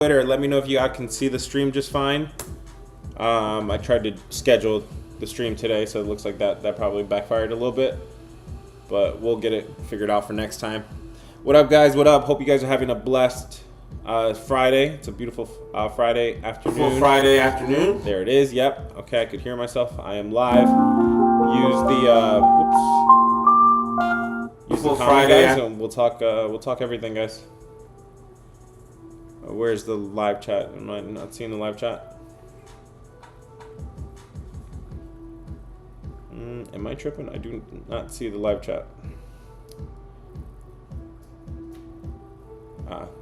Twitter. Let me know if you guys can see the stream just fine. I tried to schedule the stream today, so it looks like that probably backfired a little bit, but we'll get it figured out for next time. What up, guys? What up? Hope you guys are having a blessed Friday. It's a beautiful Friday afternoon. Full Friday afternoon. There it is. Yep. Okay, I could hear myself. I am live. Use the Full comment, Friday, guys, and we'll talk everything, guys. Where's the live chat? Am I not seeing the live chat? Am I tripping? I do not see the live chat.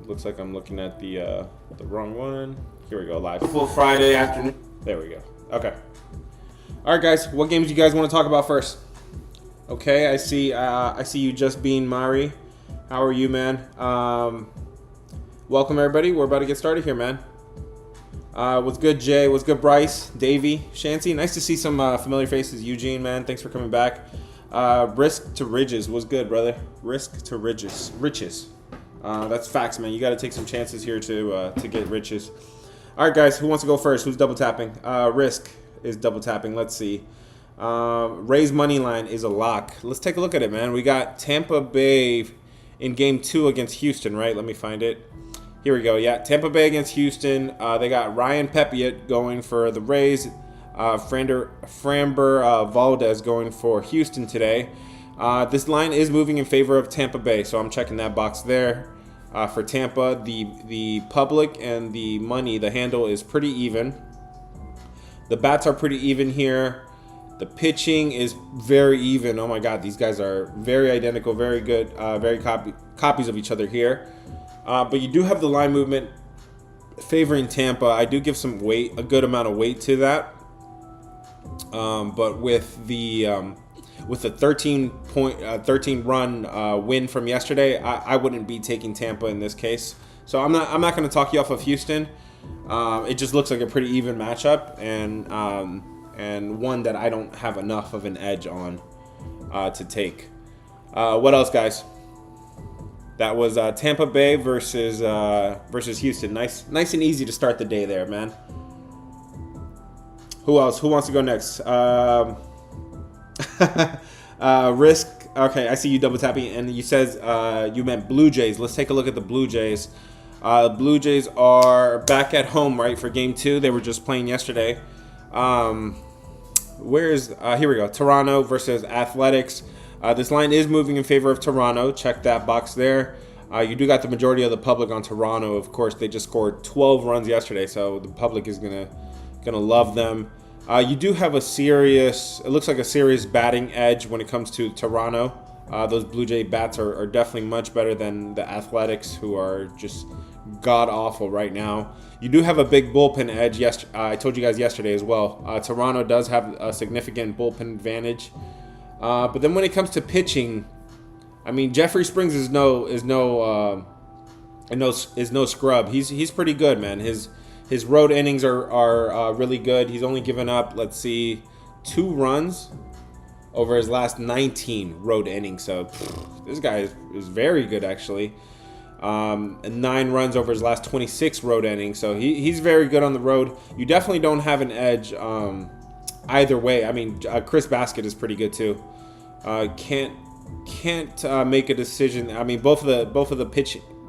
Looks like I'm looking at the wrong one. Here we go, live. Full Friday afternoon. There we go. Okay. All right, guys. What games do you guys want to talk about first? Okay, I see you just being Mari. How are you, man? Welcome, everybody. We're about to get started here, man. What's good, Jay? What's good, Bryce? Davey? Shancy? Nice to see some familiar faces. Eugene, man. Thanks for coming back. Risk to Ridges. What's good, brother? Risk to Riches. That's facts, man. You got to take some chances here to get riches. All right, guys. Who wants to go first? Who's double tapping? Risk is double tapping. Let's see. Raise money line is a lock. Let's take a look at it, man. We got Tampa Bay in Game 2 against Houston, right? Let me find it. Here we go. Yeah, Tampa Bay against Houston. They got Ryan Pepiot going for the Rays. Framber Valdez going for Houston today. This line is moving in favor of Tampa Bay, so I'm checking that box there. For Tampa, the public and the money, the handle is pretty even. The bats are pretty even here. The pitching is very even. Oh my God, these guys are very identical, very good, very copies of each other here. But you do have the line movement favoring Tampa. I do give some weight, a good amount of weight to that. But with the 13 run win from yesterday, I wouldn't be taking Tampa in this case. So I'm not going to talk you off of Houston. It just looks like a pretty even matchup, and one that I don't have enough of an edge on to take. What else, guys? That was Tampa Bay versus Houston. Nice and easy to start the day there, man. Who else? Who wants to go next? Risk. Okay, I see you double tapping, and you says you meant Blue Jays. Let's take a look at the Blue Jays. Blue Jays are back at home, right, for Game 2. They were just playing yesterday. Here we go. Toronto versus Athletics. This line is moving in favor of Toronto. Check that box there. You do got the majority of the public on Toronto. Of course, they just scored 12 runs yesterday, so the public is gonna love them. You do have it looks like a serious batting edge when it comes to Toronto. Those Blue Jay bats are definitely much better than the Athletics, who are just god-awful right now. You do have a big bullpen edge. I told you guys yesterday as well. Toronto does have a significant bullpen advantage. But then when it comes to pitching, I mean, Jeffrey Springs is no scrub. He's pretty good, man. His road innings are really good. He's only given up, let's see, 2 runs over his last 19 road innings. So this guy is very good, actually. And 9 runs over his last 26 road innings. So he's very good on the road. You definitely don't have an edge either way. I mean, Chris Baskett is pretty good too. Can't make a decision. I mean, both of the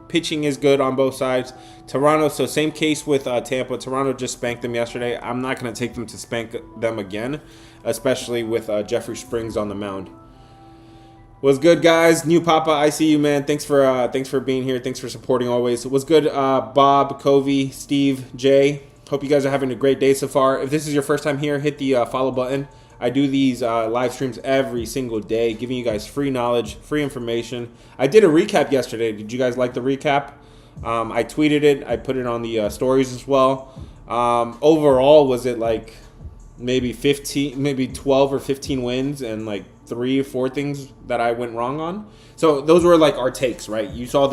pitching is good on both sides. Toronto, so same case with Tampa. Toronto just spanked them yesterday. I'm not going to take them to spank them again, especially with Jeffrey Springs on the mound. What's good, guys? New Papa, I see you, man. Thanks for being here. Thanks for supporting always. What's good, Bob, Covey, Steve, Jay? Hope you guys are having a great day so far. If this is your first time here, hit the follow button. I do these live streams every single day, giving you guys free knowledge, free information. I did a recap yesterday. Did you guys like the recap? I tweeted it. I put it on the stories as well. Overall, was it like maybe 12 or 15 wins and like 3 or 4 things that I went wrong on? So those were like our takes, right? You saw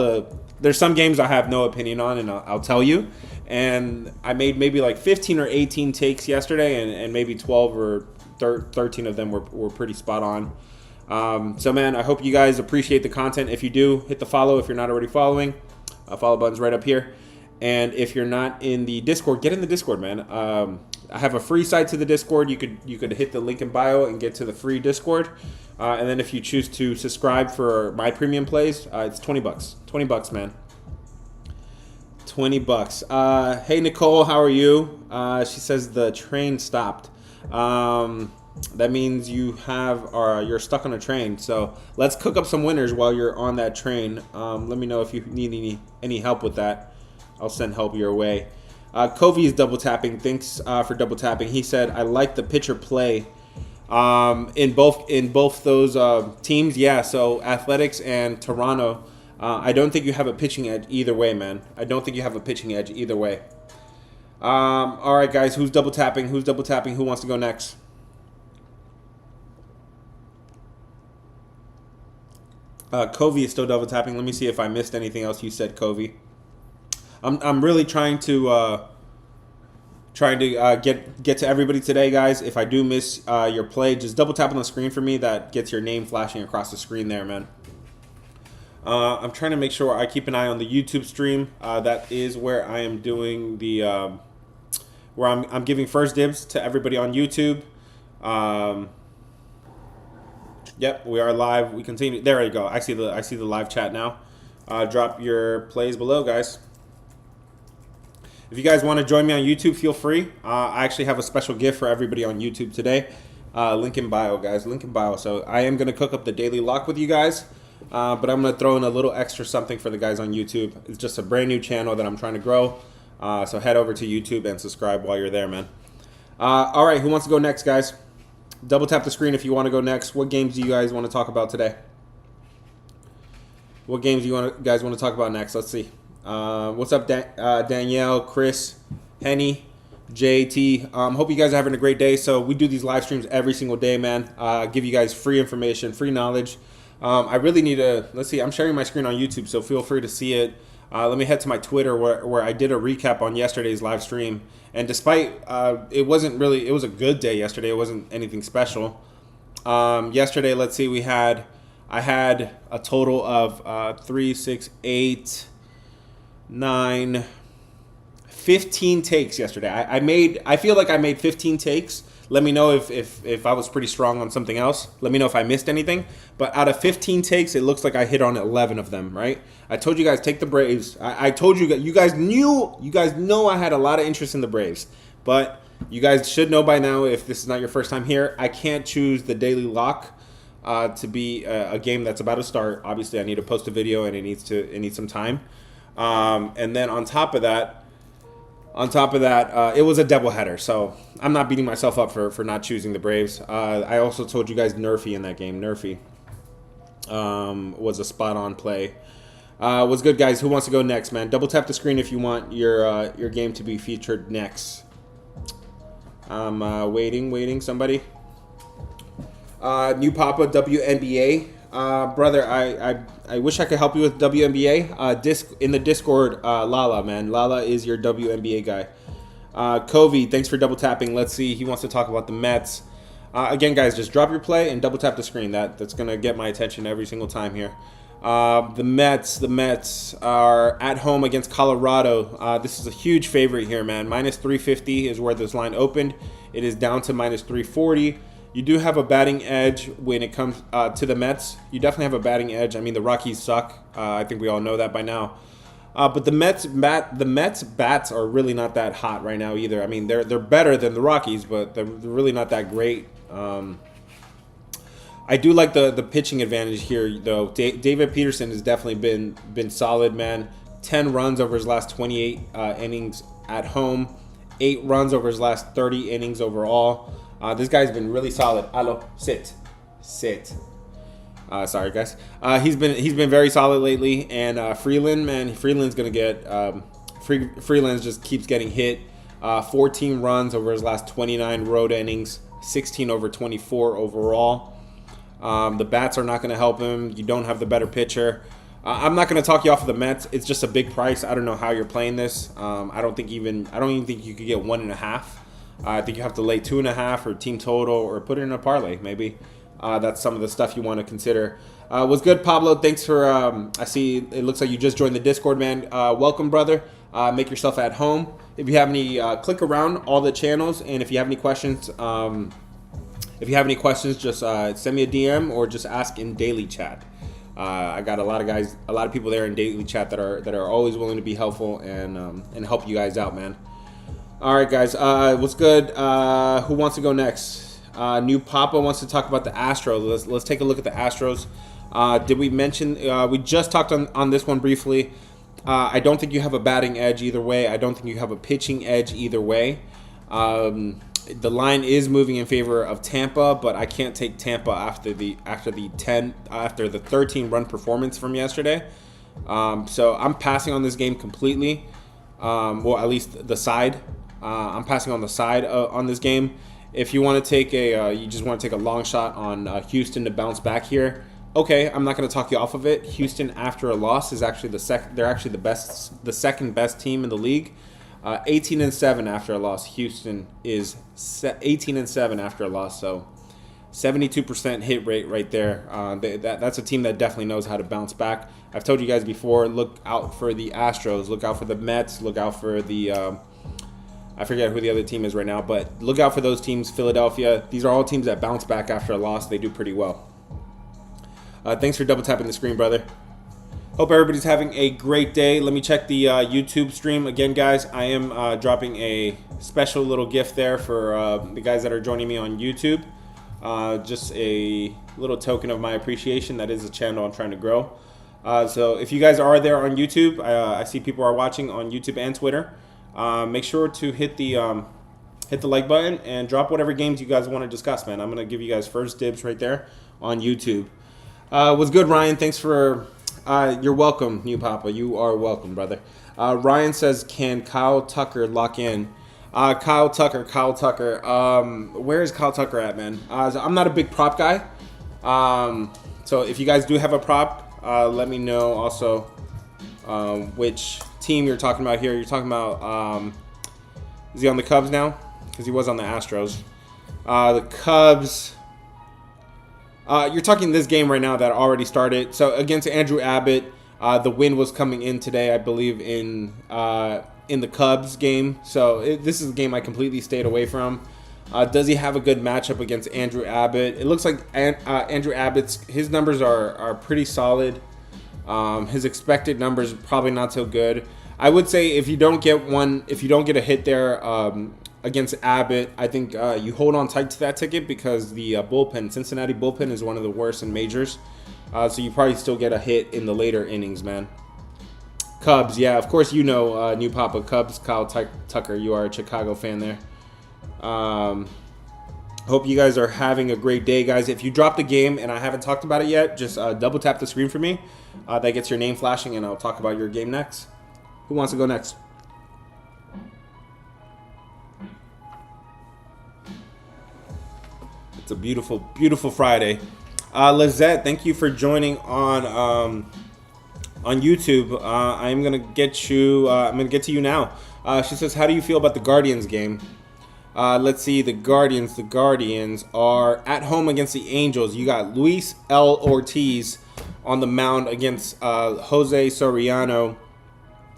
there's some games I have no opinion on, and I'll tell you. And I made maybe like 15 or 18 takes yesterday, and maybe 12 or 13 of them were pretty spot on. So, man, I hope you guys appreciate the content. If you do, hit the follow if you're not already following. Follow button's right up here. And if you're not in the Discord, get in the Discord, man. I have a free site to the Discord. You could hit the link in bio and get to the free Discord. And then if you choose to subscribe for my premium plays, it's $20. $20, man. $20. Hey Nicole, how are you? She says the train stopped. That means you're stuck on a train. So let's cook up some winners while you're on that train. Let me know if you need any help with that. I'll send help your way. Covey is double tapping. Thanks for double tapping. He said, I like the pitcher play in both those teams. Yeah, so Athletics and Toronto. I don't think you have a pitching edge either way, man. I don't think you have a pitching edge either way. All right, guys. Who's double tapping? Who's double tapping? Who wants to go next? Covey is still double tapping. Let me see if I missed anything else you said, Covey. I'm really trying to get to everybody today, guys. If I do miss your play, just double tap on the screen for me. That gets your name flashing across the screen there, man. I'm trying to make sure I keep an eye on the YouTube stream. That is where I am doing the where I'm giving first dibs to everybody on YouTube. Yep, we are live. We continue. There you go. I see the live chat now. Drop your plays below, guys. If you guys want to join me on YouTube, feel free. I actually have a special gift for everybody on YouTube today. Link in bio, guys. Link in bio. So I am going to cook up the daily lock with you guys. But I'm going to throw in a little extra something for the guys on YouTube. It's just a brand new channel that I'm trying to grow. So head over to YouTube and subscribe while you're there, man. All right, who wants to go next, guys? Double tap the screen if you want to go next. What games do you guys want to talk about today? What games do you guys want to talk about next? Let's see. What's up, Danielle, Chris, Henny, JT? Hope you guys are having a great day. So we do these live streams every single day, man. Give you guys free information, free knowledge. I really need to, let's see, I'm sharing my screen on YouTube, so feel free to see it. Let me head to my Twitter where I did a recap on yesterday's live stream. And despite, it was a good day yesterday. It wasn't anything special. Yesterday, let's see, I had a total of 3, 6, 8, 9, 15 takes yesterday. I feel like I made 15 takes. Let me know if I was pretty strong on something else. Let me know if I missed anything. But out of 15 takes, it looks like I hit on 11 of them, right? I told you guys, take the Braves. I told you guys know I had a lot of interest in the Braves. But you guys should know by now, if this is not your first time here, I can't choose the daily lock to be a game that's about to start. Obviously, I need to post a video and it needs some time. And then on top of that, it was a doubleheader, so I'm not beating myself up for not choosing the Braves. I also told you guys Nerfy in that game. Nerfy was a spot-on play. Was good, guys. Who wants to go next, man? Double tap the screen if you want your game to be featured next. I'm waiting. Somebody. New Papa WNBA. Brother, I wish I could help you with WNBA. In the Discord, Lala, man. Lala is your WNBA guy. Covey, thanks for double tapping. Let's see. He wants to talk about the Mets. Again, guys, just drop your play and double tap the screen. That's going to get my attention every single time here. The Mets are at home against Colorado. This is a huge favorite here, man. Minus 350 is where this line opened. It is down to minus 340. You do have a batting edge when it comes to the Mets. You definitely have a batting edge. I mean, the Rockies suck. I think we all know that by now. But the Mets bats are really not that hot right now either. I mean, they're better than the Rockies, but they're really not that great. I do like the pitching advantage here, though. David Peterson has definitely been solid, man. 10 runs over his last 28 innings at home. 8 runs over his last 30 innings overall. This guy's been really solid. Alo, sit. Sorry, guys. He's been very solid lately. And Freeland, man, Freeland's gonna get Freeland just keeps getting hit. 14 runs over his last 29 road innings. 16 over 24 overall. The bats are not going to help him. You don't have the better pitcher. I'm not going to talk you off of the Mets. It's just a big price. I don't know how you're playing this. I don't even think you could get 1.5. I think you have to lay 2.5 or team total or put it in a parlay. Maybe that's some of the stuff you want to consider. Was good, Pablo. Thanks for. I see. It looks like you just joined the Discord, man. Welcome, brother. make yourself at home. If you have any, click around all the channels, and if you have any questions, just send me a DM or just ask in daily chat. I got a lot of people there in daily chat that are always willing to be helpful and help you guys out, man. All right, guys, what's good? Who wants to go next? New Papa wants to talk about the Astros. Let's take a look at the Astros. Did we mention? We just talked on this one briefly. I don't think you have a batting edge either way. I don't think you have a pitching edge either way. The line is moving in favor of Tampa, but I can't take Tampa after the 13 run performance from yesterday. So I'm passing on this game completely. Well, at least the side. I'm passing on the side on this game. If you want to take you just want to take a long shot on Houston to bounce back here. Okay, I'm not going to talk you off of it. Houston, after a loss, is actually they're actually the second best team in the league. 18-7 after a loss. Houston is 18-7 after a loss, so 72% hit rate right there. That's a team that definitely knows how to bounce back. I've told you guys before, look out for the Astros, look out for the Mets, look out for the I forget who the other team is right now, but look out for those teams. Philadelphia, these are all teams that bounce back after a loss. They do pretty well. Thanks for double tapping the screen, brother. Hope everybody's having a great day. Let me check the YouTube stream again, guys. I am dropping a special little gift there for the guys that are joining me on YouTube. Just a little token of my appreciation. That is a channel I'm trying to grow. So if you guys are there on YouTube, I see people are watching on YouTube and Twitter. Make sure to hit the like button and drop whatever games you guys want to discuss, man. I'm gonna give you guys first dibs right there on YouTube. What's good, Ryan? Thanks for. You're welcome, New Papa. You are welcome, brother. Ryan says, can Kyle Tucker lock in? Kyle Tucker. Where is Kyle Tucker at, man? I'm not a big prop guy. So if you guys do have a prop, let me know also which team you're talking about here. You're talking about, is he on the Cubs now? Because he was on the Astros. The Cubs... you're talking this game right now that already started. So against Andrew Abbott, the win was coming in today, I believe, in the Cubs game. So this is a game I completely stayed away from. Does he have a good matchup against Andrew Abbott? It looks like Andrew Abbott's his numbers are pretty solid. His expected numbers probably not so good. I would say if you don't get a hit there against Abbott, I think you hold on tight to that ticket because the Cincinnati bullpen is one of the worst in majors. So you probably still get a hit in the later innings, man. Cubs, yeah, of course you know New Papa. Cubs, Kyle Tucker, you are a Chicago fan there. Hope you guys are having a great day, guys. If you dropped the game and I haven't talked about it yet, just double tap the screen for me. That gets your name flashing, and I'll talk about your game next. Who wants to go next? It's a beautiful, beautiful Friday. Lizette, thank you for joining on YouTube. I'm gonna get to you now. She says, "How do you feel about the Guardians game?" Let's see. The Guardians are at home against the Angels. You got Luis L. Ortiz on the mound against Jose Soriano.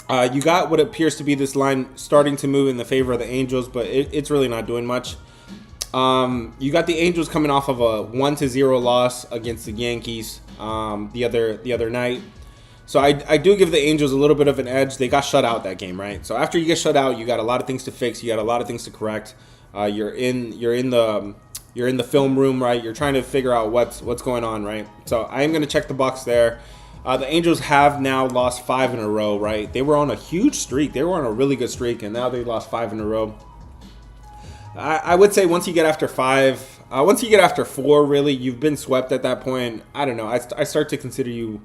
You got what appears to be this line starting to move in the favor of the Angels, but it's really not doing much. You got the Angels coming off of a 1-0 loss against the Yankees the other night. So I do give the Angels a little bit of an edge. They got shut out that game, right? So after you get shut out, you got a lot of things to fix. You got a lot of things to correct. You're in the film room, right? You're trying to figure out what's going on, right? So I am going to check the box there. The Angels have now lost 5 in a row, right? They were on a huge streak. They were on a really good streak, and now they lost 5 in a row. I would say once you get after 5, once you get after 4, really, you've been swept at that point. I don't know. I start to consider you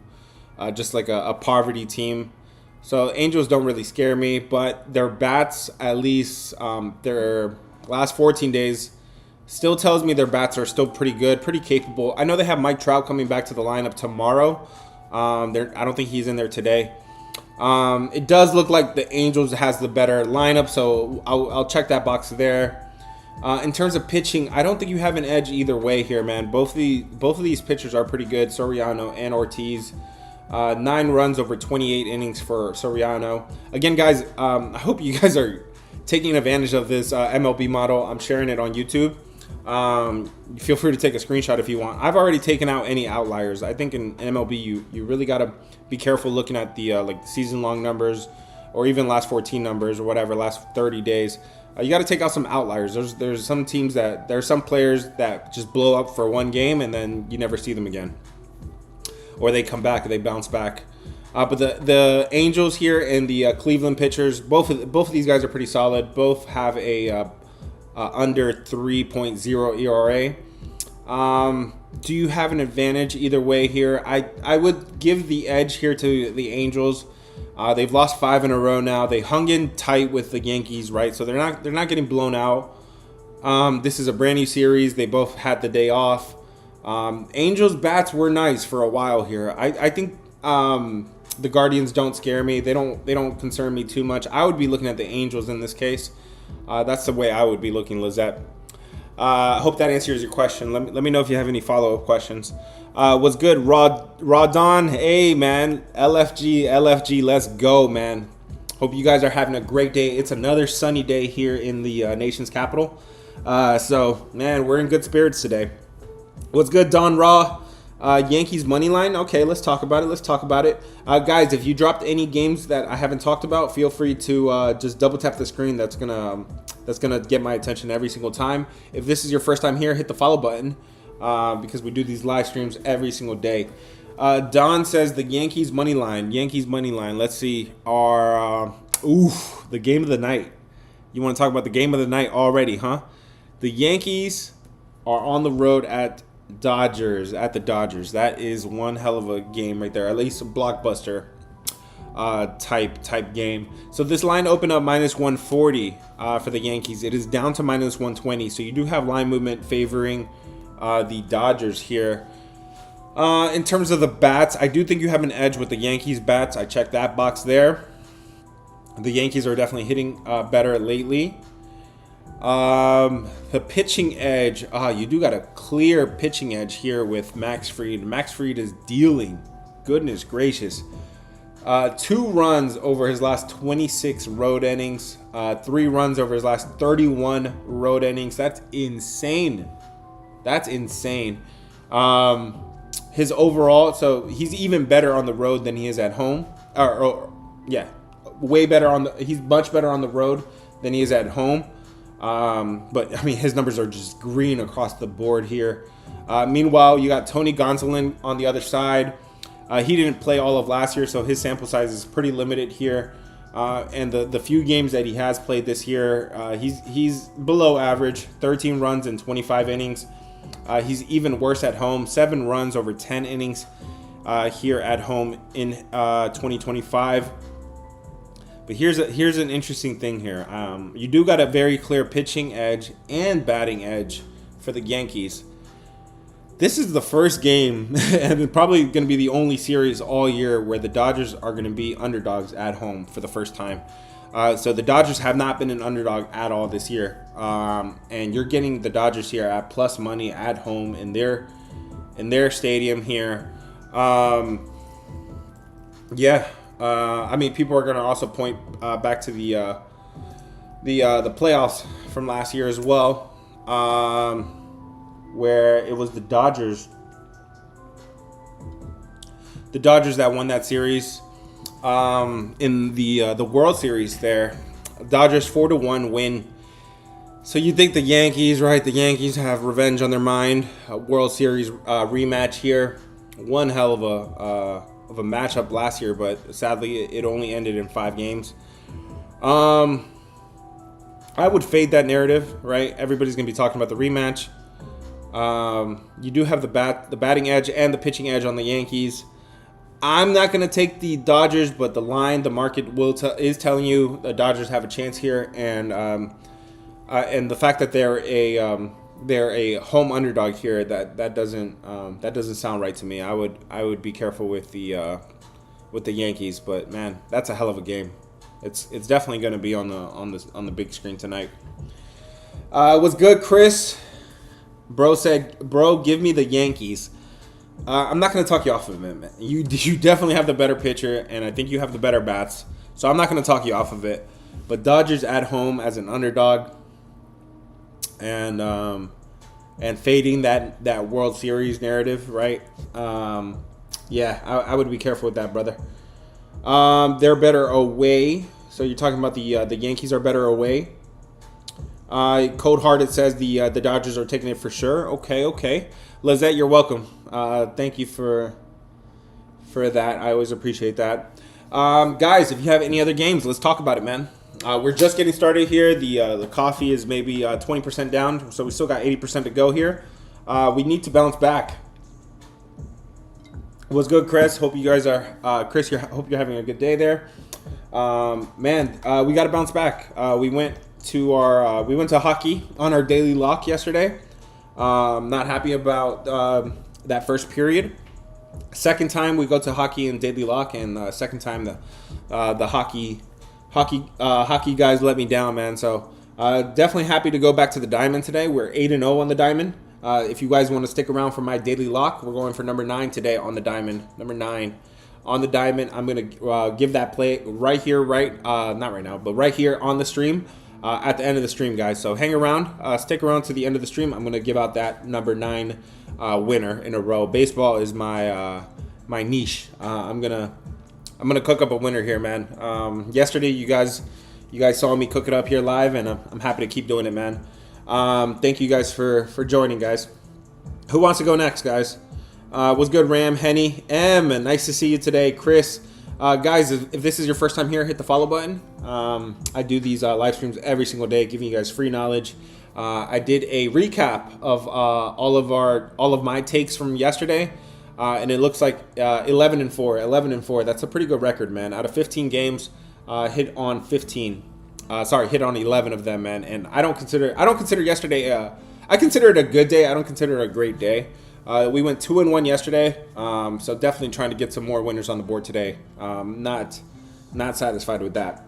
just like a poverty team. So Angels don't really scare me, but their bats, at least their last 14 days, still tells me their bats are still pretty good, pretty capable. I know they have Mike Trout coming back to the lineup tomorrow. I don't think he's in there today. It does look like the Angels has the better lineup, so I'll check that box there. In terms of pitching, I don't think you have an edge either way here, man. Both of these pitchers are pretty good, Soriano and Ortiz. 9 runs over 28 innings for Soriano. Again, guys, I hope you guys are taking advantage of this MLB model. I'm sharing it on YouTube. Feel free to take a screenshot if you want. I've already taken out any outliers. I think in MLB you really got to be careful looking at the like season long numbers or even last 14 numbers or whatever, last 30 days. You got to take out some outliers. There's some teams there's some players that just blow up for one game and then you never see them again, or they come back, they bounce back. But the Angels here and the Cleveland pitchers, both of these guys are pretty solid. Both have a under 3.0 ERA. Do you have an advantage either way here? I would give the edge here to the Angels. They've lost 5 in a row now. They hung in tight with the Yankees, right? So they're not getting blown out. This is a brand new series. They both had the day off. Angels bats were nice for a while here. I think the Guardians don't scare me. They don't concern me too much. I would be looking at the Angels in this case. That's the way I would be looking, Lizette. Hope that answers your question. Let me know if you have any follow-up questions. What's good, Rodon? Hey, man. LFG, let's go, man. Hope you guys are having a great day. It's another sunny day here in the nation's capital. So, man, we're in good spirits today. What's good, Don Raw? Yankees money line. Okay, let's talk about it. Guys, if you dropped any games that I haven't talked about, feel free to just double tap the screen. That's gonna get my attention every single time. If this is your first time here, hit the follow button because we do these live streams every single day. Don says the Yankees money line. Let's see. The game of the night. You want to talk about the game of the night already, huh? The Yankees are on the road at the Dodgers. That is one hell of a game right there. At least a blockbuster type game. So this line opened up minus 140 for the Yankees. It is down to minus 120. So you do have line movement favoring the Dodgers here. In terms of the bats, I do think you have an edge with the Yankees bats. I checked that box there. The Yankees are definitely hitting better lately. The pitching edge, you do got a clear pitching edge here with Max Fried. Max Fried is dealing, goodness gracious, 2 runs over his last 26 road innings, 3 runs over his last 31 road innings. That's insane. His overall, so he's even better on the road than he is at home. Way better he's much better on the road than he is at home. But I mean, his numbers are just green across the board here. Meanwhile, you got Tony Gonsolin on the other side. He didn't play all of last year, so his sample size is pretty limited here. And the few games that he has played this year, he's below average, 13 runs in 25 innings. He's even worse at home, 7 runs over 10 innings here at home in 2025. But here's an interesting thing here. You do got a very clear pitching edge and batting edge for the Yankees. This is the first game, and probably going to be the only series all year where the Dodgers are going to be underdogs at home for the first time. So the Dodgers have not been an underdog at all this year. And you're getting the Dodgers here at plus money at home in their stadium here. I mean, people are going to also point back to the playoffs from last year as well, where it was the Dodgers that won that series in the World Series there. Dodgers 4-1 win. So you think the Yankees, right? The Yankees have revenge on their mind. A World Series rematch here. One hell of a matchup last year, but sadly it only ended in 5 games. I would fade that narrative, right? Everybody's gonna be talking about the rematch. You do have the batting edge and the pitching edge on the Yankees. I'm not gonna take the Dodgers, but the market is telling you the Dodgers have a chance here, and the fact that they're a home underdog here, that doesn't sound right to me. I would be careful with the Yankees, but man, that's a hell of a game. It's definitely going to be on the big screen tonight. What's good, Chris? Bro said, "Bro, give me the Yankees." I'm not going to talk you off of it, man. You definitely have the better pitcher, and I think you have the better bats. So I'm not going to talk you off of it. But Dodgers at home as an underdog, and fading that World Series narrative, right? Yeah, I would be careful with that, brother. They're better away. So you're talking about the Yankees are better away. Cold Hearted says the Dodgers are taking it for sure. Okay. Lizette, you're welcome. Thank you for that. I always appreciate that. Guys, if you have any other games, let's talk about it, man. We're just getting started here. The coffee is maybe 20% down, so we still got 80% to go here. We need to bounce back. What's good, Chris? Hope you guys are hope you're having a good day there. Man, we got to bounce back. We went to hockey on our daily lock yesterday. Not happy about that first period. Second time we go to hockey and daily lock, and second time the hockey guys let me down, man. So definitely happy to go back to the diamond today. We're 8-0 on the diamond. If you guys want to stick around for my daily lock, we're going for number 9 today on the diamond. Number 9 on the diamond. I'm gonna give that play right here, not right now, but right here on the stream at the end of the stream, guys. So hang around, stick around to the end of the stream. I'm gonna give out that number 9 winner in a row. Baseball is my niche. I'm gonna cook up a winner here, man. Yesterday, you guys saw me cook it up here live, and I'm happy to keep doing it, man. Thank you guys for joining, guys. Who wants to go next, guys? What's good, Ram, Henny, M? Nice to see you today, Chris. Guys, if this is your first time here, hit the follow button. I do these live streams every single day, giving you guys free knowledge. I did a recap of all of my takes from yesterday. And it looks like 11-4. 11-4. That's a pretty good record, man. Out of 15 games, hit on 11 of them, man. And I don't consider yesterday. I consider it a good day. I don't consider it a great day. We went 2-1 yesterday, so definitely trying to get some more winners on the board today. Not satisfied with that.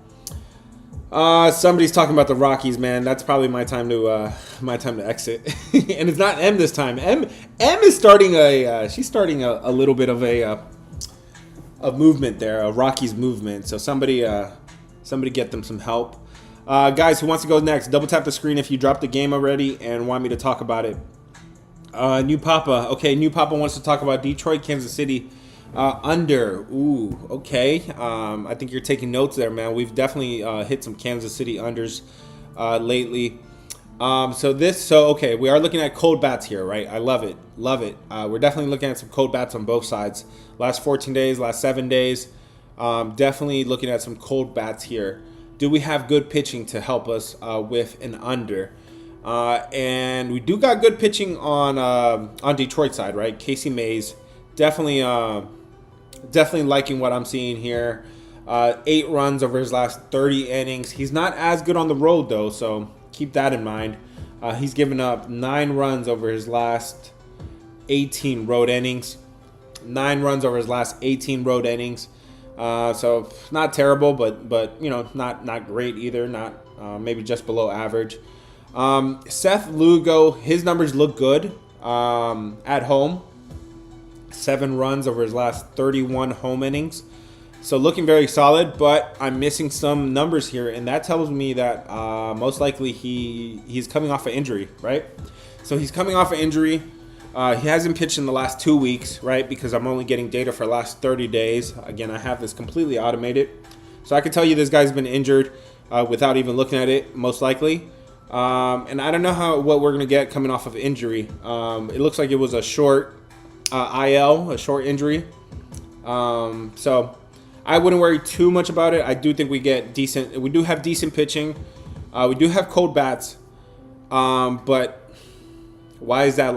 Somebody's talking about the Rockies, man. That's probably my time to exit. And it's not M this time. M is starting she's starting a little bit of a movement there, a Rockies movement. So somebody get them some help. Guys, who wants to go next? Double tap the screen if you dropped the game already and want me to talk about it. New Papa. Okay, New Papa wants to talk about Detroit, Kansas City. Under. Ooh, okay. I think you're taking notes there, man. We've definitely hit some Kansas City unders lately. Okay, we are looking at cold bats here, right? I love it. We're definitely looking at some cold bats on both sides. Last 14 days, last 7 days. Definitely looking at some cold bats here. Do we have good pitching to help us with an under? And we do got good pitching on Detroit side, right? Casey Mays, definitely liking what I'm seeing here. 8 runs over his last 30 innings. He's not as good on the road though, so keep that in mind. He's given up 9 runs over his last 18 road innings. 9 runs over his last 18 road innings. So not terrible, but you know, not great either. Not maybe just below average. Seth Lugo, his numbers look good at home. 7 runs over his last 31 home innings. So looking very solid, but I'm missing some numbers here, and that tells me that most likely he's coming off an injury, right? So he's coming off an injury. He hasn't pitched in the last 2 weeks, right? Because I'm only getting data for the last 30 days. Again, I have this completely automated. So I can tell you this guy's been injured without even looking at it, most likely. And I don't know what we're going to get coming off of injury. It looks like it was a short IL, a short injury. So I wouldn't worry too much about it. I do think we do have decent pitching. We do have cold bats. But why did that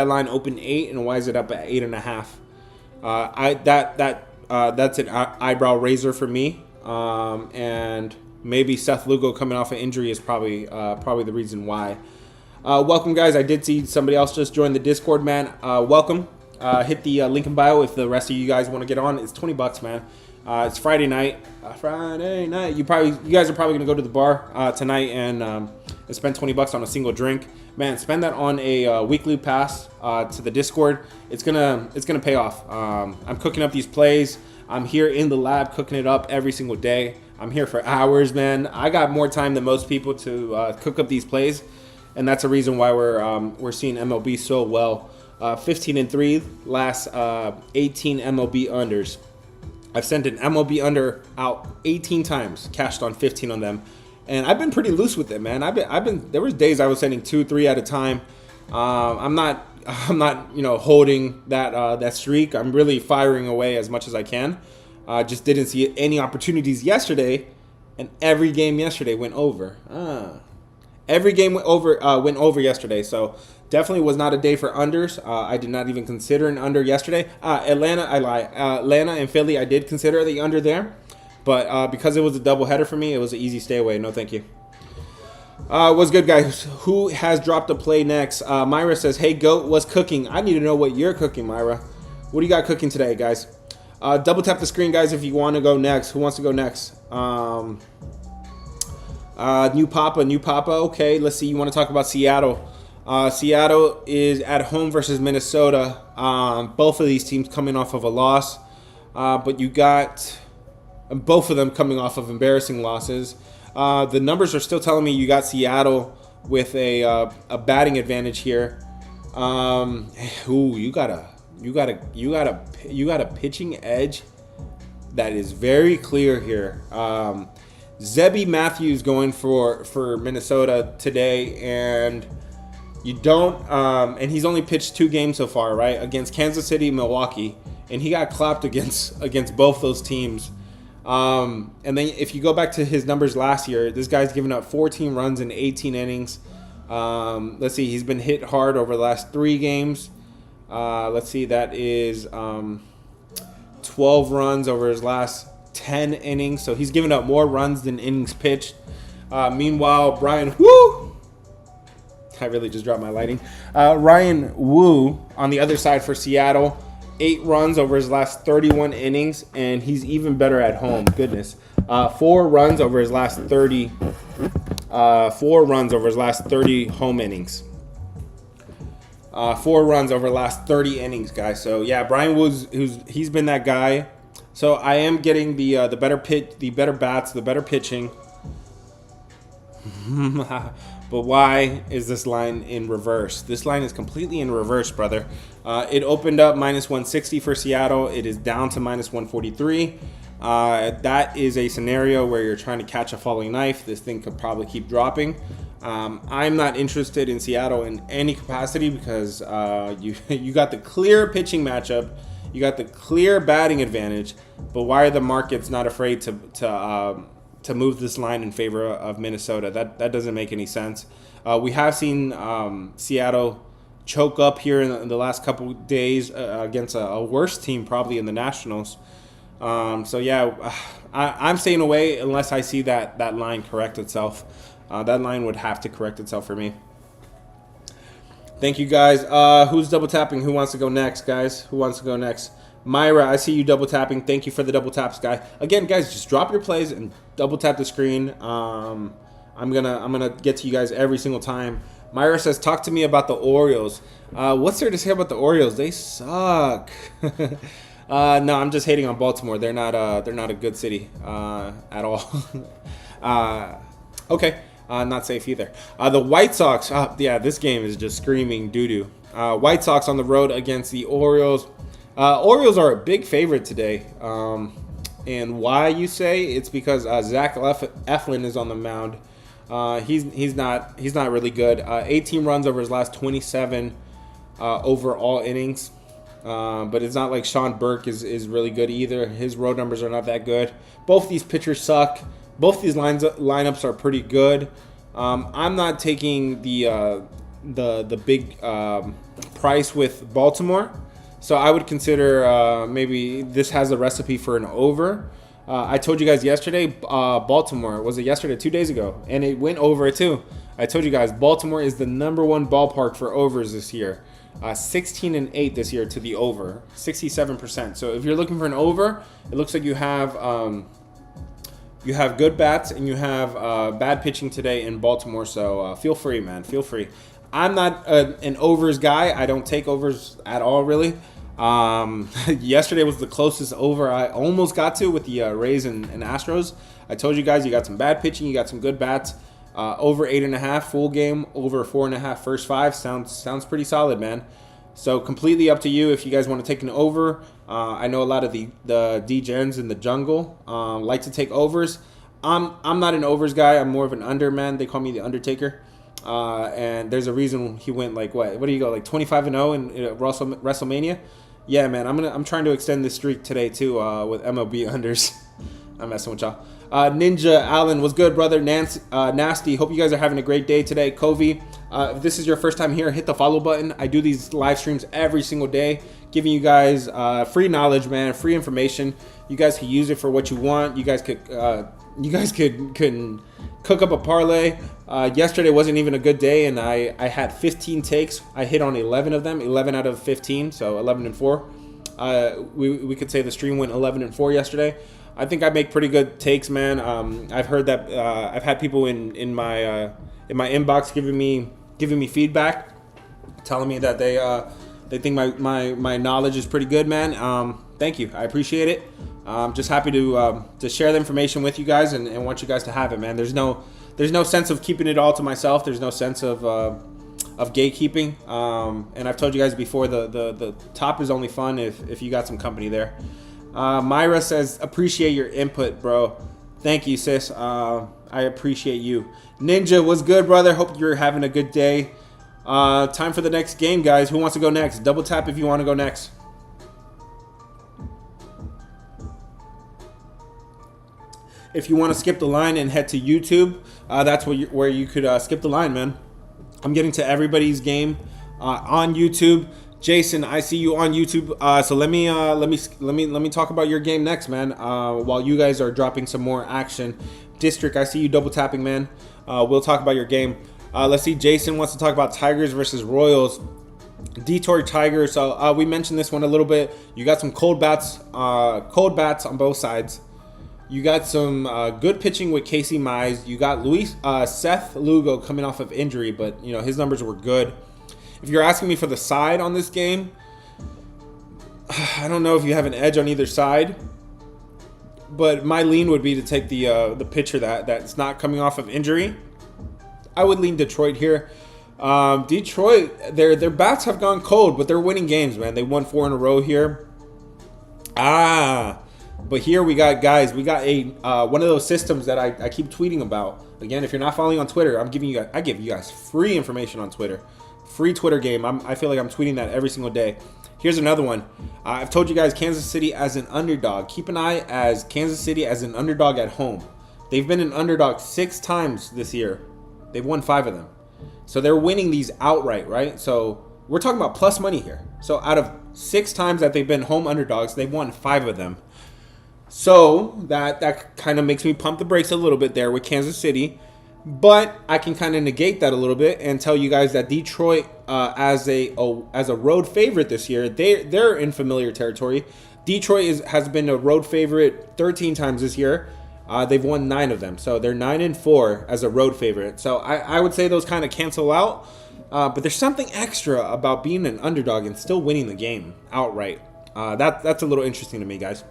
line open 8 and why is it up at 8.5? That's an eyebrow raiser for me. And maybe Seth Lugo coming off an injury is probably the reason why. Welcome, guys. I did see somebody else just join the Discord, man. Welcome. Hit the link in bio if the rest of you guys want to get on. It's $20, man. It's Friday night. You guys are probably gonna go to the bar tonight and and spend $20 on a single drink, man, spend that on a weekly pass to the Discord. It's gonna pay off. I'm cooking up these plays. I'm here in the lab cooking it up every single day. I'm here for hours, man. I got more time than most people to cook up these plays, and that's a reason why we're seeing MLB so well. 15-3 last 18 MLB unders. I've sent an MLB under out 18 times, cashed on 15 on them, and I've been pretty loose with it, man. I've been. There was days I was sending 2, 3 at a time. I'm not holding that streak. I'm really firing away as much as I can. Just didn't see any opportunities yesterday, and every game yesterday went over. Every game went over yesterday, so definitely was not a day for unders. I did not even consider an under yesterday. Atlanta and Philly, I did consider the under there, but because it was a doubleheader for me, it was an easy stay away. No, thank you. What's good, guys? Who has dropped a play next? Myra says, "Hey, Goat, what's cooking?" I need to know what you're cooking, Myra. What do you got cooking today, guys? Double tap the screen, guys, if you want to go next. Who wants to go next? New Papa. Okay, let's see. You want to talk about Seattle? Seattle is at home versus Minnesota. Both of these teams coming off of a loss, but you got both of them coming off of embarrassing losses. The numbers are still telling me you got Seattle with a batting advantage here. You got a pitching edge that is very clear here. Zebby Matthews going for Minnesota today, and you don't. And he's only pitched 2 games so far, right? Against Kansas City, Milwaukee, and he got clapped against both those teams. And then if you go back to his numbers last year, this guy's given up 14 runs in 18 innings. Let's see, he's been hit hard over the last 3 games. Let's see, that is 12 runs over his last 10 innings. So he's given up more runs than innings pitched. Meanwhile, I really just dropped my lighting. Ryan Wu on the other side for Seattle, 8 runs over his last 31 innings, and he's even better at home. Goodness. 4 runs over his last 30. 4 runs over his last 30 home innings. 4 runs over the last 30 innings, guys. So yeah, Brian Woods, he's been that guy. So I am getting the better pitch, the better bats, the better pitching. But why is this line in reverse? This line is completely in reverse, brother. It opened up minus 160 for Seattle. It is down to minus 143. That is a scenario where you're trying to catch a falling knife. This thing could probably keep dropping. I'm not interested in Seattle in any capacity because you got the clear pitching matchup. You got the clear batting advantage. But why are the markets not afraid to move this line in favor of Minnesota? That doesn't make any sense. We have seen Seattle choke up here in the last couple days against a worse team probably in the Nationals. So yeah, I'm staying away unless I see that line correct itself. That line would have to correct itself for me. Thank you, guys. Who's double tapping? Who wants to go next, guys? Who wants to go next? Myra, I see you double tapping. Thank you for the double taps, guy. Again, guys, just drop your plays and double tap the screen. I'm gonna get to you guys every single time. Myra says, talk to me about the Orioles. What's there to say about the Orioles? They suck. No, I'm just hating on Baltimore. They're not a good city at all. Okay, not safe either. The White Sox. Yeah, this game is just screaming doo-doo. White Sox on the road against the Orioles. Orioles are a big favorite today. And why, you say? It's because Zach Eflin is on the mound. He's not really good. 18 runs over his last 27 overall innings. But it's not like Sean Burke is really good either. His road numbers are not that good. Both these pitchers suck. Both these lineups are pretty good. I'm not taking the big price with Baltimore. So I would consider maybe this has a recipe for an over. I told you guys yesterday, Baltimore, was it yesterday, 2 days ago? And it went over too. I told you guys, Baltimore is the #1 ballpark for overs this year. 16-8 this year to the over, 67%. So if you're looking for an over, it looks like you have You have good bats, and you have bad pitching today in Baltimore. So feel free, man. Feel free. I'm not an overs guy. I don't take overs at all, really. Yesterday was the closest over I almost got to with the Rays and Astros. I told you guys you got some bad pitching, you got some good bats. Over 8.5 full game, over 4.5 first five. Sounds pretty solid, man. So completely up to you if you guys want to take an over. I know a lot of the D-gens in the jungle like to take overs. I'm not an overs guy. I'm more of an under man. They call me the Undertaker. And there's a reason he went like what do you go like 25-0 in WrestleMania? Yeah, man. I'm trying to extend this streak today too with MLB unders. I'm messing with y'all. Ninja Allen was good, brother. Nasty. Hope you guys are having a great day today. Covey, if this is your first time here, hit the follow button. I do these live streams every single day, giving you guys free knowledge, man, free information. You guys can use it for what you want. You guys could cook up a parlay. Yesterday wasn't even a good day, and I had 15 takes. I hit on 11 of them, 11 out of 15, so 11-4. We could say the stream went 11-4 yesterday. I think I make pretty good takes, man. I've heard that I've had people in my inbox giving me feedback, telling me that they think my knowledge is pretty good, man. Thank you, I appreciate it. I'm just happy to share the information with you guys and want you guys to have it, man. There's no sense of keeping it all to myself. There's no sense of gatekeeping. And I've told you guys before, the top is only fun if you got some company there. Myra says, appreciate your input, bro. Thank you, sis. I appreciate you. Ninja, what's good, brother? Hope you're having a good day. Time for the next game, guys. Who wants to go next? Double tap if you want to go next. If you want to skip the line and head to YouTube, that's where you could skip the line, man. I'm getting to everybody's game on YouTube. Jason, I see you on YouTube. So let me talk about your game next, man. While you guys are dropping some more action. District, I see you double tapping, man. We'll talk about your game. Let's see. Jason wants to talk about Tigers versus Royals. Detroit Tigers. So we mentioned this one a little bit. You got some cold bats on both sides. You got some good pitching with Casey Mize. You got Seth Lugo coming off of injury, but his numbers were good. If you're asking me for the side on this game, I don't know if you have an edge on either side, but my lean would be to take the pitcher that's not coming off of injury. I would lean Detroit here. Detroit, their bats have gone cold, but they're winning games, man. They won 4 in a row here. But here we got a one of those systems that I keep tweeting about. Again, if you're not following on Twitter, I give you guys free information on Twitter. Free Twitter game. I feel like I'm tweeting that every single day. Here's another one. I've told you guys Kansas City as an underdog. Keep an eye as Kansas City as an underdog at home. They've been an underdog 6 times this year. They've won 5 of them. So they're winning these outright, right? So we're talking about plus money here. So out of 6 times that they've been home underdogs, they've won 5 of them. So that kind of makes me pump the brakes a little bit there with Kansas City. But I can kind of negate that a little bit and tell you guys that Detroit, as a road favorite this year, they're in familiar territory. Detroit has been a road favorite 13 times this year. They've won 9 of them, so they're 9-4 as a road favorite. So I would say those kind of cancel out. But there's something extra about being an underdog and still winning the game outright. That's a little interesting to me, guys.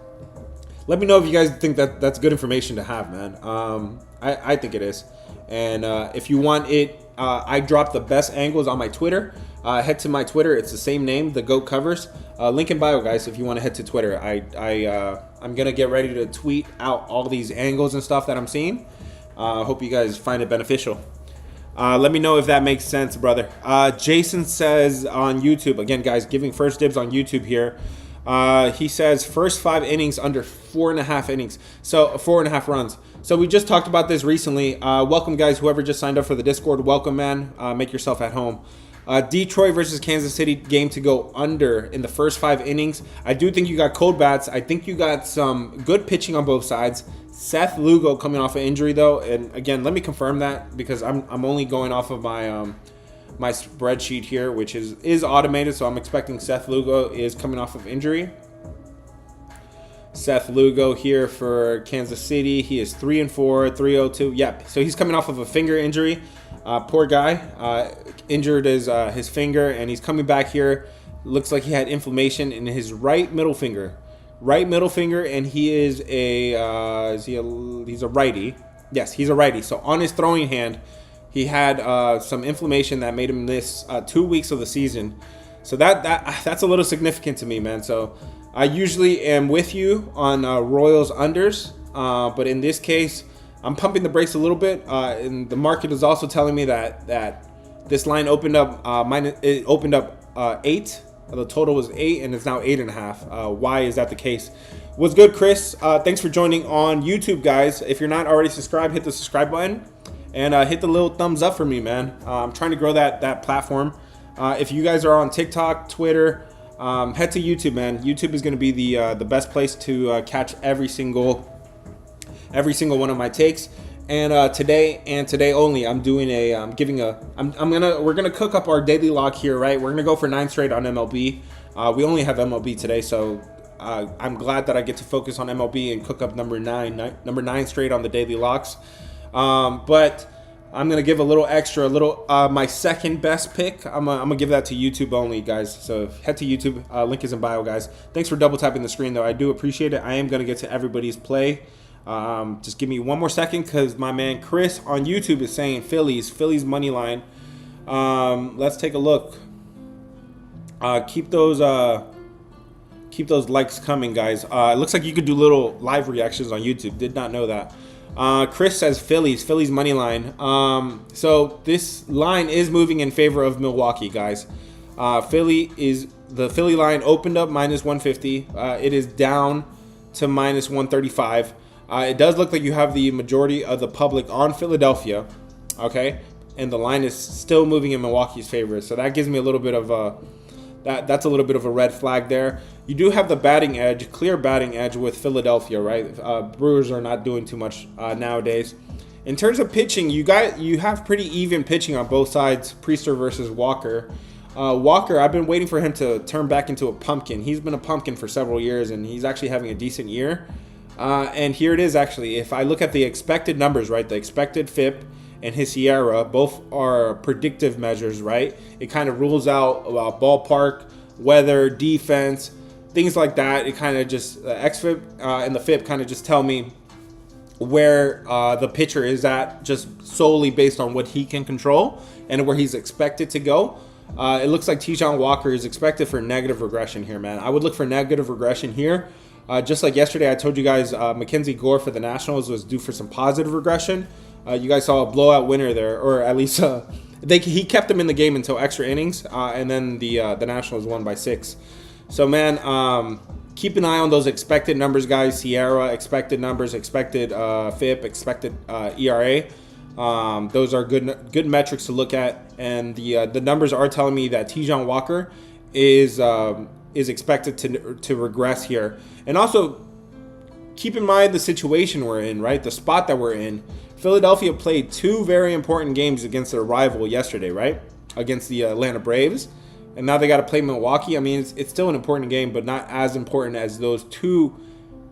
Let me know if you guys think that's good information to have, man. I think it is. And if you want it, I drop the best angles on my Twitter. Head to my Twitter. It's the same name, The GOAT Covers. Link in bio, guys, if you want to head to Twitter. I'm going to get ready to tweet out all these angles and stuff that I'm seeing. Hope you guys find it beneficial. Let me know if that makes sense, brother. Jason says on YouTube, again, guys, giving first dibs on YouTube here. He says first 5 innings under 4.5 innings. So 4.5 runs. So we just talked about this recently. Welcome, guys. Whoever just signed up for the Discord, welcome, man. Make yourself at home. Detroit versus Kansas City game to go under in the first 5 innings. I do think you got cold bats. I think you got some good pitching on both sides. Seth Lugo coming off an injury, though. And again, let me confirm that because I'm only going off of my my spreadsheet here, which is automated. So I'm expecting Seth Lugo is coming off of injury. Seth Lugo here for Kansas City. He is 3-4, 302. Yep. So he's coming off of a finger injury. Poor guy. Injured his finger, and he's coming back here. Looks like he had inflammation in his right middle finger. Right middle finger, and he is he's a righty. Yes, he's a righty. So on his throwing hand, he had some inflammation that made him miss 2 weeks of the season. So that's a little significant to me, man. So I usually am with you on Royals unders, but in this case, I'm pumping the brakes a little bit. And the market is also telling me that this line opened up 8. The total was 8, and it's now 8.5. Why is that the case? What's good, Chris? Thanks for joining on YouTube, guys. If you're not already subscribed, hit the subscribe button and hit the little thumbs up for me, man. I'm trying to grow that platform. If you guys are on TikTok, Twitter, head to YouTube, man. YouTube is going to be the best place to catch every single one of my takes. And today only, I'm doing we're gonna cook up our daily log here, right? We're gonna go for 9 straight on MLB. We only have MLB today, so I'm glad that I get to focus on MLB and cook up number nine straight on the daily logs. But I'm gonna give a little my second best pick. I'm gonna give that to YouTube only, guys. So head to YouTube. Link is in bio, guys. Thanks for double tapping the screen, though. I do appreciate it. I am gonna get to everybody's play. Just give me one more second, because my man Chris on YouTube is saying Phillies money line. Let's take a look. Keep those likes coming, guys. It looks like you could do little live reactions on YouTube. Did not know that. Chris says Phillies money line. So this line is moving in favor of Milwaukee, guys. The Philly line opened up -150. It is down to -135. It does look like you have the majority of the public on Philadelphia, okay, and the line is still moving in Milwaukee's favor. So that gives me a little bit of that's a little bit of a red flag there. You do have the clear batting edge with Philadelphia, right? Brewers are not doing too much nowadays. In terms of pitching, you have pretty even pitching on both sides. Priester versus Walker. Walker, I've been waiting for him to turn back into a pumpkin. He's been a pumpkin for several years, and he's actually having a decent year. And here it is, actually. If I look at the expected numbers, right, the expected FIP and his Sierra, both are predictive measures, right? It kind of rules out ballpark, weather, defense, things like that. It kind of just, XFIP and the FIP kind of just tell me where the pitcher is at, just solely based on what he can control and where he's expected to go. It looks like Tijon Walker is expected for negative regression here, man. I would look for negative regression here. Just like yesterday, I told you guys Mackenzie Gore for the Nationals was due for some positive regression. You guys saw a blowout winner there, or at least he kept them in the game until extra innings, and then the Nationals won by 6. So, man, keep an eye on those expected numbers, guys. Sierra, expected numbers, expected FIP, expected ERA. Those are good metrics to look at, and the numbers are telling me that Tijon Walker is expected to regress here. And also, keep in mind the situation we're in, right? The spot that we're in. Philadelphia played 2 very important games against their rival yesterday, right? Against the Atlanta Braves. And now they got to play Milwaukee. I mean, it's still an important game, but not as important as those two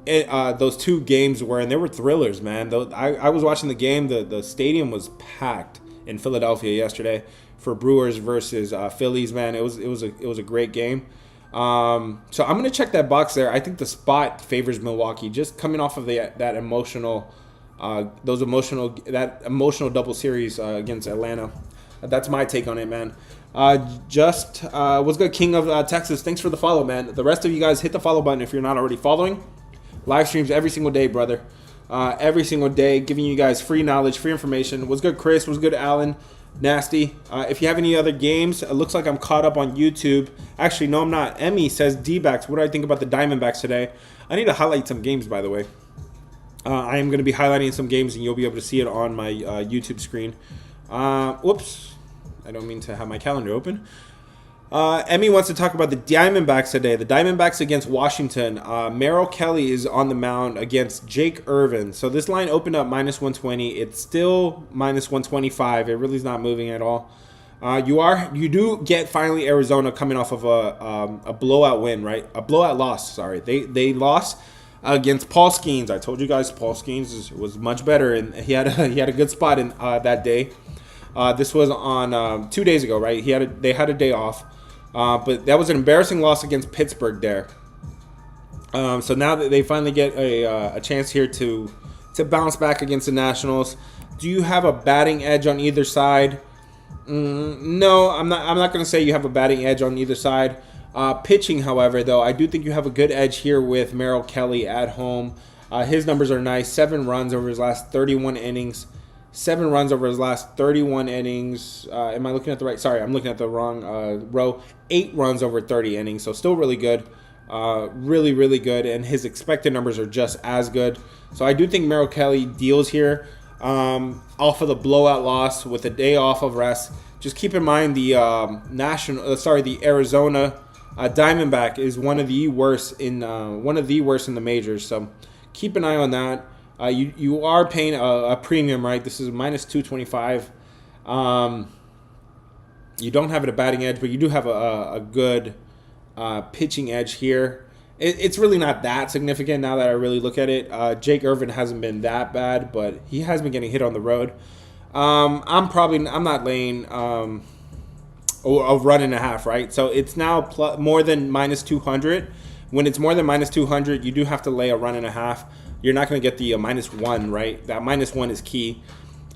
games were. And they were thrillers, man. I was watching the game. The stadium was packed in Philadelphia yesterday for Brewers versus Phillies, man. It was a great game. So I'm gonna check that box there. I think the spot favors Milwaukee, just coming off of that emotional double series against Atlanta. That's my take on it, man. What's good, King of Texas? Thanks for the follow, man. The rest of you guys, hit the follow button if you're not already following. Live streams every single day, brother. Every single day, giving you guys free knowledge, free information. What's good, Chris? What's good, Alan? Nasty. If you have any other games, it looks like I'm caught up on YouTube. Actually, no, I'm not. Emmy says D-backs. What do I think about the Diamondbacks today? I need to highlight some games, by the way. I am going to be highlighting some games, and you'll be able to see it on my YouTube screen. Whoops. I don't mean to have my calendar open. Emmy wants to talk about the Diamondbacks today. The Diamondbacks against Washington. Merrill Kelly is on the mound against Jake Irvin. So this line opened up -120. It's still -125. It really is not moving at all. You do get finally Arizona coming off of a blowout win, right? A blowout loss. Sorry, they lost against Paul Skeens. I told you guys Paul Skeens was much better, and he had a good spot in that day. This was on 2 days ago, right? They had a day off, but that was an embarrassing loss against Pittsburgh there. So now that they finally get a chance here to bounce back against the Nationals, do you have a batting edge on either side? No, I'm not going to say you have a batting edge on either side. Pitching, however, though, I do think you have a good edge here with Merrill Kelly at home. His numbers are nice. 7 runs over his last 31 innings. 7 runs over his last 31 innings. Am I looking at the right? Sorry, I'm looking at the wrong row. 8 runs over 30 innings, so still really good. Really, really good. And his expected numbers are just as good. So I do think Merrill Kelly deals here. Off of the blowout loss with a day off of rest. Just keep in mind the Arizona Diamondback is one of the worst in the majors. So keep an eye on that. You are paying a premium, right? This is minus 225. You don't have it a batting edge, but you do have a good pitching edge here. It's really not that significant now that I really look at it. Jake Irvin hasn't been that bad, but he has been getting hit on the road. I'm not laying a run and a half, right? So it's now more than minus 200. When it's more than minus 200, you do have to lay a run and a half. You're not going to get the minus 1, right? That minus 1 is key,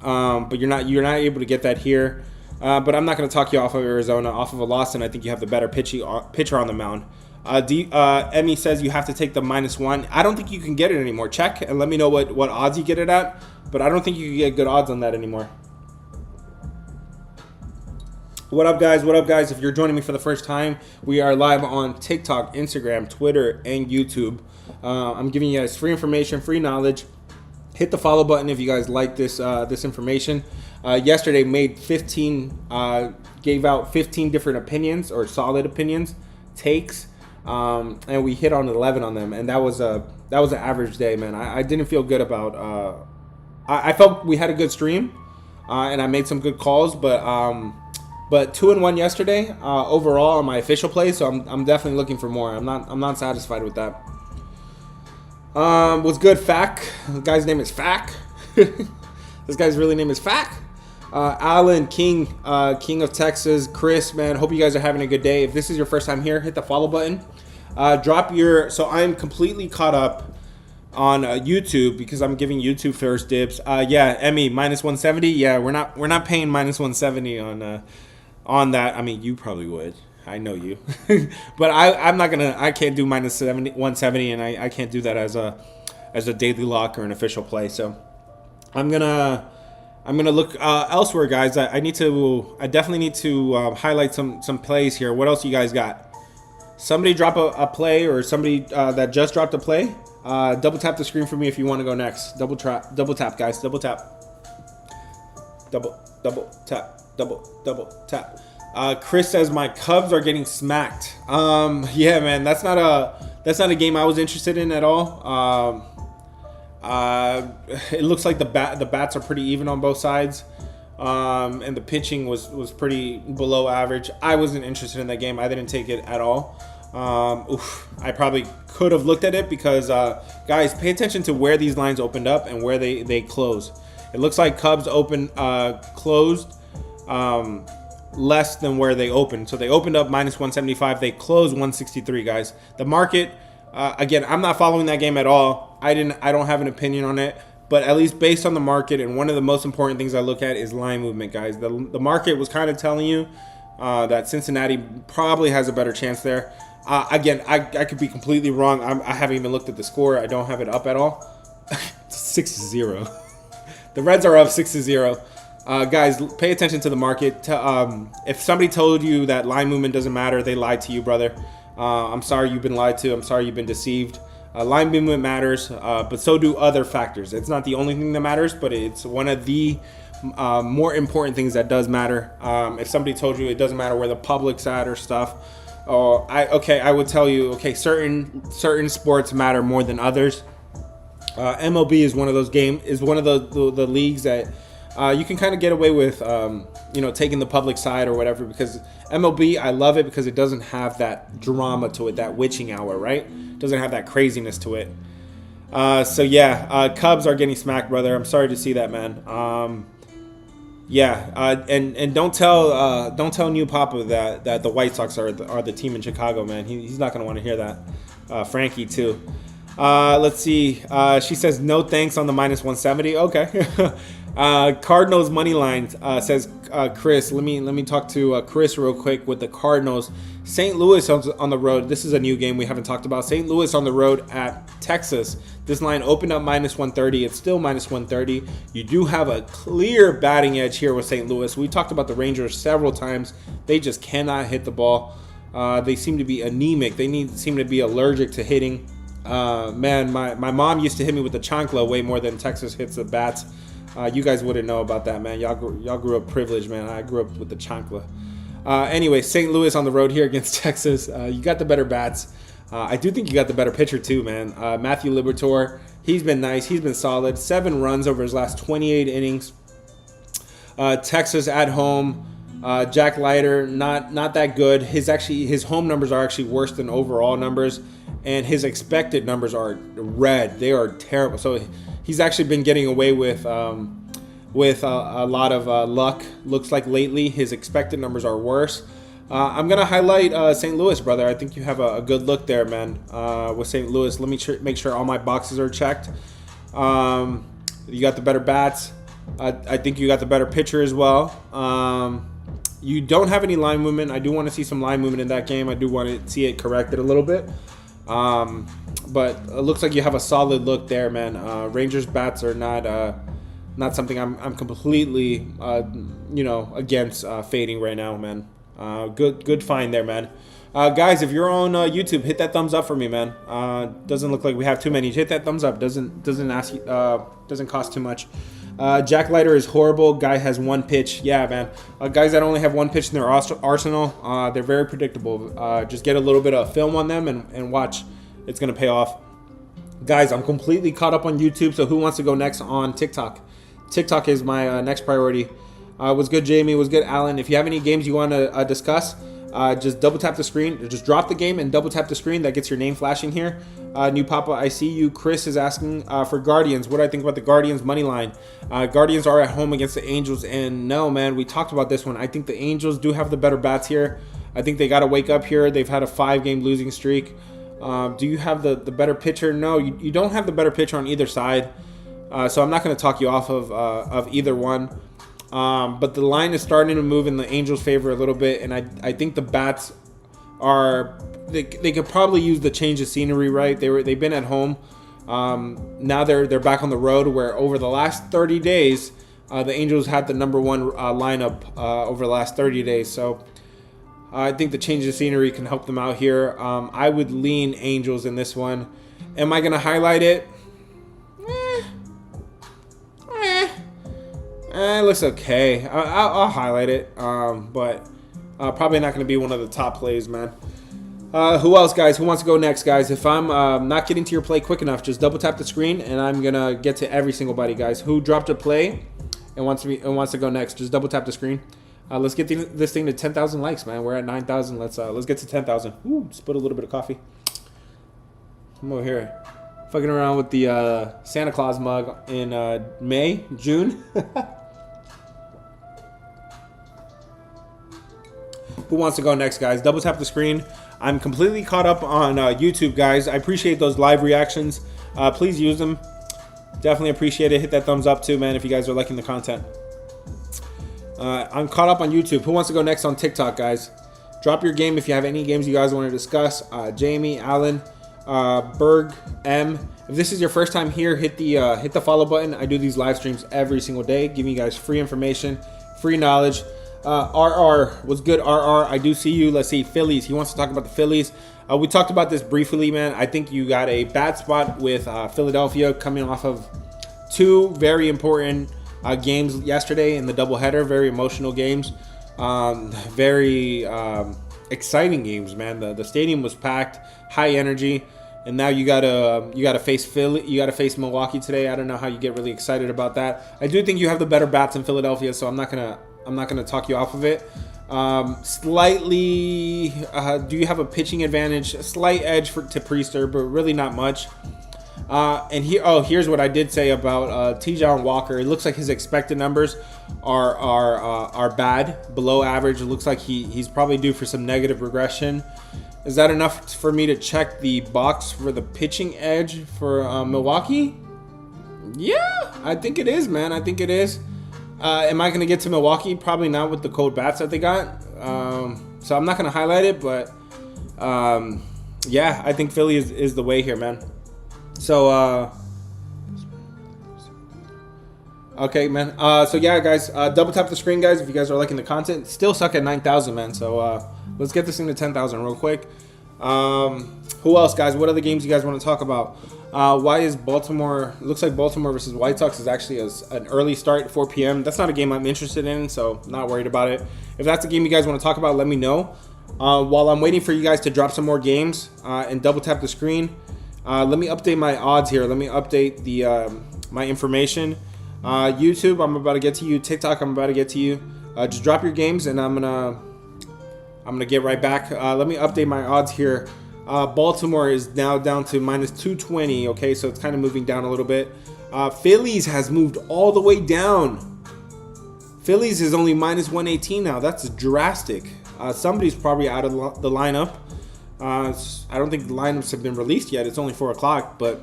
but you're not able to get that here. But I'm not going to talk you off of Arizona, off of a loss, and I think you have the better pitcher on the mound. Emmy says you have to take the minus 1. I don't think you can get it anymore. Check and let me know what odds you get it at. But I don't think you can get good odds on that anymore. What up, guys? What up, guys? If you're joining me for the first time, we are live on TikTok, Instagram, Twitter, and YouTube. I'm giving you guys free information, free knowledge. Hit the follow button if you guys like this information. Yesterday gave out 15 different opinions or solid opinions, takes. And we hit on 11 on them, and that was an average day, man. I didn't feel good about. I felt we had a good stream, and I made some good calls, but 2-1 yesterday overall on my official play. So I'm definitely looking for more. I'm not satisfied with that. What's good, Fack? The guy's name is Fack. This guy's really name is Fack. Alan, King of Texas, Chris, man, hope you guys are having a good day. If this is your first time here, hit the follow button. So I'm completely caught up on YouTube because I'm giving YouTube first dibs. Emmy, minus 170. Yeah, we're not paying minus 170 on that. I mean, you probably would. I know you. But I can't do minus 170, and I can't do that as a daily lock or an official play. So I'm gonna look elsewhere, guys. I definitely need to highlight some plays here. What else you guys got? Somebody drop a play, or somebody that just dropped a play. Double tap the screen for me if you want to go next. Double tap, guys. Double tap. Double tap. Chris says my Cubs are getting smacked. Yeah, man, that's not a game I was interested in at all. It looks like the bats are pretty even on both sides, and the pitching was pretty below average. I wasn't interested in that game. I didn't take it at all. I probably could have looked at it because guys, pay attention to where these lines opened up and where they close. It looks like Cubs closed less than where they opened. So they opened up minus 175. They closed 163, guys. The market. Again, I'm not following that game at all. I don't have an opinion on it, but at least based on the market, and one of the most important things I look at is line movement, guys. The market was kind of telling you that Cincinnati probably has a better chance there. Again, I could be completely wrong. I haven't even looked at the score. I don't have it up at all. 6-0. The Reds are up 6-0. Guys, pay attention to the market. If somebody told you that line movement doesn't matter, they lied to you, brother. I'm sorry you've been lied to. I'm sorry you've been deceived. Line movement matters, but so do other factors. It's not the only thing that matters, but it's one of the more important things that does matter. If somebody told you it doesn't matter where the public's at or stuff, I would tell you, okay, certain sports matter more than others. MLB is one of those the leagues that you can kind of get away with, taking the public side or whatever, because MLB, I love it because it doesn't have that drama to it, that witching hour, right? It doesn't have that craziness to it. So yeah, Cubs are getting smacked, brother. I'm sorry to see that, man. And don't tell new Papa that the White Sox are the team in Chicago, man. He's not gonna want to hear that. Frankie too. Let's see. She says no thanks on the -170. Okay. Cardinals money line says Chris. Let me talk to Chris real quick with the Cardinals. St. Louis on the road. This is a new game we haven't talked about. St. Louis on the road at Texas. This line opened up -130. It's still -130. You do have a clear batting edge here with St. Louis. We talked about the Rangers several times. They just cannot hit the ball. They seem to be anemic. Seem to be allergic to hitting. Man, my mom used to hit me with the chancla way more than Texas hits the bats. You guys wouldn't know about that, man. Y'all grew up privileged, man. I grew up with the chancla. Anyway, St. Louis on the road here against Texas. You got the better bats. I do think you got the better pitcher too, man. Matthew Liberatore, he's been nice. He's been solid. 7 runs over his last 28 innings. Texas at home. Jack Leiter, not that good. His home numbers are actually worse than overall numbers, and his expected numbers are red. They are terrible. So he's actually been getting away with a lot of luck. Looks like lately his expected numbers are worse. I'm gonna highlight St. Louis, brother. I think you have a good look there, man. With St. Louis, let me make sure all my boxes are checked. You got the better bats. I think you got the better pitcher as well. You don't have any line movement. I do want to see some line movement in that game. I do want to see it corrected a little bit. But it looks like you have a solid look there, man. Rangers bats are not something I'm completely against fading right now, man. Good find there, man. Guys, if you're on YouTube, hit that thumbs up for me, man. Doesn't look like we have too many. Hit that thumbs up. Doesn't cost too much. Jack Leiter is horrible. Guy has 1 pitch. Yeah, man. Guys that only have 1 pitch in their arsenal, they're very predictable. Just get a little bit of film on them and watch. It's going to pay off. Guys, I'm completely caught up on YouTube, so who wants to go next on TikTok? TikTok is my next priority. Was good, Jamie. Was good, Alan. If you have any games you want to discuss, just double tap the screen. Just drop the game and double tap the screen. That gets your name flashing here. New Papa, I see you. Chris is asking for Guardians. What do I think about the Guardians money line? Guardians are at home against the Angels, and no, man, we talked about this one. I think the Angels do have the better bats here. I think they got to wake up here. They've had a 5-game losing streak. Do you have the better pitcher? No, you don't have the better pitcher on either side. So I'm not going to talk you off of either one. But the line is starting to move in the Angels' favor a little bit, and I think the bats are they could probably use the change of scenery, right? They've been at home. Now they're back on the road, where over the last 30 days, the Angels had the number 1 lineup over the last 30 days. So I think the change of scenery can help them out here. I would lean Angels in this one. Am I going to highlight it? It looks okay. I'll highlight it, but probably not going to be one of the top plays, man. Who else, guys? Who wants to go next, guys? If I'm not getting to your play quick enough, just double tap the screen, and I'm going to get to every single body, guys. Who dropped a play and wants to go next? Just double tap the screen. Let's get this thing to 10,000 likes, man. We're at 9,000. Let's get to 10,000. Ooh, just put a little bit of coffee. I'm over here fucking around with the Santa Claus mug in June. Who wants to go next, guys? Double tap the screen. I'm completely caught up on YouTube, guys. I appreciate those live reactions. Please use them. Definitely appreciate it. Hit that thumbs up too, man, if you guys are liking the content. I'm caught up on YouTube. Who wants to go next on TikTok, guys? Drop your game if you have any games you guys want to discuss. Jamie, Alan, Berg, M. If this is your first time here, hit the follow button. I do these live streams every single day, giving you guys free information, free knowledge. RR, what's good, RR? I do see you. Let's see, Phillies. He wants to talk about the Phillies. We talked about this briefly, man. I think you got a bad spot with Philadelphia coming off of 2 very important games yesterday in the doubleheader. Very emotional games. Very exciting games, man. The stadium was packed, high energy. And now you gotta face Philly. You gotta face Milwaukee today. I don't know how you get really excited about that. I do think you have the better bats in Philadelphia, so I'm not gonna talk you off of it. Slightly, do you have a pitching advantage? A slight edge to Priester, but really not much. Here's what I did say about T-John Walker. It looks like his expected numbers are bad, below average. It looks like he's probably due for some negative regression. Is that enough for me to check the box for the pitching edge for Milwaukee? Yeah, I think it is, man. I think it is. Am I going to get to Milwaukee? Probably not with the cold bats that they got. So I'm not going to highlight it, but yeah, I think Philly is the way here, man. So, okay, man. So yeah, guys, double tap the screen, guys, if you guys are liking the content. Still suck at 9,000, man. So let's get this thing to 10,000 real quick. Who else, guys? What other games you guys want to talk about? Why is Baltimore? It looks like Baltimore versus White Sox is actually an early start at 4 p.m. That's not a game I'm interested in, so not worried about it. If that's a game you guys want to talk about, let me know. While I'm waiting for you guys to drop some more games and double tap the screen, let me update my odds here. Let me update the my information. YouTube, I'm about to get to you. TikTok, I'm about to get to you. Just drop your games, and I'm gonna get right back. Let me update my odds here. Baltimore is now down to minus 220. Okay, so it's kind of moving down a little bit. Phillies has moved all the way down. Phillies is only minus 118 now. That's drastic. Somebody's probably out of the lineup. I don't think the lineups have been released yet. It's only 4 o'clock, but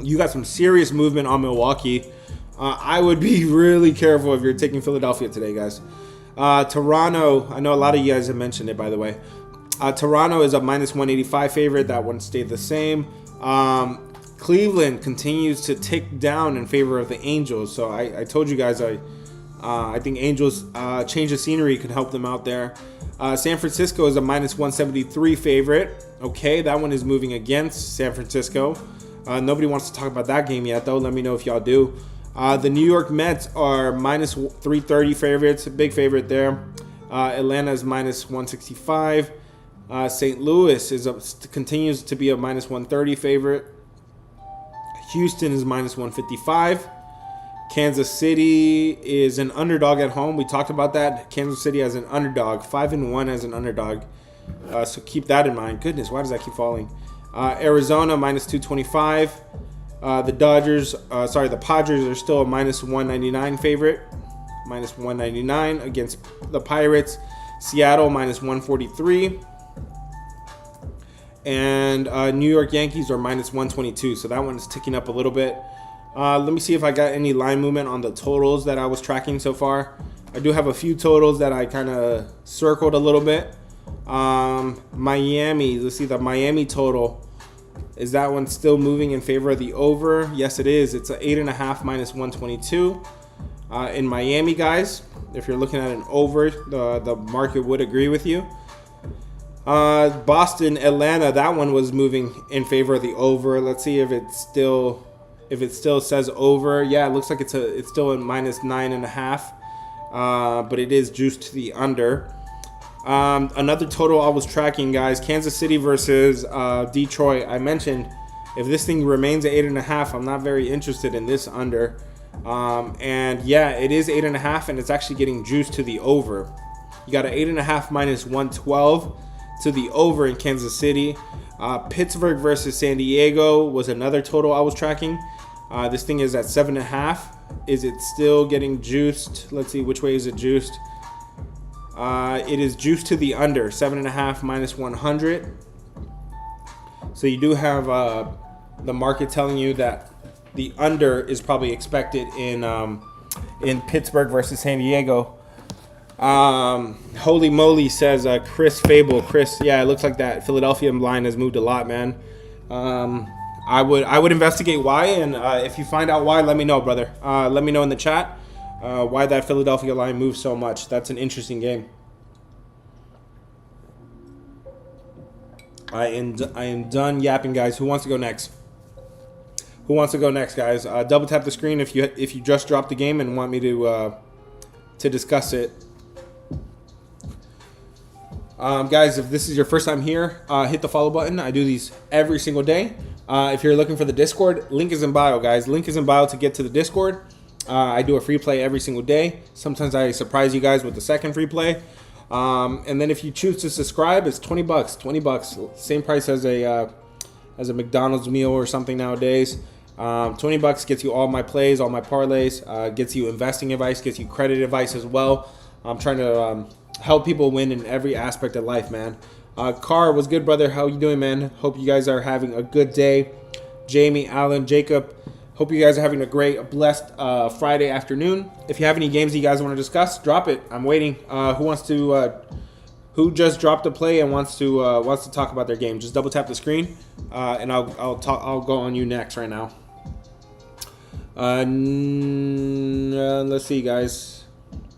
you got some serious movement on Milwaukee. I would be really careful if you're taking Philadelphia today, guys. Toronto, I know a lot of you guys have mentioned it, by the way. Toronto is a minus 185 favorite. That one stayed the same. Cleveland continues to tick down in favor of the Angels. So I told you guys I think Angels change of scenery could help them out there. San Francisco is a minus 173 favorite. Okay, that one is moving against San Francisco. Nobody wants to talk about that game yet, though. Let me know if y'all do. The New York Mets are minus 330 favorites. A big favorite there. Atlanta is minus 165. St. Louis continues to be a minus 130 favorite. Houston is minus 155. Kansas City is an underdog at home. We talked about that. Kansas City as an underdog, 5-1 as an underdog. So keep that in mind. Goodness, why does that keep falling? Arizona minus 225. The Padres are still a minus 199 favorite. Minus 199 against the Pirates. Seattle minus 143. And New York Yankees are minus 122. So that one is ticking up a little bit. Let me see if I got any line movement on the totals that I was tracking so far. I do have a few totals that I kind of circled a little bit. Miami, let's see the Miami total. Is that one still moving in favor of the over? Yes, it is. It's an 8.5 minus 122 in Miami, guys. If you're looking at an over, the market would agree with you. Boston, Atlanta, that one was moving in favor of the over. Let's see if it still says over. Yeah, it looks like it's still a minus 9.5, but it is juiced to the under. Another total I was tracking, guys, Kansas City versus Detroit. I mentioned if this thing remains at 8.5, I'm not very interested in this under. And yeah, it is 8.5, and it's actually getting juiced to the over. You got an 8.5 minus 112 to the over in Kansas City. Pittsburgh versus San Diego was another total I was tracking. This thing is at 7.5. Is it still getting juiced? Let's see, which way is it juiced? It is juiced to the under, 7.5 minus 100. So you do have the market telling you that the under is probably expected in Pittsburgh versus San Diego. Holy moly, says Chris Fable. Chris, yeah, it looks like that Philadelphia line has moved a lot, man. I would investigate why, and if you find out why, let me know, brother. Let me know in the chat why that Philadelphia line moves so much. That's an interesting game. I am done yapping, guys. Who wants to go next? Who wants to go next, guys? Double tap the screen if you just dropped the game and want me to discuss it. Guys, if this is your first time here, hit the follow button. I do these every single day. If you're looking for the Discord, link is in bio, guys. Link is in bio to get to the Discord. I do a free play every single day. Sometimes I surprise you guys with the second free play. And then if you choose to subscribe, it's $20. $20, same price as a as a McDonald's meal or something nowadays. $20 gets you all my plays, all my parlays, gets you investing advice, gets you credit advice as well. I'm trying to help people win in every aspect of life, man. Carr, what's good, brother? How you doing, man? Hope you guys are having a good day. Jamie, Alan, Jacob, hope you guys are having a great, blessed Friday afternoon. If you have any games you guys want to discuss, drop it. I'm waiting. Who just dropped a play and wants to talk about their game? Just double tap the screen, and I'll go on you next right now. Let's see, guys.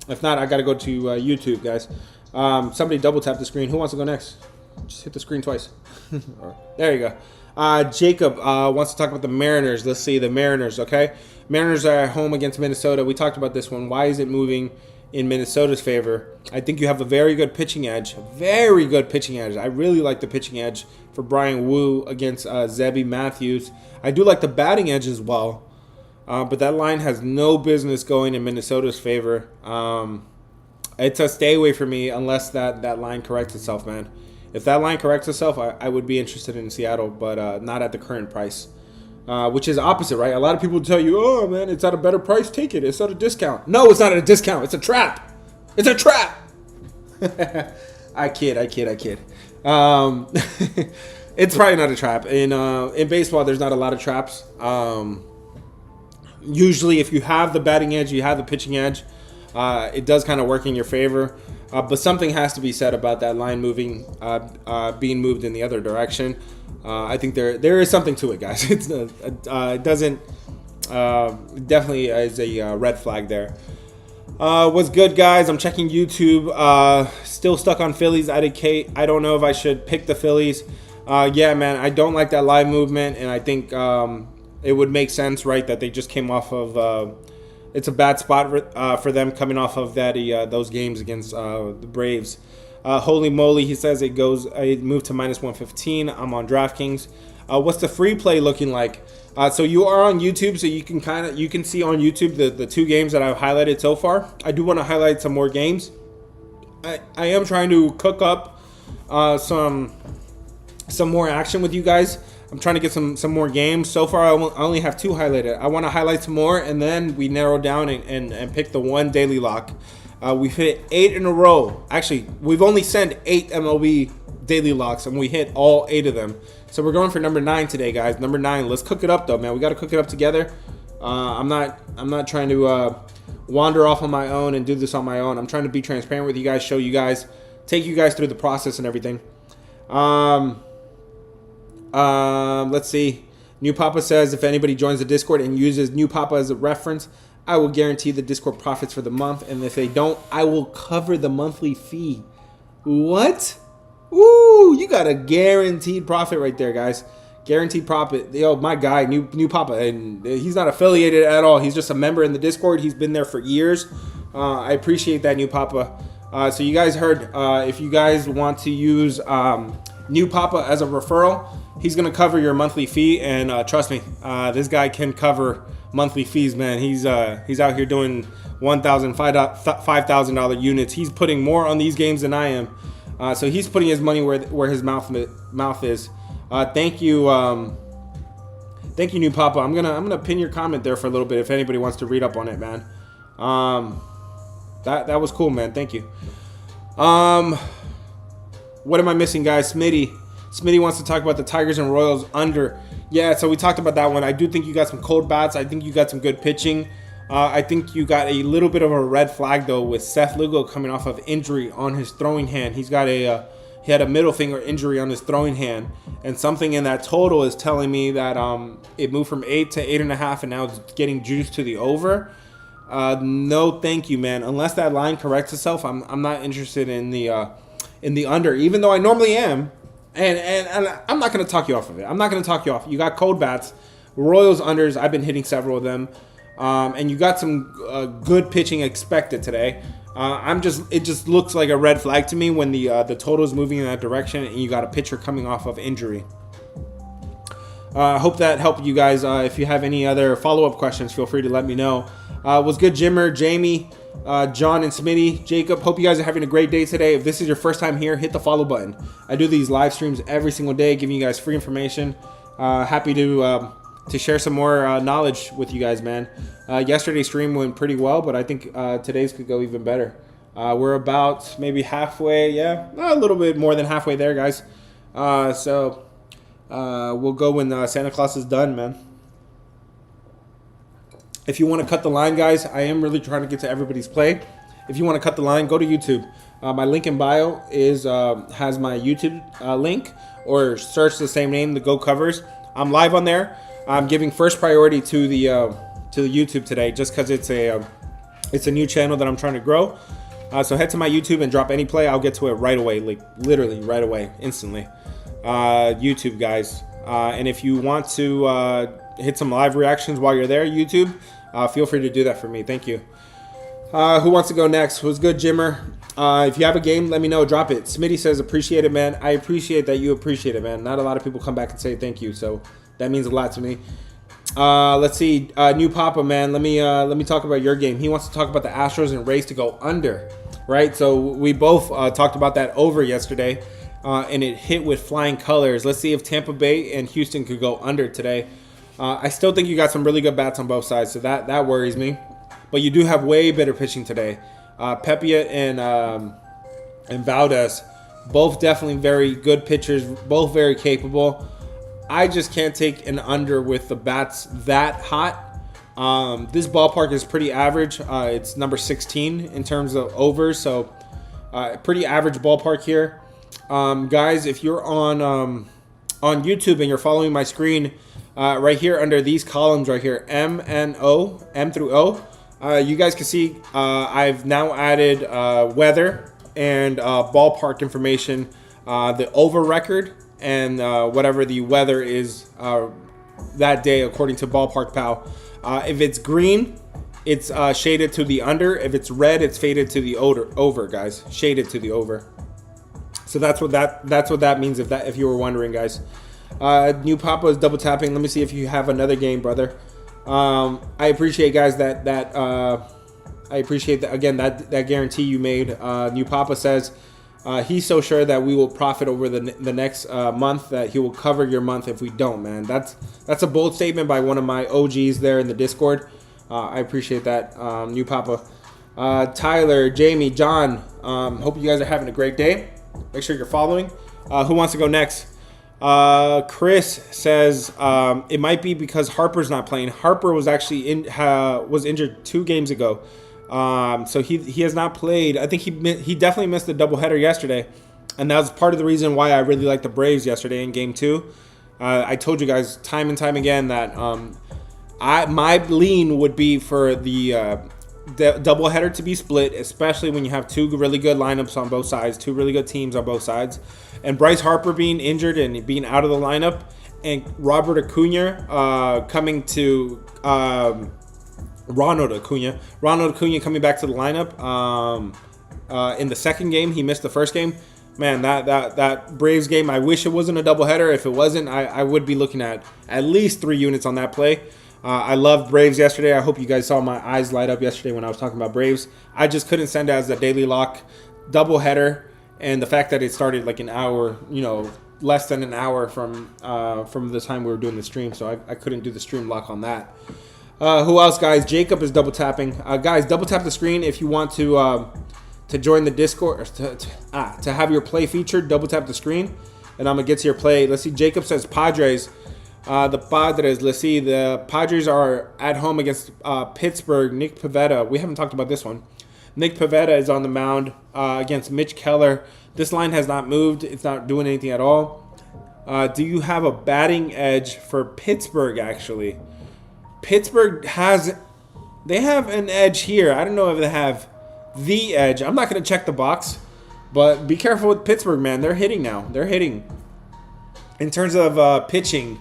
If not, I gotta go to YouTube, guys. Somebody double tap the screen. Who wants to go next? Just hit the screen twice. There you go. Jacob wants to talk about the Mariners. Let's see, the Mariners, okay? Mariners are at home against Minnesota. We talked about this one. Why is it moving in Minnesota's favor? I think you have a very good pitching edge. Very good pitching edge. I really like the pitching edge for Brian Wu against Zebby Matthews. I do like the batting edge as well. But that line has no business going in Minnesota's favor. It's a stay away for me unless that line corrects itself, man. If that line corrects itself, I would be interested in Seattle, but not at the current price. Which is opposite, right? A lot of people tell you, oh, man, it's at a better price. Take it. It's at a discount. No, it's not at a discount. It's a trap. It's a trap. I kid. It's probably not a trap. In baseball, there's not a lot of traps. Usually, if you have the batting edge, you have the pitching edge, it does kind of work in your favor. But something has to be said about that line moving, being moved in the other direction. I think there is something to it, guys. It doesn't definitely is a red flag there. What's good, guys? I'm checking YouTube. Still stuck on Phillies. I don't know if I should pick the Phillies. Yeah, man, I don't like that line movement, and I think it would make sense, right, that they just came off of. It's a bad spot for them coming off of those games against the Braves. Holy moly, he says it moved to minus 115. I'm on DraftKings. What's the free play looking like? So you are on YouTube, so you can see on YouTube the two games that I've highlighted so far. I do want to highlight some more games. I am trying to cook up some more action with you guys. I'm trying to get some more games. So far, I only have two highlighted. I want to highlight some more, and then we narrow down and pick the one daily lock. We've hit 8 in a row. Actually, we've only sent 8 MLB daily locks, and we hit all 8 of them. So we're going for number 9 today, guys. Number 9. Let's cook it up, though, man. We got to cook it up together. I'm not trying to wander off on my own and do this on my own. I'm trying to be transparent with you guys, show you guys, take you guys through the process and everything. Let's see. New Papa says if anybody joins the Discord and uses New Papa as a reference, I will guarantee the Discord profits for the month. And if they don't, I will cover the monthly fee. What? Ooh, you got a guaranteed profit right there, guys. Guaranteed profit. Yo, my guy, New Papa, and he's not affiliated at all. He's just a member in the Discord. He's been there for years. I appreciate that, New Papa. So you guys heard, if you guys want to use New Papa as a referral, he's going to cover your monthly fee. And trust me, this guy can cover monthly fees, man. He's out here doing $1,000, $5,000 units. He's putting more on these games than I am. So he's putting his money where his mouth is. Thank you, New Papa. I'm gonna pin your comment there for a little bit if anybody wants to read up on it, man. That was cool, man. Thank you. What am I missing, guys? Smitty wants to talk about the Tigers and Royals under. Yeah, so we talked about that one. I do think you got some cold bats. I think you got some good pitching. I think you got a little bit of a red flag, though, with Seth Lugo coming off of injury on his throwing hand. He had a middle finger injury on his throwing hand, and something in that total is telling me that it moved from 8 to 8.5, and now it's getting juiced to the over. No, thank you, man. Unless that line corrects itself, I'm not interested in the under, even though I normally am. And I'm not going to talk you off of it. I'm not going to talk you off. You got cold bats, Royals unders. I've been hitting several of them, and you got some good pitching expected today. It just looks like a red flag to me when the total is moving in that direction, and you got a pitcher coming off of injury. Hope that helped you guys. If you have any other follow-up questions, feel free to let me know. What's good, Jimmer, Jamie, John, and Smitty, Jacob? Hope you guys are having a great day today. If this is your first time here, hit the follow button. I do these live streams every single day, giving you guys free information Happy to share some more knowledge with you guys, man. Yesterday's stream went pretty well, but I think today's could go even better. We're about maybe halfway, a little bit more than halfway there, guys. So we'll go when Santa Claus is done, man. If you want to cut the line, guys, I am really trying to get to everybody's play. If you want to cut the line, go to YouTube. My link in bio has my YouTube link, or search the same name, the Go Covers. I'm live on there. I'm giving first priority to the YouTube today, just because it's a new channel that I'm trying to grow. So head to my YouTube and drop any play. I'll get to it right away, like literally right away, instantly. YouTube, guys. And if you want to hit some live reactions while you're there, YouTube, feel free to do that for me. Thank you. Who wants to go next? Who's good, Jimmer? If you have a game, let me know. Drop it. Smitty says, appreciate it, man. I appreciate that you appreciate it, man. Not a lot of people come back and say thank you, so that means a lot to me. Let's see. New Papa, man. Let me talk about your game. He wants to talk about the Astros and Rays to go under, right? So we both talked about that over yesterday, and it hit with flying colors. Let's see if Tampa Bay and Houston could go under today. I still think you got some really good bats on both sides, so that worries me. But you do have way better pitching today. Pepia and Valdez, both definitely very good pitchers, both very capable. I just can't take an under with the bats that hot. This ballpark is pretty average. It's number 16 in terms of overs, so pretty average ballpark here. Guys, if you're on YouTube and you're following my screen, right here under these columns right here, M and O, M through O, you guys can see I've now added weather and ballpark information, the over record, and whatever the weather is that day according to Ballpark Pal. If it's green, it's shaded to the under. If it's red, it's faded to the over, guys. Shaded to the over. So that's what that means. If you were wondering, guys. New Papa is double tapping. Let me see if you have another game, brother. I appreciate, guys, that I appreciate that again, that guarantee you made. New Papa says he's so sure that we will profit over the next month, that he will cover your month if we don't, man. That's a bold statement by one of my OGs there in the Discord. I appreciate that, New Papa. Tyler, Jamie, John, hope you guys are having a great day. Make sure you're following. Who wants to go next? Chris says it might be because Harper's not playing. Harper was actually was injured 2 games ago, so he has not played. I think he definitely missed the doubleheader yesterday, and that was part of the reason why I really liked the Braves yesterday in Game 2. I told you guys time and time again that my lean would be for the doubleheader to be split, especially when you have 2 really good lineups on both sides, 2 really good teams on both sides. And Bryce Harper being injured and being out of the lineup, and Robert Acuna coming to Ronald Acuna coming back to the lineup in the second game. He missed the first game. Man, that Braves game, I wish it wasn't a doubleheader. If it wasn't, I would be looking at least 3 units on that play. I loved Braves yesterday. I hope you guys saw my eyes light up yesterday when I was talking about Braves. I just couldn't send it as a daily lock doubleheader. And the fact that it started like an hour, less than an hour from the time we were doing the stream, so I couldn't do the stream lock on that. Who else, guys? Jacob is double tapping. Guys, double tap the screen if you want to join the Discord, or to have your play featured. Double tap the screen, and I'm gonna get to your play. Let's see. Jacob says Padres. The Padres. Let's see. The Padres are at home against Pittsburgh. Nick Pivetta. We haven't talked about this one. Nick Pivetta is on the mound against Mitch Keller. This line has not moved. It's not doing anything at all. Do you have a batting edge for Pittsburgh, actually? Pittsburgh have an edge here. I don't know if they have the edge. I'm not going to check the box, but be careful with Pittsburgh, man. They're hitting now. They're hitting. In terms of pitching,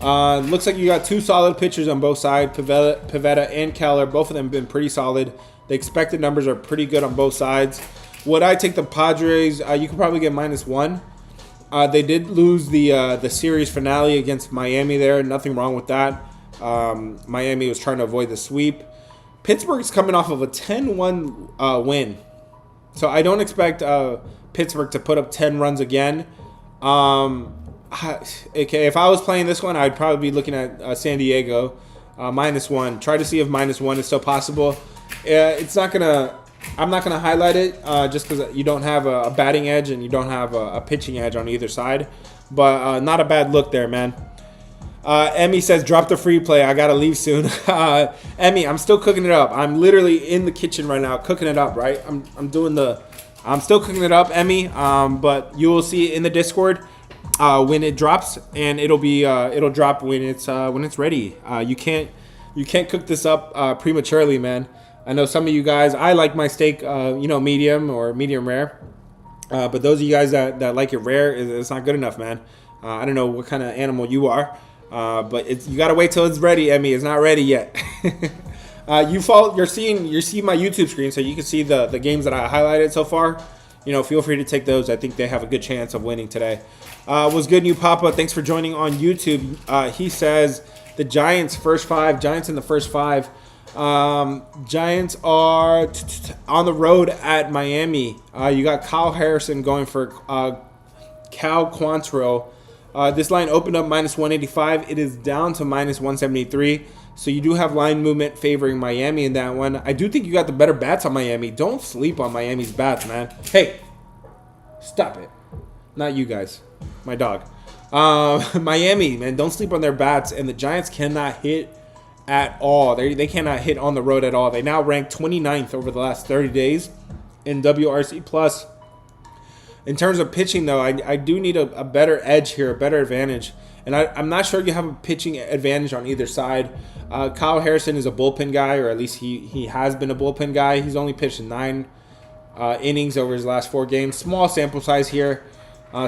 looks like you got 2 solid pitchers on both sides, Pivetta and Keller. Both of them have been pretty solid. The expected numbers are pretty good on both sides. Would I take the Padres? You could probably get -1. They did lose the series finale against Miami there. Nothing wrong with that. Miami was trying to avoid the sweep. Pittsburgh's coming off of a 10-1 win. So I don't expect Pittsburgh to put up 10 runs again. Okay, if I was playing this one, I'd probably be looking at San Diego -1. Try to see if -1 is still possible. It's not gonna. I'm not gonna highlight it just because you don't have a batting edge and you don't have a pitching edge on either side. But not a bad look there, man. Emmy says, drop the free play. I got to leave soon. Emmy, I'm still cooking it up. I'm literally in the kitchen right now cooking it up, right? I'm still cooking it up, Emmy. But you will see in the Discord when it drops, and it'll drop when it's ready. You can't cook this up prematurely, man. I know some of you guys, I like my steak, medium or medium rare. But those of you guys that like it rare, it's not good enough, man. I don't know what kind of animal you are. But you gotta wait till it's ready, Emmy. It's not ready yet. You're seeing my YouTube screen, so you can see the games that I highlighted so far. Feel free to take those. I think they have a good chance of winning today. Was good, new Papa. Thanks for joining on YouTube. He says the Giants in the first five. Giants are on the road at Miami. You got Kyle Harrison going for Cal Quantrill. This line opened up -185. It is down to -173. So you do have line movement favoring Miami in that one. I do think you got the better bats on Miami. Don't sleep on Miami's bats, man. Hey, stop it. Not you guys. My dog. Miami, man, don't sleep on their bats. And the Giants cannot hit at all. They cannot hit on the road at all. They now rank 29th over the last 30 days in WRC+. In terms of pitching, though, I do need a better edge here, a better advantage. And I'm not sure you have a pitching advantage on either side. Kyle Harrison is a bullpen guy, or at least he has been a bullpen guy. He's only pitched 9 innings over his last 4 games. Small sample size here.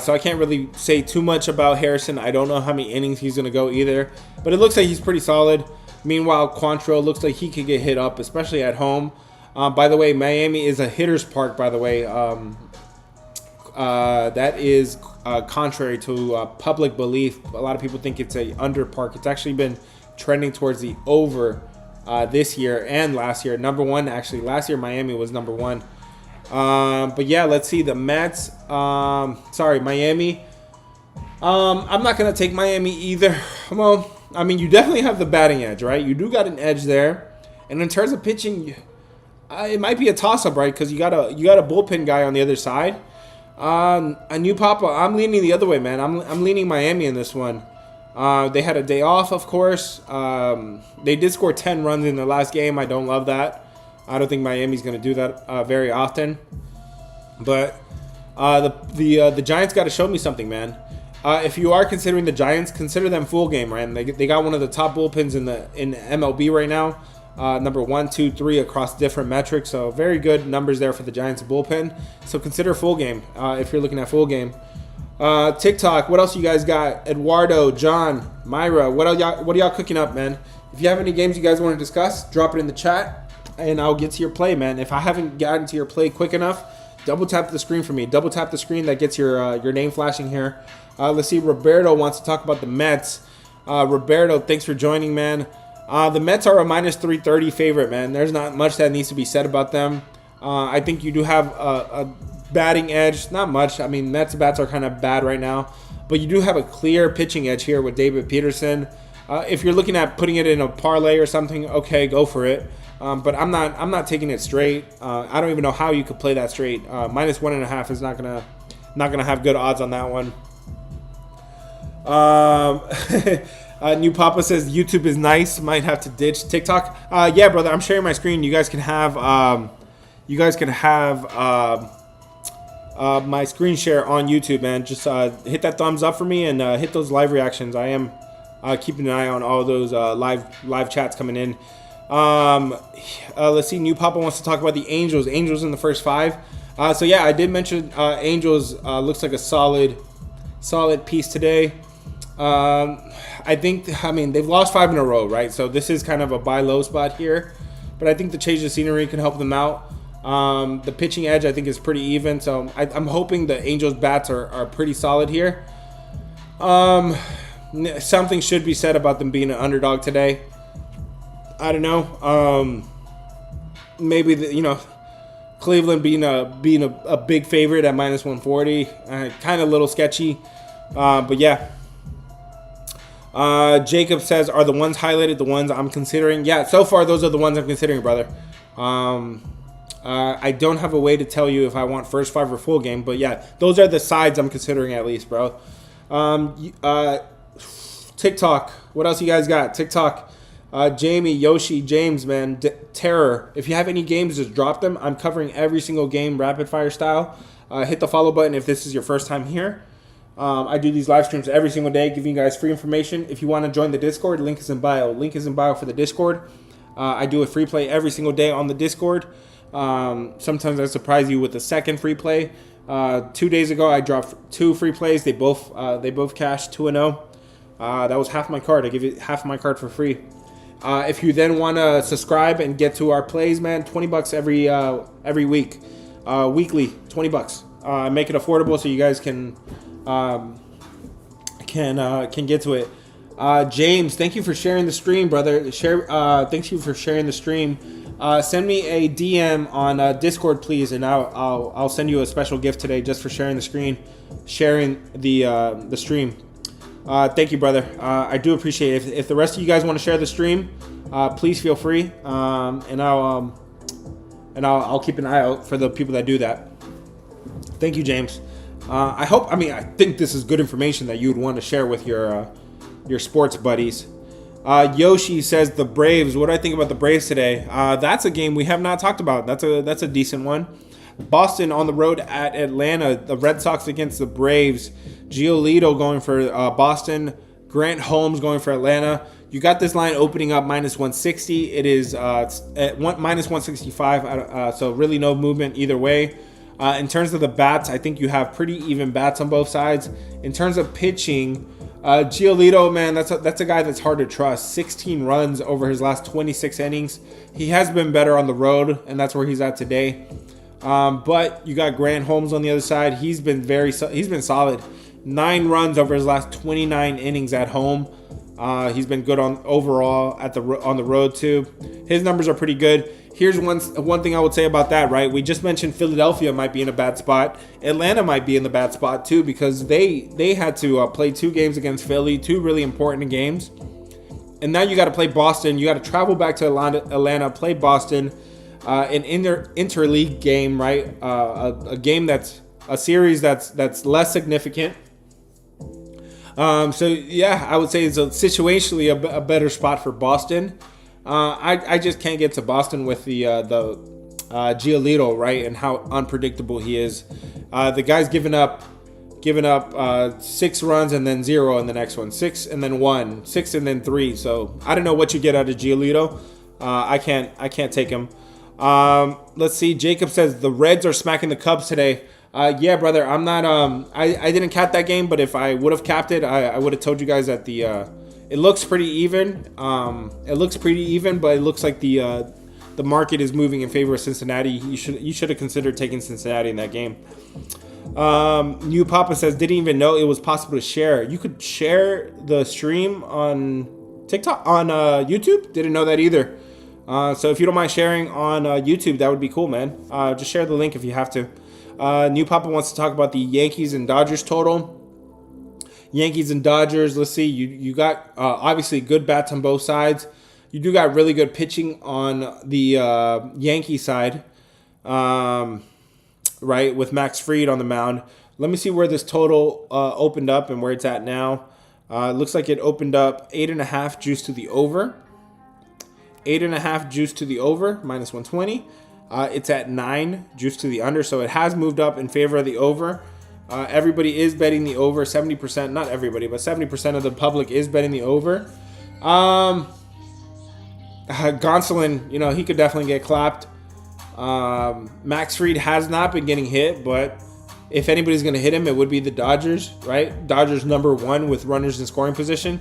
So I can't really say too much about Harrison. I don't know how many innings he's going to go either. But it looks like he's pretty solid. Meanwhile, Quantrill looks like he could get hit up, especially at home. By the way, Miami is a hitter's park, by the way. That is contrary to public belief. A lot of people think it's a under park. It's actually been trending towards the over this year and last year. Number 1, actually. Last year, Miami was number 1. But yeah, let's see. The Mets. Miami. I'm not going to take Miami either. Well, I mean, you definitely have the batting edge, right? You do got an edge there. And in terms of pitching, it might be a toss-up, right? Because you got a bullpen guy on the other side. A new Papa, I'm leaning the other way, man. I'm leaning Miami in this one. They had a day off, of course. They did score 10 runs in their last game. I don't love that. I don't think Miami's going to do that very often. But the Giants got to show me something, man. If you are considering the Giants, consider them full game, right? They got one of the top bullpens in MLB right now. Number 1, 2, 3 across different metrics. So very good numbers there for the Giants bullpen. So consider full game if you're looking at full game. TikTok, what else you guys got? Eduardo, John, Myra, what are y'all cooking up, man? If you have any games you guys want to discuss, drop it in the chat, and I'll get to your play, man. If I haven't gotten to your play quick enough, double tap the screen for me. Double tap the screen. That gets your name flashing here. Let's see. Roberto wants to talk about the Mets. Roberto, thanks for joining, man. The Mets are a -330 favorite, man. There's not much that needs to be said about them. I think you do have a batting edge. Not much. I mean, Mets bats are kind of bad right now. But you do have a clear pitching edge here with David Peterson. If you're looking at putting it in a parlay or something, okay, go for it. But I'm not taking it straight. I don't even know how you could play that straight. -1.5 is not gonna have good odds on that one. New Papa says YouTube is nice. Might have to ditch TikTok. Yeah, brother. I'm sharing my screen. You guys can have my screen share on YouTube, man. Just hit that thumbs up for me and hit those live reactions. I am keeping an eye on all those live chats coming in. Let's see. New Papa wants to talk about the Angels. Angels in the first 5. So yeah, I did mention Angels. Looks like a solid piece today. I mean, they've lost 5 in a row, right? So this is kind of a buy low spot here. But I think the change of scenery can help them out. The pitching edge, I think, is pretty even. So I'm hoping the Angels bats are pretty solid here. Something should be said about them being an underdog today. I don't know. Maybe Cleveland being a big favorite at -140, kind of a little sketchy. But yeah. Jacob says, are the ones highlighted the ones I'm considering? Yeah, so far those are the ones I'm considering, brother. I don't have a way to tell you if I want first 5 or full game, but yeah, those are the sides I'm considering at least, bro. TikTok. What else you guys got? TikTok. Jamie, Yoshi, James, man. Terror. If you have any games, just drop them. I'm covering every single game rapid fire style. Hit the follow button if this is your first time here. I do these live streams every single day, giving you guys free information. If you want to join the Discord, link is in bio. Link is in bio for the Discord. I do a free play every single day on the Discord. Sometimes I surprise you with a second free play. 2 days ago, I dropped 2 free plays. They both cashed 2-0. That was half my card. I give you half my card for free. If you then want to subscribe and get to our plays, man, $20 every week, weekly, $20. Make it affordable so you guys can get to it. James, thank you for sharing the stream, brother. Thank you for sharing the stream. Send me a DM on Discord, please, and I'll send you a special gift today just for sharing the stream. Thank you, brother. I do appreciate it. If the rest of you guys want to share the stream, please feel free, and I'll keep an eye out for the people that do that. Thank you, James. I think this is good information that you would want to share with your sports buddies. Yoshi says the Braves. What do I think about the Braves today? That's a game we have not talked about. That's a decent one. Boston on the road at Atlanta. The Red Sox against the Braves. Giolito going for Boston. Grant Holmes going for Atlanta. You got this line opening up -160. It is at -165. So really no movement either way. In terms of the bats, I think you have pretty even bats on both sides. In terms of pitching, Giolito, man, that's a guy that's hard to trust. 16 runs over his last 26 innings. He has been better on the road, and that's where he's at today. But you got Grant Holmes on the other side. He's been solid. 9 runs over his last 29 innings at home. He's been good on the road too. His numbers are pretty good. Here's one thing I would say about that, right? We just mentioned Philadelphia might be in a bad spot. Atlanta might be in the bad spot too because they had to play 2 games against Philly, 2 really important games. And now you got to play Boston. You got to travel back to Atlanta, play Boston, an interleague game, right? A game that's a series that's less significant. So yeah, I would say it's situationally a better spot for Boston. I just can't get to Boston with the Giolito, right, and how unpredictable he is. The guy's given up 6 runs and then 0 in the next one, 6 and then 1, 6 and then 3. So I don't know what you get out of Giolito. I can't take him. Let's see. Jacob says the Reds are smacking the Cubs today. Yeah, brother. I'm not. I didn't cap that game, but if I would have capped it, I would have told you guys that it looks pretty even. But it looks like the market is moving in favor of Cincinnati. You should have considered taking Cincinnati in that game. New Papa says didn't even know it was possible to share. You could share the stream on TikTok, on YouTube. Didn't know that either. So if you don't mind sharing on YouTube, that would be cool, man. Just share the link if you have to. New Papa wants to talk about the Yankees and Dodgers total. Yankees and Dodgers, let's see. You got obviously good bats on both sides. You do got really good pitching on the Yankee side, right, with Max Fried on the mound. Let me see where this total opened up and where it's at now. It looks like it opened up 8.5 juice to the over. 8.5 juice to the over, -120. It's at 9 juice to the under, so it has moved up in favor of the over. Everybody is betting the over. 70%, not everybody, but 70% of the public is betting the over. Gonsolin, he could definitely get clapped. Max Fried has not been getting hit, but if anybody's going to hit him, it would be the Dodgers, right? Dodgers number 1 with runners in scoring position.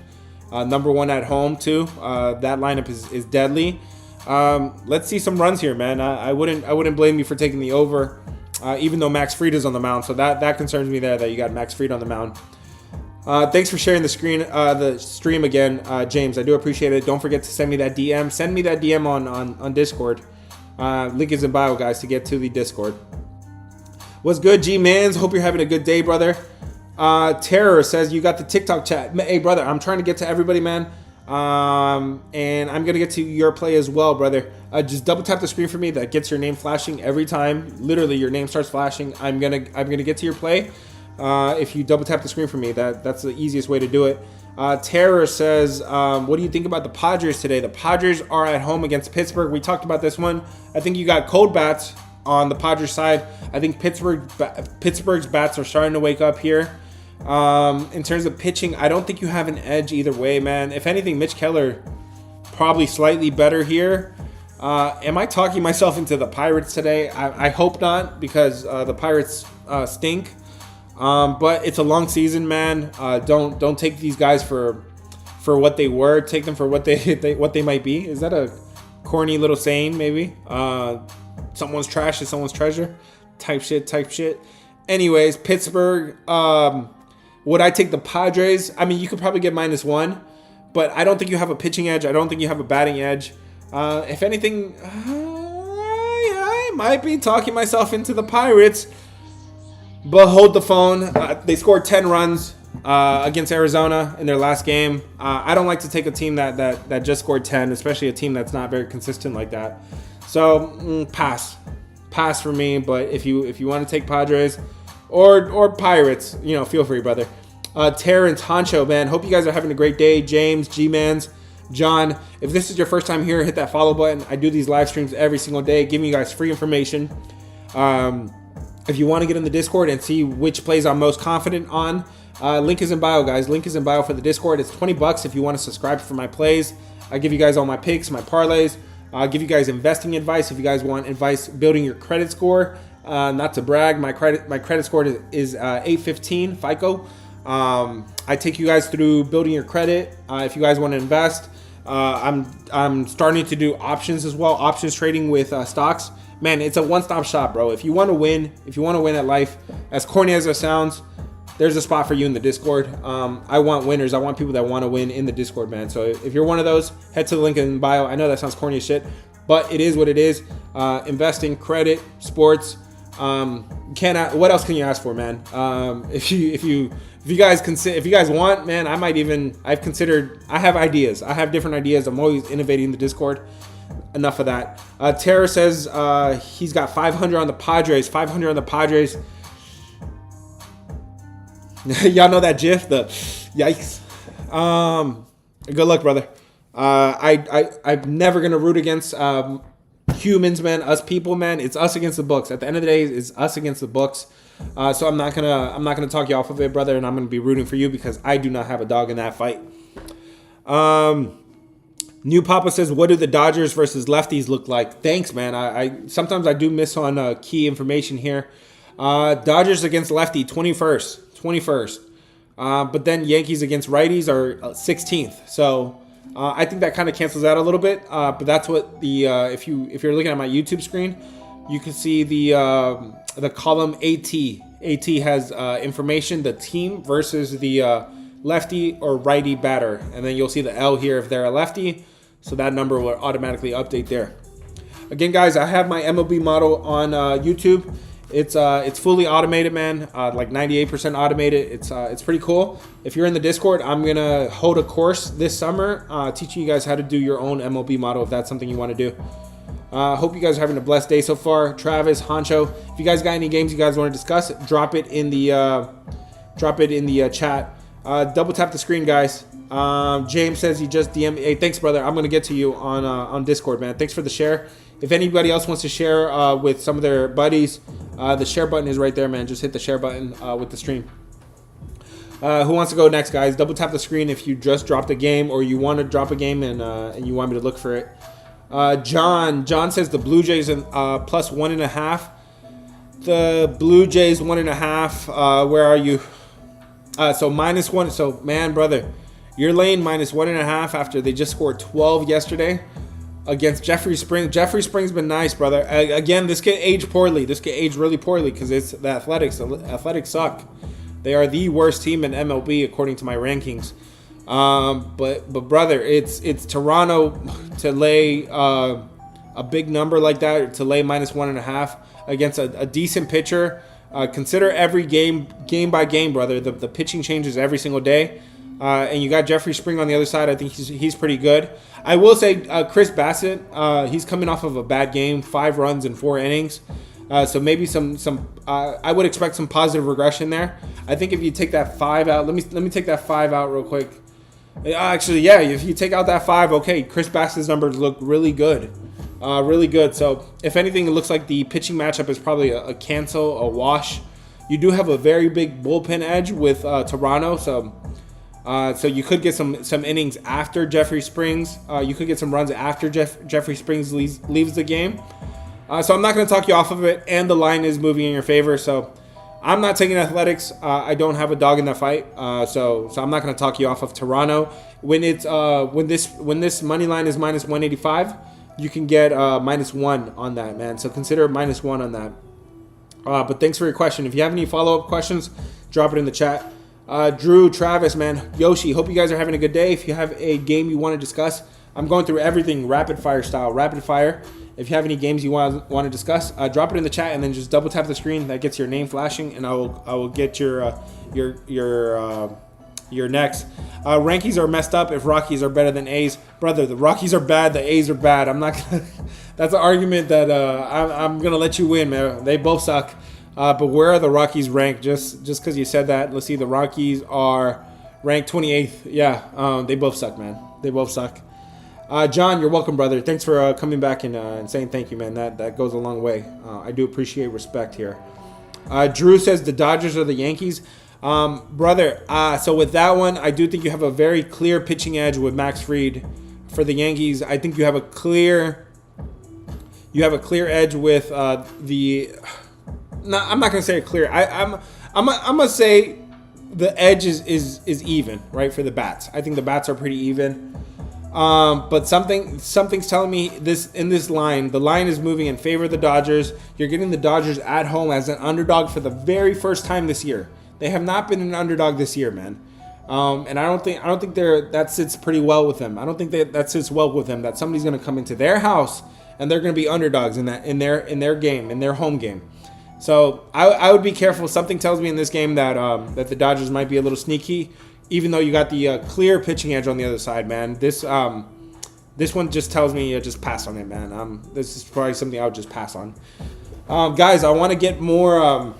Number 1 at home, too. That lineup is deadly. Let's see some runs here, man. I wouldn't blame you for taking the over, even though Max Fried is on the mound. So that concerns me there that you got Max Fried on the mound. Thanks for sharing the stream again, James. I do appreciate it. Don't forget to send me that DM. Send me that DM on Discord. Link is in bio, guys, to get to the Discord. What's good, G-Mans? Hope you're having a good day, brother. Terror says you got the TikTok chat. Hey, brother, I'm trying to get to everybody, man. And I'm gonna get to your play as well, brother. Just double tap the screen for me. That gets your name flashing every time. Literally, your name starts flashing. I'm gonna get to your play. If you double tap the screen for me, that's the easiest way to do it. Terror says, what do you think about the Padres today? The Padres are at home against Pittsburgh. We talked about this one. I think you got cold bats on the Padres side. I think Pittsburgh's bats are starting to wake up here. In terms of pitching, I don't think you have an edge either way, man. If anything, Mitch Keller probably slightly better here. Am I talking myself into the Pirates today? I hope not, because the Pirates stink. But it's a long season, man. Don't take these guys for what they were. Take them for what they might be. Is that a corny little saying? Maybe. Someone's trash is someone's treasure. Type shit. Anyways, Pittsburgh. Would I take the Padres? I mean, you could probably get -1, but I don't think you have a pitching edge. I don't think you have a batting edge. If anything, I might be talking myself into the Pirates. But hold the phone. They scored 10 runs against Arizona in their last game. I don't like to take a team that just scored 10, especially a team that's not very consistent like that. So pass for me. But if you want to take Padres or Pirates, feel free, brother. Terrence Honcho, man, hope you guys are having a great day. James, G-Mans, John, if this is your first time here, hit that follow button. I do these live streams every single day, giving you guys free information. If you want to get in the Discord and see which plays I'm most confident on, link is in bio, guys. Link is in bio for the Discord. It's $20 if you want to subscribe for my plays. I give you guys all my picks, my parlays. I'll give you guys investing advice if you guys want advice building your credit score. Not to brag, my credit score is 815 FICO. I take you guys through building your credit. If you guys want to invest, I'm starting to do options as well. Options trading with stocks. Man, it's a one-stop shop, bro. If you want to win at life, as corny as it sounds, there's a spot for you in the Discord. I want winners. I want people that want to win in the Discord, man. So if you're one of those, head to the link in bio. I know that sounds corny as shit, but it is what it is. Investing, credit, sports. What else can you ask for, man? If you guys want, man, I have ideas. I have different ideas. I'm always innovating in the Discord. Enough of that. Terra says he's got 500 on the Padres. 500 on the Padres. Y'all know that GIF? The yikes. Good luck, brother. I'm never gonna root against humans, man. Us people, man. It's us against the books. At the end of the day, it's us against the books. So I'm not gonna talk you off of it, brother. And I'm gonna be rooting for you because I do not have a dog in that fight. New Papa says, what do the Dodgers versus lefties look like? Thanks, man. I sometimes I do miss on key information here. Dodgers against lefty, 21st. But then Yankees against righties are 16th. So I think that kind of cancels out a little bit. But that's what the if you're looking at my YouTube screen, you can see the column AT. AT has information, the team versus the lefty or righty batter, and then you'll see the L here if they're a lefty. So that number will automatically update there. Again, guys, I have my MLB model on YouTube. It's fully automated, man. Like 98% automated. It's pretty cool. If you're in the Discord, I'm gonna hold a course this summer teaching you guys how to do your own MLB model if that's something you want to do. Hope you guys are having a blessed day so far. Travis, Honcho, if you guys got any games you guys want to discuss, drop it in the chat. Double tap the screen, guys. James says he just DM'd. Hey, thanks, brother. I'm gonna get to you on Discord, man. Thanks for the share. If anybody else wants to share with some of their buddies, the share button is right there, man. Just hit the share button with the stream. Who wants to go next, guys? Double tap the screen if you just dropped a game or you want to drop a game and you want me to look for it. John says the Blue Jays plus 1.5. The Blue Jays 1.5. Where are you? So -1. So man, brother, you're laying -1.5 after they just scored 12 yesterday against Jeffrey Springs. Jeffrey Springs been nice, brother. Again, this kid aged poorly. This kid aged really poorly because it's the Athletics. The Athletics suck. They are the worst team in MLB according to my rankings. But brother, it's Toronto to lay a big number like that, to lay -1.5 against a decent pitcher. Consider every game by game, brother. The pitching changes every single day. And you got Jeffrey Spring on the other side. I think he's pretty good. I will say Chris Bassett, he's coming off of a bad game, 5 runs in 4 innings. So maybe I would expect some positive regression there. I think if you take that 5 out, let me take that 5 out real quick. Actually, yeah, if you take out that 5, okay, Chris Bassett's numbers look really good. Really good. So if anything, it looks like the pitching matchup is probably a cancel, a wash. You do have a very big bullpen edge with Toronto, so you could get some innings after Jeffrey Springs. You could get some runs after Jeffrey Springs leaves the game. So I'm not going to talk you off of it, and the line is moving in your favor. So I'm not taking Athletics. I don't have a dog in that fight. So I'm not going to talk you off of Toronto. When this money line is minus 185, you can get -1 on that, man. So consider -1 on that. But thanks for your question. If you have any follow-up questions, drop it in the chat. Drew, Travis, man, Yoshi, hope you guys are having a good day. If you have a game you want to discuss, I'm going through everything rapid fire style, rapid fire. If you have any games you want to discuss, drop it in the chat and then just double tap the screen. That gets your name flashing, and I will get your next. Rankies are messed up if Rockies are better than A's. Brother, the Rockies are bad, the A's are bad. I'm not gonna that's an argument that I'm gonna let you win, man. They both suck. But where are the Rockies ranked? Just because you said that, let's see. The Rockies are ranked 28th. Yeah, they both suck, man. They both suck. John, you're welcome, brother. Thanks for coming back and saying thank you, man. That goes a long way. I do appreciate respect here. Drew says the Dodgers are the Yankees. Brother, so with that one, I do think you have a very clear pitching edge with Max Fried for the Yankees. I think you have a clear edge with the. No, I'm not gonna say a clear. I'm gonna say the edge is even, right, for the bats. I think the bats are pretty even. But something's telling me in this line, the line is moving in favor of the Dodgers. You're getting the Dodgers at home as an underdog for the very first time this year. They have not been an underdog this year, man. And I don't think that sits pretty well with them. I don't think that sits well with them that somebody's going to come into their house and they're going to be underdogs in their game, in their home game. So I would be careful. Something tells me in this game that the Dodgers might be a little sneaky, even though you got the clear pitching edge on the other side, man. This one just tells me just pass on it, man. This is probably something I would just pass on. Guys, I want to get more.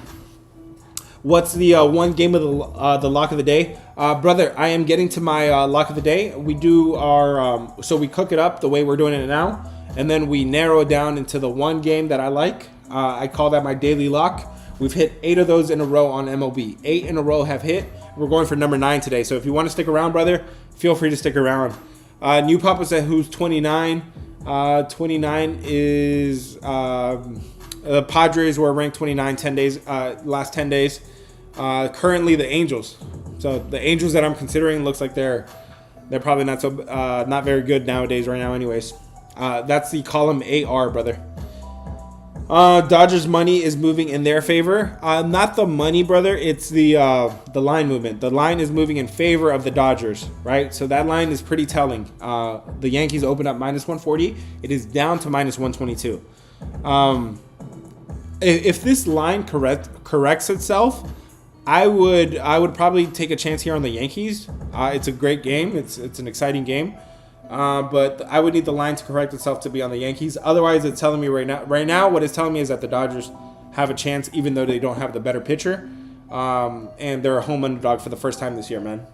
What's the one game of the lock of the day? Brother, I am getting to my lock of the day. We do our so we cook it up the way we're doing it now, and then we narrow it down into the one game that I like. I call that my daily lock. We've hit 8 of those in a row on MLB. 8 in a row have hit. We're going for number 9 today. So if you want to stick around, brother, feel free to stick around. New Papa said who's 29. 29 is the Padres were ranked 29 last 10 days. Currently the Angels. So the Angels that I'm considering looks like they're probably not very good nowadays right now anyways. That's the column AR, brother. Dodgers money is moving in their favor. Not the money, brother. It's the line movement. The line is moving in favor of the Dodgers, right? So that line is pretty telling. The Yankees opened up -140. It is down to -122. If this line corrects itself, I would probably take a chance here on the Yankees. It's a great game. It's an exciting game. But I would need the line to correct itself to be on the Yankees. Otherwise, it's telling me right now, what it's telling me is that the Dodgers have a chance, even though they don't have the better pitcher. And they're a home underdog for the first time this year, man.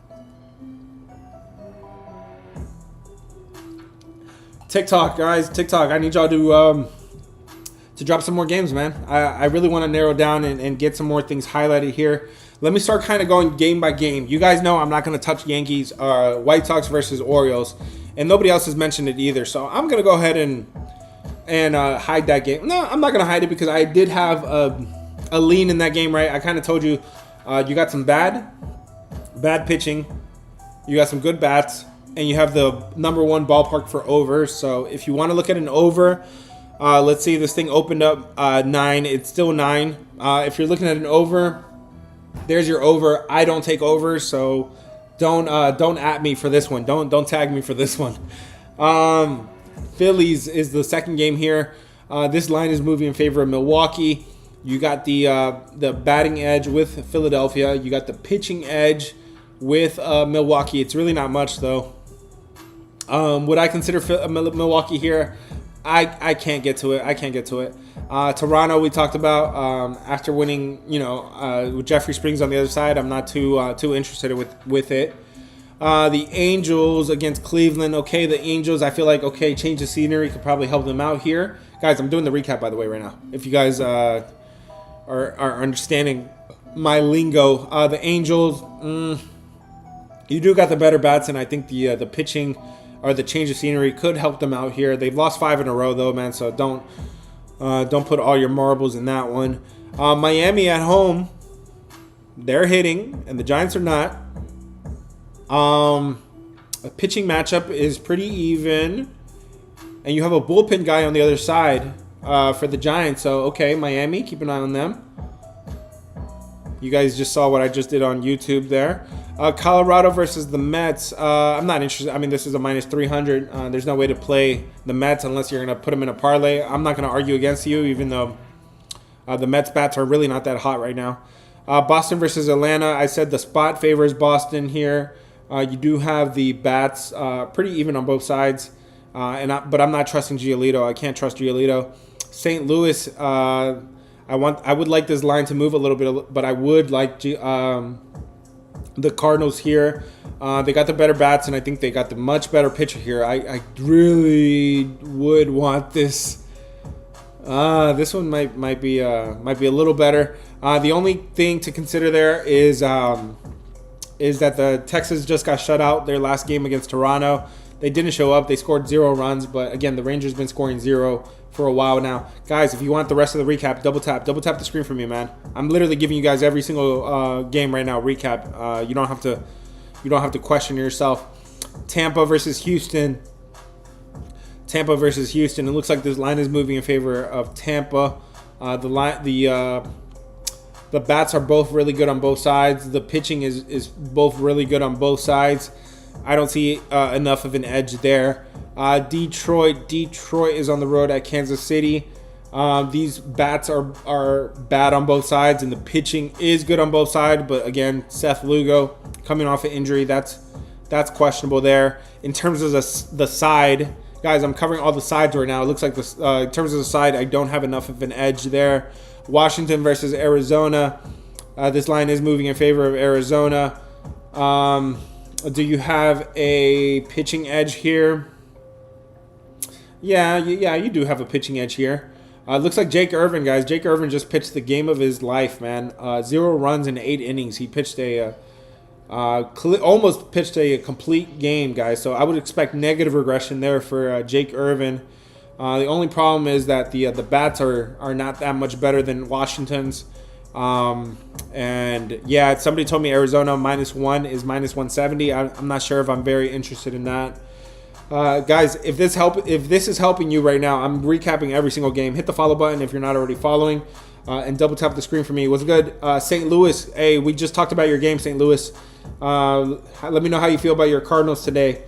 TikTok, guys. TikTok. I need y'all to drop some more games, man. I really want to narrow down and get some more things highlighted here. Let me start kind of going game by game. You guys know I'm not going to touch Yankees, White Sox versus Orioles. And nobody else has mentioned it either. So I'm going to go ahead and hide that game. No, I'm not going to hide it because I did have a lean in that game, right? I kind of told you you got some bad pitching. You got some good bats. And you have the number 1 ballpark for over. So if you want to look at an over, let's see. This thing opened up 9. It's still 9. If you're looking at an over, there's your over. I don't take overs, so don't at me for this one. Don't tag me for this one. Phillies is the second game here. This line is moving in favor of Milwaukee. You got the batting edge with Philadelphia. You got the pitching edge with Milwaukee. It's really not much though. Would I consider Milwaukee here? I can't get to it. Toronto, we talked about after winning, with Jeffrey Springs on the other side. I'm not too interested with it. The Angels against Cleveland. Okay, the Angels, I feel like, change of scenery could probably help them out here. Guys, I'm doing the recap, by the way, right now. If you guys are understanding my lingo. The Angels, you do got the better bats, and I think the pitching or the change of scenery could help them out here. They've lost 5 in a row, though, man, so don't put all your marbles in that one. Miami at home, they're hitting, and the Giants are not. A pitching matchup is pretty even, and you have a bullpen guy on the other side for the Giants. So, Miami, keep an eye on them. You guys just saw what I just did on YouTube there. Colorado versus the Mets. I'm not interested. I mean, this is a minus 300. There's no way to play the Mets unless you're going to put them in a parlay. I'm not going to argue against you, even though the Mets bats are really not that hot right now. Boston versus Atlanta. I said the spot favors Boston here. You do have the bats pretty even on both sides, but I'm not trusting Giolito. I can't trust Giolito. St. Louis. I would like this line to move a little bit, but I would like the Cardinals here. They got the better bats, and I think they got the much better pitcher here. I really would want this. This one might be a little better. The only thing to consider there is that the Texans just got shut out their last game against Toronto. They didn't show up. They scored 0 runs, but again, the Rangers been scoring 0 for a while now. Guys, if you want the rest of the recap, double tap the screen for me, man. I'm literally giving you guys every single game right now recap. You don't have to question yourself. Tampa versus Houston. It looks like this line is moving in favor of Tampa. The bats are both really good on both sides. The pitching is both really good on both sides. I don't see enough of an edge there. Detroit is on the road at Kansas City. These bats are bad on both sides, and the pitching is good on both sides. But again, Seth Lugo coming off an injury, that's questionable there. In terms of the side, guys, I'm covering all the sides right now. It looks like this. In terms of the side, I don't have enough of an edge there. Washington versus Arizona. This line is moving in favor of Arizona. Do you have a pitching edge here? Yeah, you do have a pitching edge here. Looks like Jake Irvin, guys. Jake Irvin just pitched the game of his life, man. 0 runs in 8 innings. He pitched almost pitched a complete game, guys. So I would expect negative regression there for Jake Irvin. The only problem is that the bats are not that much better than Washington's. And yeah, somebody told me Arizona -1 is -170. I'm not sure if I'm very interested in that. Guys, if this is helping you right now, I'm recapping every single game. Hit the follow button if you're not already following, and double tap the screen for me. What's good? St. Louis. Hey, we just talked about your game, St. Louis. Let me know how you feel about your Cardinals today.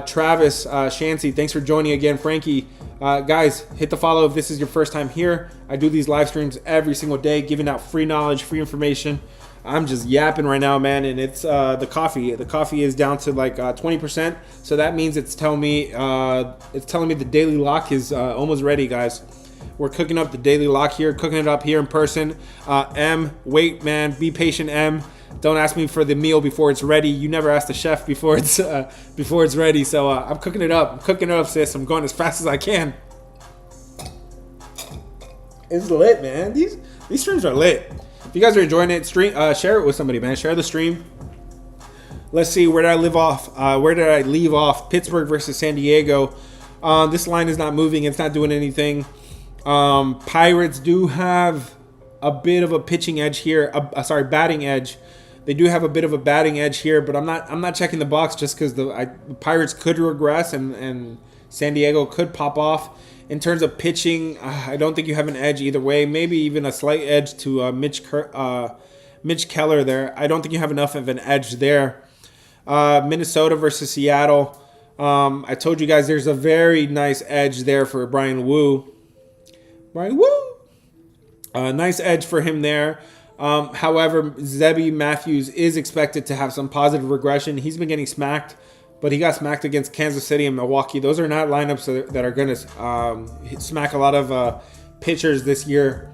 Travis, Shancy, thanks for joining again. Frankie, guys, hit the follow if this is your first time here. I do these live streams every single day, giving out free knowledge, free information. I'm just yapping right now, man, and it's the coffee. The coffee is down to like 20%, so that means it's telling me the daily lock is almost ready, guys. We're cooking up the daily lock here, cooking it up here in person. M, wait, man, be patient, M. Don't ask me for the meal before it's ready. You never ask the chef before it's ready. So I'm cooking it up. Sis. I'm going as fast as I can. It's lit, man. These streams are lit. If you guys are enjoying it, share it with somebody, man. Share the stream. Let's see, where did I leave off? Pittsburgh versus San Diego. This line is not moving. It's not doing anything. Pirates do have a bit of a pitching edge here. Batting edge. They do have a bit of a batting edge here, but I'm not checking the box just because the Pirates could regress and San Diego could pop off. In terms of pitching, I don't think you have an edge either way. Maybe even a slight edge to Mitch Keller there. I don't think you have enough of an edge there. Minnesota versus Seattle. I told you guys there's a very nice edge there for Brian Wu. Nice edge for him there. However, Zebby Matthews is expected to have some positive regression. He's been getting smacked, but he got smacked against Kansas City and Milwaukee. Those are not lineups that are going to smack a lot of pitchers this year.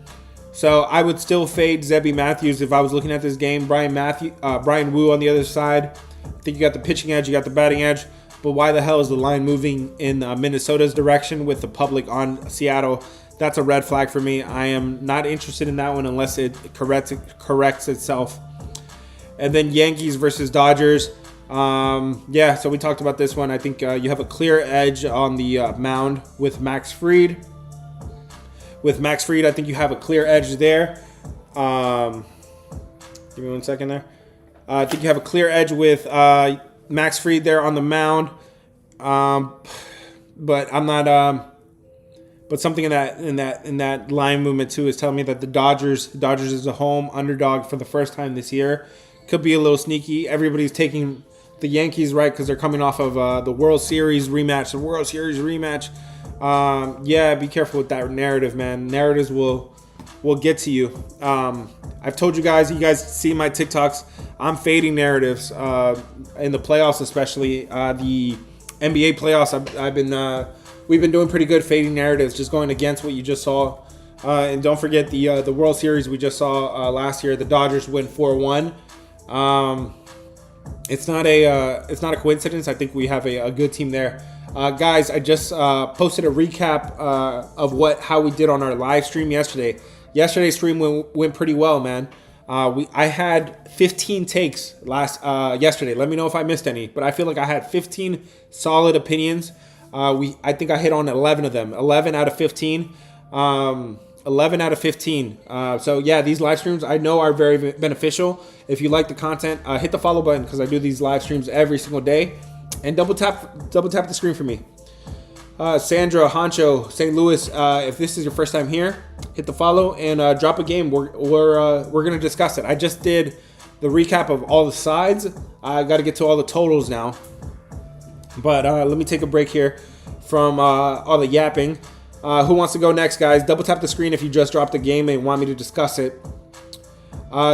So I would still fade Zebby Matthews if I was looking at this game. Brian Wu on the other side. I think you got the pitching edge, you got the batting edge. But why the hell is the line moving in Minnesota's direction with the public on Seattle? That's a red flag for me. I am not interested in that one unless it corrects itself. And then Yankees versus Dodgers. So we talked about this one. I think you have a clear edge on the mound with Max Fried. With Max Fried, I think you have a clear edge there. Give me 1 second there. I think you have a clear edge with Max Fried there on the mound. But I'm not. But something in that line movement too is telling me that the Dodgers is a home underdog for the first time this year. Could be a little sneaky. Everybody's taking the Yankees right because they're coming off of the World Series rematch. Be careful with that narrative, man. Narratives will get to you. I've told you guys see my TikToks. I'm fading narratives in the playoffs, especially the NBA playoffs. We've been doing pretty good fading narratives, just going against what you just saw. And don't forget the World Series we just saw last year. The Dodgers win 4-1. It's not a coincidence. I think we have a good team there. Guys, I just posted a recap of how we did on our live stream yesterday. Yesterday's stream went pretty well, man. I had 15 takes yesterday. Let me know if I missed any, but I feel like I had 15 solid opinions. I think I hit on 11 of them. 11 out of 15. 11 out of 15. So yeah, these live streams I know are very beneficial. If you like the content, hit the follow button because I do these live streams every single day. And double tap the screen for me. Sandra Honcho, St. Louis. If this is your first time here, hit the follow and drop a game. We're gonna discuss it. I just did the recap of all the sides. I got to get to all the totals now. But let me take a break here from all the yapping. Who wants to go next, guys? Double tap the screen if you just dropped a game and want me to discuss it.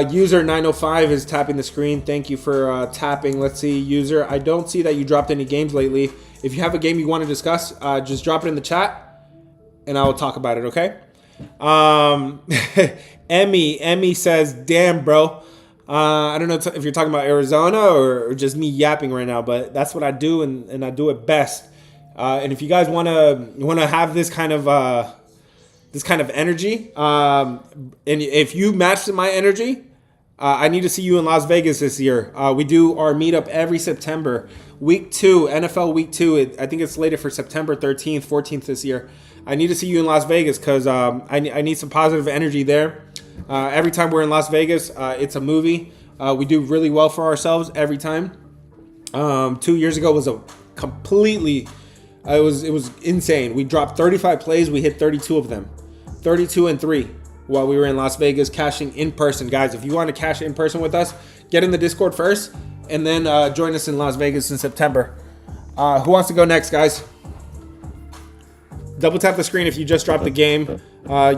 User 905 is tapping the screen. Thank you for tapping. Let's see, user. I don't see that you dropped any games lately. If you have a game you want to discuss, just drop it in the chat, and I will talk about it, okay? Emmy says, damn, bro. I don't know if you're talking about Arizona or just me yapping right now, but that's what I do, and I do it best. And if you guys want to have this kind of energy, and if you match my energy, I need to see you in Las Vegas this year. We do our meetup every September. Week 2, NFL Week 2. I think it's slated for September 13th, 14th this year. I need to see you in Las Vegas because I need some positive energy there. Every time we're in Las Vegas, it's a movie. We do really well for ourselves every time. 2 years ago was it was insane. We dropped 35 plays. We hit 32 of them. 32-3 while we were in Las Vegas cashing in person. Guys, if you want to cash in person with us, get in the Discord first and then join us in Las Vegas in September. Who wants to go next, guys? Double tap the screen if you just dropped the game.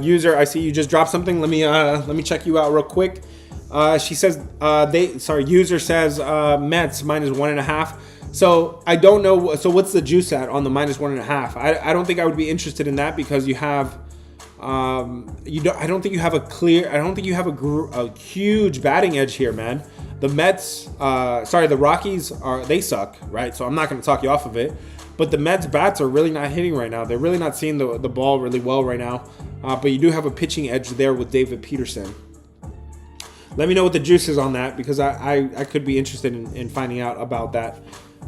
User, I see you just dropped something. Let me check you out real quick. She says user says Mets -1.5. So I don't know. So what's the juice at on the -1.5? I don't think I would be interested in that because you have I don't think you have a huge batting edge here, man. The Mets, the Rockies they suck, right? So I'm not going to talk you off of it. But the Mets bats are really not hitting right now. They're really not seeing the ball really well right now. But you do have a pitching edge there with David Peterson. Let me know what the juice is on that because I could be interested in finding out about that.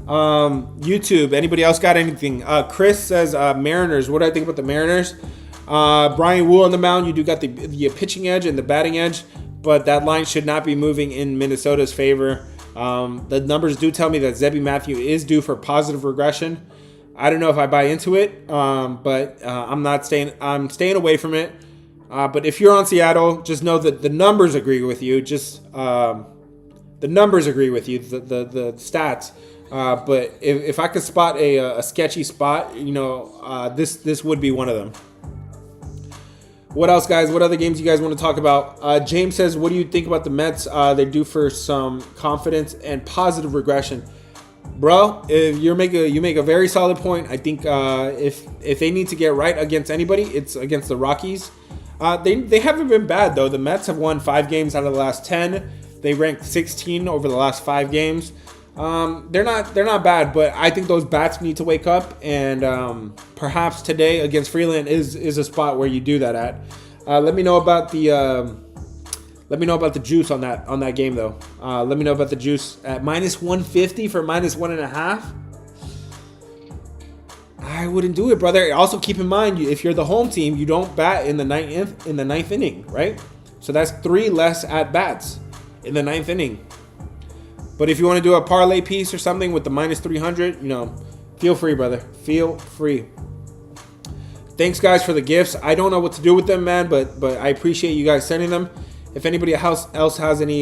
YouTube, anybody else got anything? Chris says Mariners. What do I think about the Mariners? Brian Wu on the mound. You do got the pitching edge and the batting edge, but that line should not be moving in Minnesota's favor. The numbers do tell me that Zebby Matthew is due for positive regression. I don't know if I buy into it, but I'm staying away from it. But if you're on Seattle, just know that the numbers agree with you. The numbers agree with you. The stats. But if I could spot a sketchy spot, this would be one of them. What else, guys? What other games you guys want to talk about? James says, what do you think about the Mets? They're due for some confidence and positive regression. Bro, if you make a very solid point. I think if they need to get right against anybody, it's against the Rockies. They haven't been bad, though. The Mets have won 5 games out of the last 10. They ranked 16 over the last 5 games. They're not bad, but I think those bats need to wake up, and perhaps today against Freeland is a spot where you do that at. Let me know about the juice on that game, though. Let me know about the juice at -150 for -1.5. I wouldn't do it, brother. Also, keep in mind, if you're the home team, you don't bat in the ninth inning, right? So that's 3 less at bats in the 9th inning. But if you want to do a parlay piece or something with the -300, feel free, brother. Feel free. Thanks, guys, for the gifts. I don't know what to do with them, man, but I appreciate you guys sending them. If anybody else has any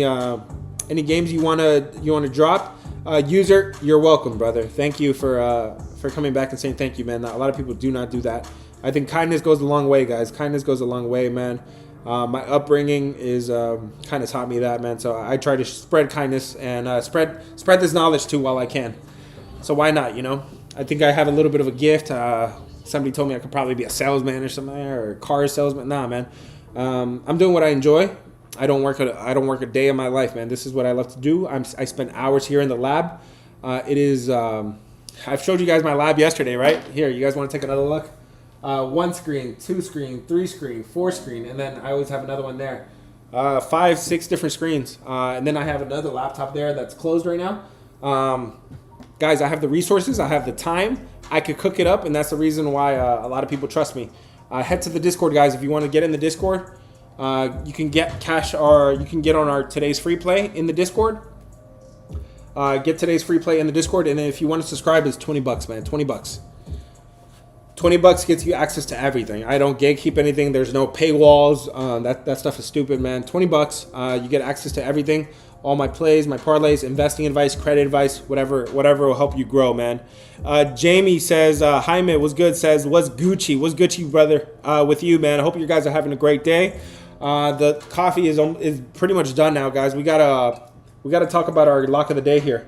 games you wanna drop, user, you're welcome, brother. Thank you for coming back and saying thank you, man. A lot of people do not do that. I think kindness goes a long way, guys. Kindness goes a long way, man. My upbringing is kind of taught me that, man. So I try to spread kindness and spread this knowledge too while I can. So why not? I think I have a little bit of a gift. Somebody told me I could probably be a salesman or something, or a car salesman. Nah, man. I'm doing what I enjoy. I don't work a day in my life, man. This is what I love to do. I spend hours here in the lab. It is. I've showed you guys my lab yesterday, right? Here, you guys want to take another look? 1 screen, 2 screen, 3 screen, 4 screen, and then I always have another one there. 5, 6 different screens, and then I have another laptop there that's closed right now. Guys, I have the resources, I have the time, I could cook it up, and that's the reason why a lot of people trust me. Head to the Discord, guys. If you want to get in the Discord, you can get cash, or you can get on our today's free play in the Discord. Get today's free play in the Discord, and then if you want to subscribe, it's $20, man. $20. $20 gets you access to everything. I don't gatekeep anything. There's no paywalls. That stuff is stupid, man. $20. You get access to everything. All my plays, my parlays, investing advice, credit advice, whatever will help you grow, man. Jamie says, Jaime, what's good? Says, what's Gucci, brother? With you, man. I hope you guys are having a great day. The coffee is pretty much done now, guys. We gotta talk about our lock of the day here.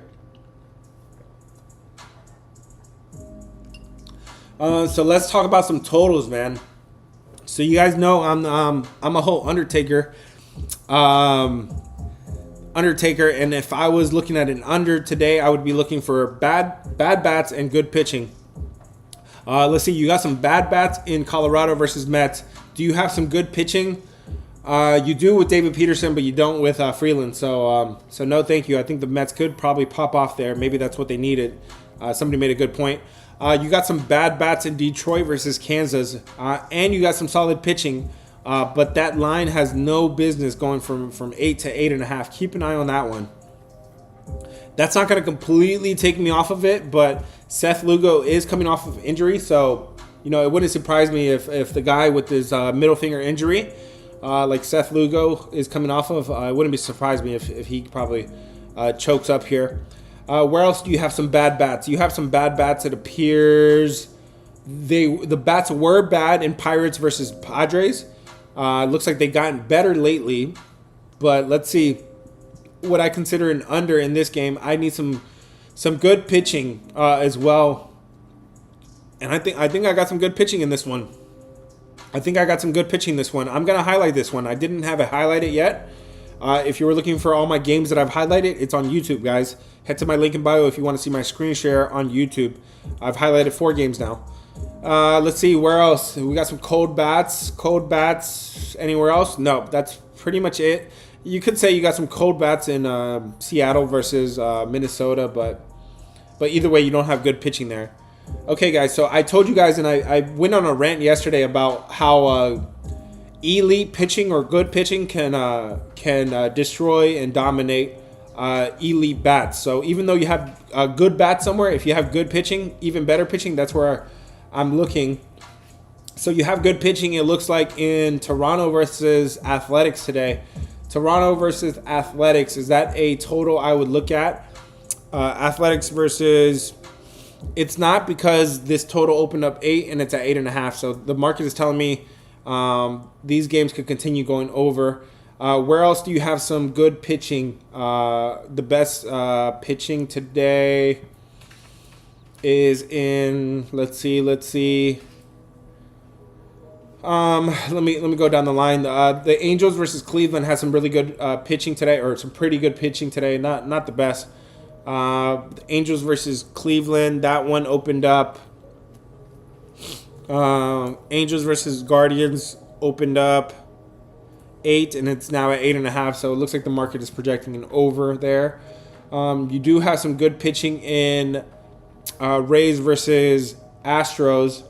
So let's talk about some totals, man. So you guys know I'm a whole Undertaker, and if I was looking at an under today, I would be looking for bad bats and good pitching. Let's see, you got some bad bats in Colorado versus Mets. Do you have some good pitching? You do with David Peterson, but you don't with Freeland. So no, thank you. I think the Mets could probably pop off there. Maybe that's what they needed. Somebody made a good point. You got some bad bats in Detroit versus Kansas, and you got some solid pitching, but that line has no business going from 8 to 8.5. Keep an eye on that one. That's not going to completely take me off of it, but Seth Lugo is coming off of injury, so it wouldn't surprise me if the guy with his middle finger injury, like Seth Lugo, is coming off of. It wouldn't be surprised me if he probably chokes up here. Where else do you have some bad bats? You have some bad bats. It appears the bats were bad in Pirates versus Padres. Looks like they've gotten better lately, but let's see what I consider an under in this game. I need some good pitching as well, and I think I got some good pitching in this one. I'm gonna highlight this one. I didn't have it highlighted yet. If you were looking for all my games that I've highlighted, it's on YouTube, guys. Head to my link in bio if you want to see my screen share on YouTube. I've highlighted 4 games now. Let's see, where else? We got some cold bats. Anywhere else? No, that's pretty much it. You could say you got some cold bats in Seattle versus Minnesota, but either way, you don't have good pitching there. Okay, guys, so I told you guys, and I went on a rant yesterday about how elite pitching or good pitching can destroy and dominate elite bats. So even though you have a good bat somewhere, if you have good pitching, even better pitching, that's where I'm looking. So you have good pitching, it looks like, in Toronto versus Athletics today. Toronto versus Athletics, is that a total I would look at? Athletics versus... It's not, because this total opened up 8 and it's at 8.5. So the market is telling me These games could continue going over. Where else do you have some good pitching? The best pitching today is in. Let's see. Let me go down the line. The Angels versus Cleveland has some really good pitching today, or some pretty good pitching today. Not the best. The Angels versus Cleveland. That one opened up. Angels versus Guardians opened up 8, and it's now at 8.5. So it looks like the market is projecting an over there. You do have some good pitching in Rays versus Astros.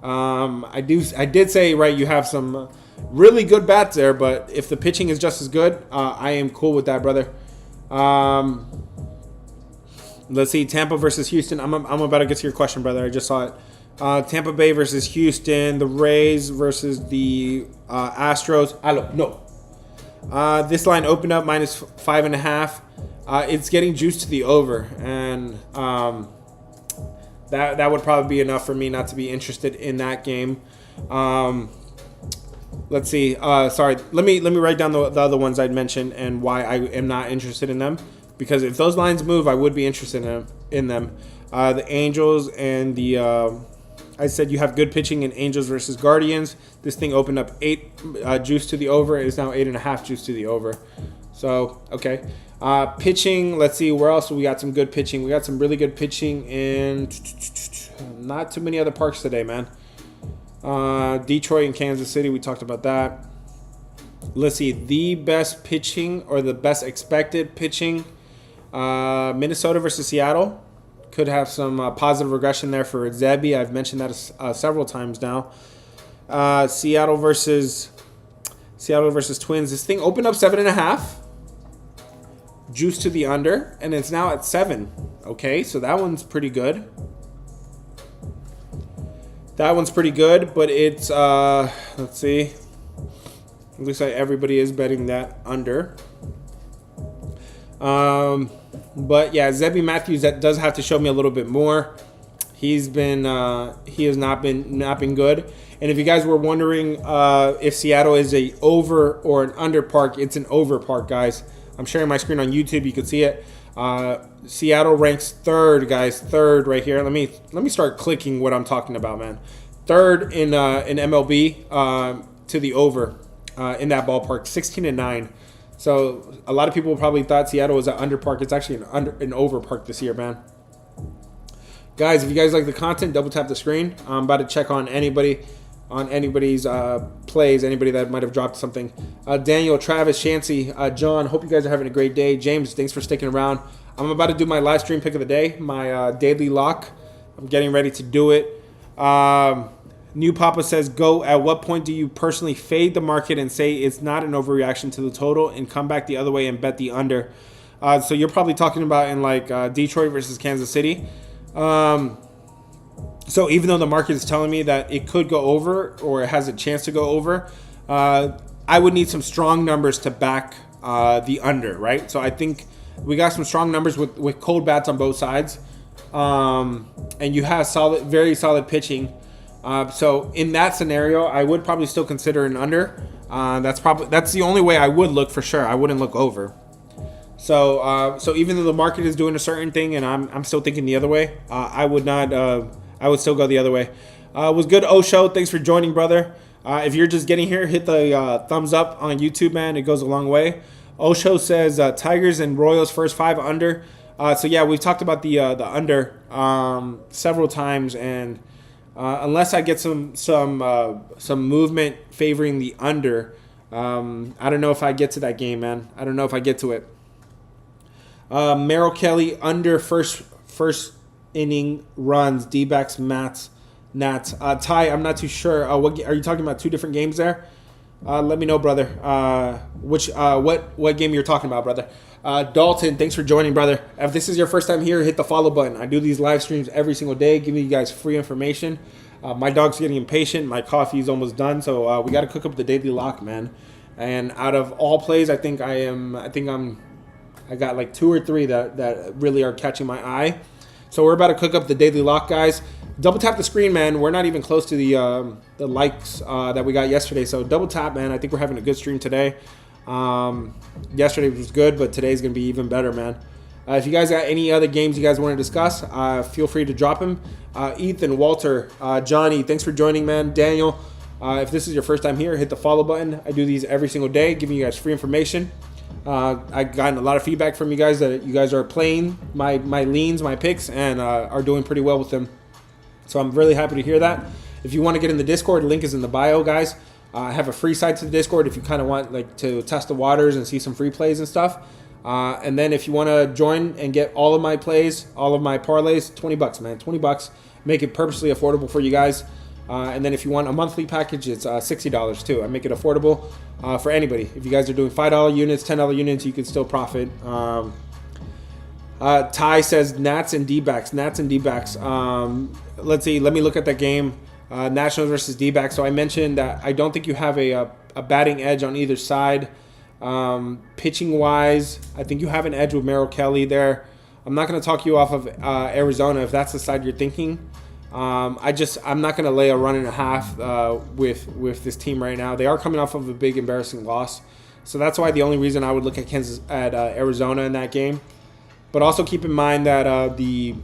I did say, right, you have some really good bats there, but if the pitching is just as good, I am cool with that, brother. Let's see, Tampa versus Houston. I'm about to get to your question, brother. I just saw it. Tampa Bay versus Houston, the Rays versus the Astros. This line opened up -5.5. It's getting juiced to the over, and that would probably be enough for me not to be interested in that game. Let's see. Sorry, let me write down the other ones I'd mentioned and why I am not interested in them. Because if those lines move, I would be interested in them. The Angels and the I said you have good pitching in Angels versus Guardians. This thing opened up 8 juice to the over. It is now 8.5 juice to the over. So, okay. Pitching, let's see, where else we got some good pitching? We got some really good pitching in not too many other parks today, man. Detroit and Kansas City, we talked about that. Let's see, the best pitching or the best expected pitching. Minnesota versus Seattle. Could have some positive regression there for Zebby. I've mentioned that several times now. Seattle versus Twins. This thing opened up 7.5. Juice to the under, and it's now at 7. Okay, so that one's pretty good. But it's let's see. It looks like everybody is betting that under. But yeah, Zebby Matthews, that does have to show me a little bit more. He has not been good. And if you guys were wondering if Seattle is a over or an under park, it's an over park, guys. I'm sharing my screen on YouTube. You can see it. Seattle ranks 3rd, guys. 3rd right here. Let me start clicking what I'm talking about, man. 3rd in MLB to the over in that ballpark, 16-9. So a lot of people probably thought Seattle was an under park. It's actually an over park this year, man. Guys, if you guys like the content, double tap the screen. I'm about to check on anybody's plays, anybody that might have dropped something. Daniel, Travis, Shancy, John, hope you guys are having a great day. James, thanks for sticking around. I'm about to do my live stream pick of the day, my daily lock. I'm getting ready to do it. New Papa says, go. At what point do you personally fade the market and say it's not an overreaction to the total and come back the other way and bet the under? So you're probably talking about in like Detroit versus Kansas City. So even though the market is telling me that it could go over or it has a chance to go over, I would need some strong numbers to back the under, right? So I think we got some strong numbers with cold bats on both sides. And you have very solid pitching. So in that scenario, I would probably still consider an under. That's the only way I would look for sure. I wouldn't look over. So even though the market is doing a certain thing and I'm still thinking the other way, I would not. I would still go the other way. Was good, Osho. Thanks for joining, brother. If you're just getting here, hit the thumbs up on YouTube, man. It goes a long way. Osho says Tigers and Royals first 5 under. So yeah, we've talked about the under several times, and unless I get some movement favoring the under, I don't know if I get to that game, man. I don't know if I get to it. Merrill Kelly under first inning runs. D-backs Nats. Ty, I'm not too sure. What are you talking about? 2 different games there? Let me know, brother. What game you're talking about, brother? Dalton, thanks for joining, brother. If this is your first time here, hit the follow button. I do these live streams every single day, giving you guys free information. My dog's getting impatient. My coffee is almost done, so we got to cook up the daily lock, man. And out of all plays, I got like 2 or 3 that really are catching my eye. So we're about to cook up the daily lock, guys. double tap the screen, man. We're not even close to the likes that we got yesterday. So double tap, man. I think we're having a good stream today. Yesterday was good, but today's going to be even better, man. If you guys got any other games you guys want to discuss, feel free to drop them. Ethan, Walter, Johnny, thanks for joining, man. Daniel, if this is your first time here, hit the follow button. I do these every single day, giving you guys free information. I've gotten a lot of feedback from you guys that you guys are playing my leans, my picks, and are doing pretty well with them. So I'm really happy to hear that. If you want to get in the Discord, link is in the bio, guys. I have a free site to the Discord if you kind of want like to test the waters and see some free plays and stuff. And then if you want to join and get all of my plays, all of my parlays, $20, man, $20. Make it purposely affordable for you guys. And then if you want a monthly package, it's $60 too. I make it affordable for anybody. If you guys are doing $5 units, $10 units, you can still profit. Ty says Nats and D-backs. Nats and D-backs. Let's see. Let me look at that game. Nationals versus D-backs. So I mentioned that I don't think you have a batting edge on either side. Pitching wise, I think you have an edge with Merrill Kelly there. I'm not going to talk you off of Arizona if that's the side you're thinking. I'm not going to lay a run and a half with this team right now. They are coming off of a big embarrassing loss, so that's why the only reason I would look at Arizona in that game. But also keep in mind that the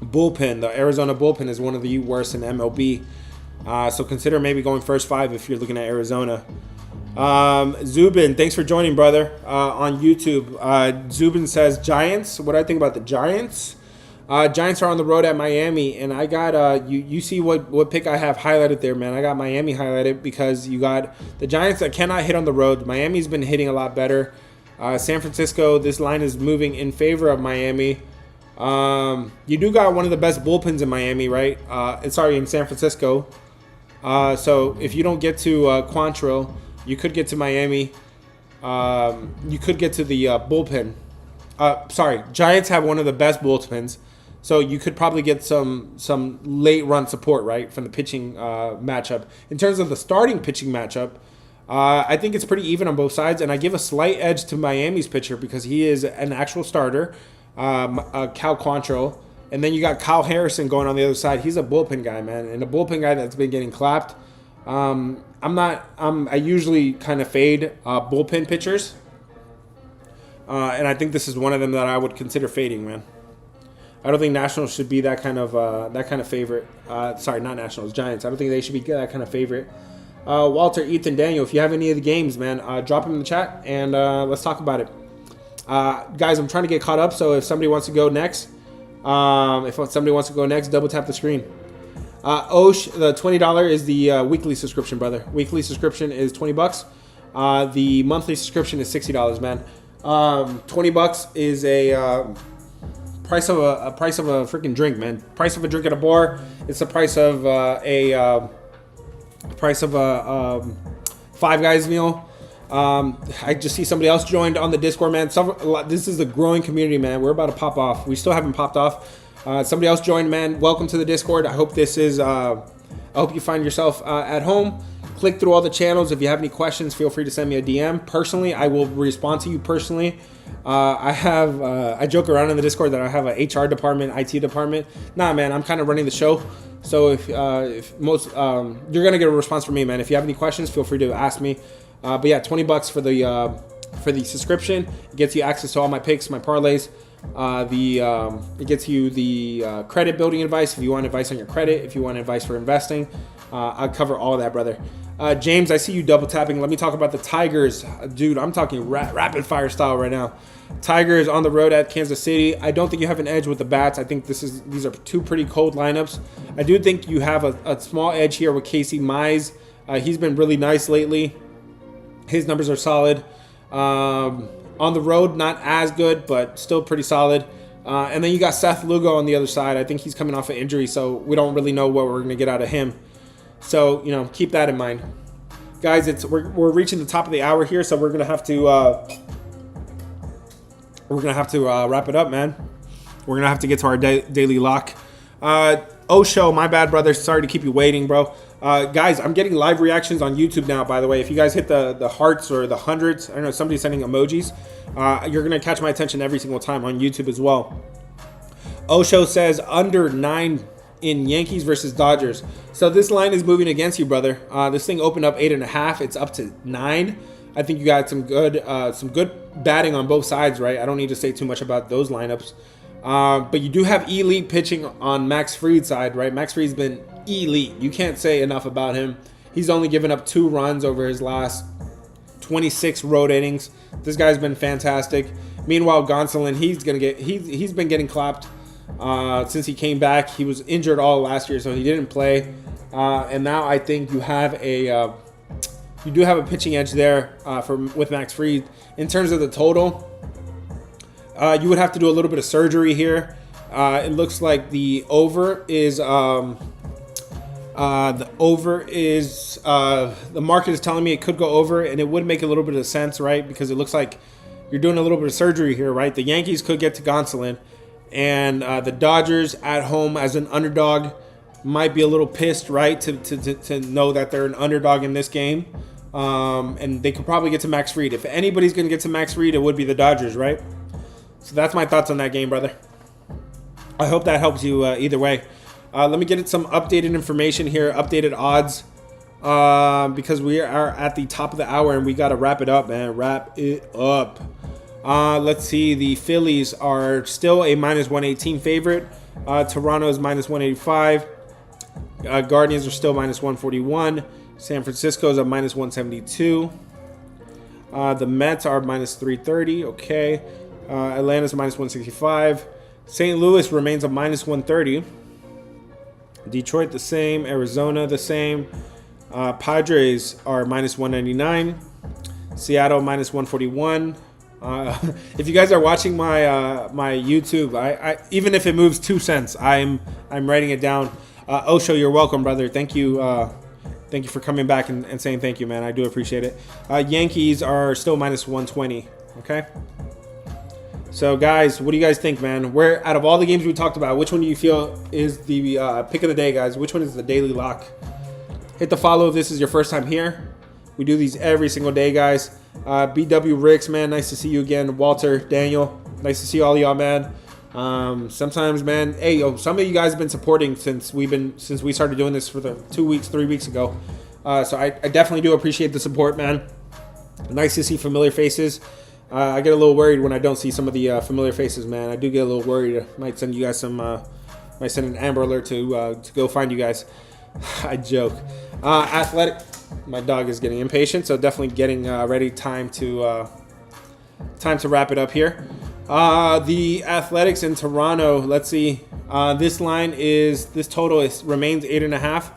bullpen, the Arizona bullpen, is one of the worst in MLB. So consider maybe going first 5 if you're looking at Arizona. Zubin, thanks for joining, brother, on YouTube. Zubin says Giants. What do I think about the Giants? Giants are on the road at Miami, and I got you see what pick I have highlighted there, man. I got Miami highlighted because you got the Giants that cannot hit on the road. Miami's been hitting a lot better. San Francisco, this line is moving in favor of Miami. You do got one of the best bullpens in Miami, right? In San Francisco. So if you don't get to Quantrill, you could get to Miami. You could get to the bullpen. Giants have one of the best bullpens. So you could probably get some late run support, right, from the pitching matchup. In terms of the starting pitching matchup, I think it's pretty even on both sides. And I give a slight edge to Miami's pitcher because he is an actual starter, Cal Quantrill. And then you got Kyle Harrison going on the other side. He's a bullpen guy, man. And a bullpen guy that's been getting clapped. I usually kind of fade bullpen pitchers. And I think this is one of them that I would consider fading, man. I don't think Nationals should be that kind of favorite. Not Nationals, Giants. I don't think they should be that kind of favorite. Walter, Ethan, Daniel, if you have any of the games, man, drop them in the chat and let's talk about it. Guys, I'm trying to get caught up, so if somebody wants to go next, double tap the screen. Osh, the $20 is the weekly subscription, brother. Weekly subscription is $20. The monthly subscription is $60, man. $20 is a price of a freaking drink, man. Price of a drink at a bar. It's the price of a Five Guys meal. I just see somebody else joined on the Discord, man. This is a growing community, man. We're about to pop off. We still haven't popped off. Somebody else joined, man. Welcome to the Discord. I hope I hope you find yourself at home. Click through all the channels. If you have any questions, feel free to send me a DM. Personally, I will respond to you personally. I joke around in the Discord that I have an HR department, IT department. Nah, man, I'm kind of running the show. So if most, you're gonna get a response from me, man. If you have any questions, feel free to ask me. But yeah, $20 for the subscription. It gets you access to all my picks, my parlays. It gets you the credit building advice if you want advice on your credit, if you want advice for investing. I'll cover all of that, brother. James, I see you double tapping. Let me talk about the Tigers. Dude, I'm talking rapid fire style right now. Tigers on the road at Kansas City. I don't think you have an edge with the bats. I think these are two pretty cold lineups. I do think you have a small edge here with Casey Mize. He's been really nice lately. His numbers are solid. On the road, not as good, but still pretty solid. And then you got Seth Lugo on the other side. I think he's coming off an injury, so we don't really know what we're going to get out of him. So, keep that in mind. Guys, we're reaching the top of the hour here, so we're going to have to wrap it up, man. We're going to have to get to our daily lock. Osho, my bad, brother. Sorry to keep you waiting, bro. Guys, I'm getting live reactions on YouTube now, by the way. If you guys hit the hearts or the hundreds, I don't know, somebody's sending emojis. You're going to catch my attention every single time on YouTube as well. Osho says under 9 in Yankees versus Dodgers. So this line is moving against you, brother. This thing opened up 8.5. It's up to 9. I think you got some good batting on both sides, right? I don't need to say too much about those lineups. But you do have elite pitching on Max Fried's side, right? Max Fried's been elite. You can't say enough about him. He's only given up 2 runs over his last 26 road innings. This guy's been fantastic. Meanwhile, Gonsolin, he's been getting clapped since he came back. He was injured all last year, so he didn't play. And now I think you have a pitching edge there with Max Fried. In terms of the total, you would have to do a little bit of surgery here. It looks like the over is the market is telling me it could go over, and it would make a little bit of sense, right? Because it looks like you're doing a little bit of surgery here, right? The Yankees could get to Gonsolin, and the Dodgers at home as an underdog might be a little pissed, right? To know that they're an underdog in this game. And they could probably get to Max Fried. If anybody's going to get to Max Fried, it would be the Dodgers, right? So that's my thoughts on that game, brother. I hope that helps you either way. Let me get some updated information here, updated odds, because we are at the top of the hour and we got to wrap it up, man. Wrap it up. Let's see. The Phillies are still a -118 favorite. Toronto is -185. Guardians are still -141. San Francisco is at -172. The Mets are -330. Okay. Atlanta's -165. St. Louis remains a -130. Detroit the same. Arizona the same. Padres are -199. Seattle -141. If you guys are watching my YouTube, I even if it moves 2 cents, I'm writing it down. Osho, you're welcome, brother. Thank you. Thank you for coming back and saying thank you, man. I do appreciate it. Yankees are still -120. Okay. So, guys, what do you guys think, man? Where, out of all the games we talked about, which one do you feel is the pick of the day, guys? Which one is the daily lock? Hit the follow if this is your first time here. We do these every single day, guys. BW Ricks, man, nice to see you again. Walter, Daniel, nice to see all y'all, man. Sometimes, man, hey, some of you guys have been supporting since we started doing this for the 3 weeks ago. So I definitely do appreciate the support, man. Nice to see familiar faces. I get a little worried when I don't see some of the familiar faces, man. I do get a little worried. I might send you guys might send an Amber Alert to go find you guys. I joke. Athletic. My dog is getting impatient, so definitely getting ready. Time to wrap it up here. The Athletics in Toronto. Let's see. This total remains 8.5,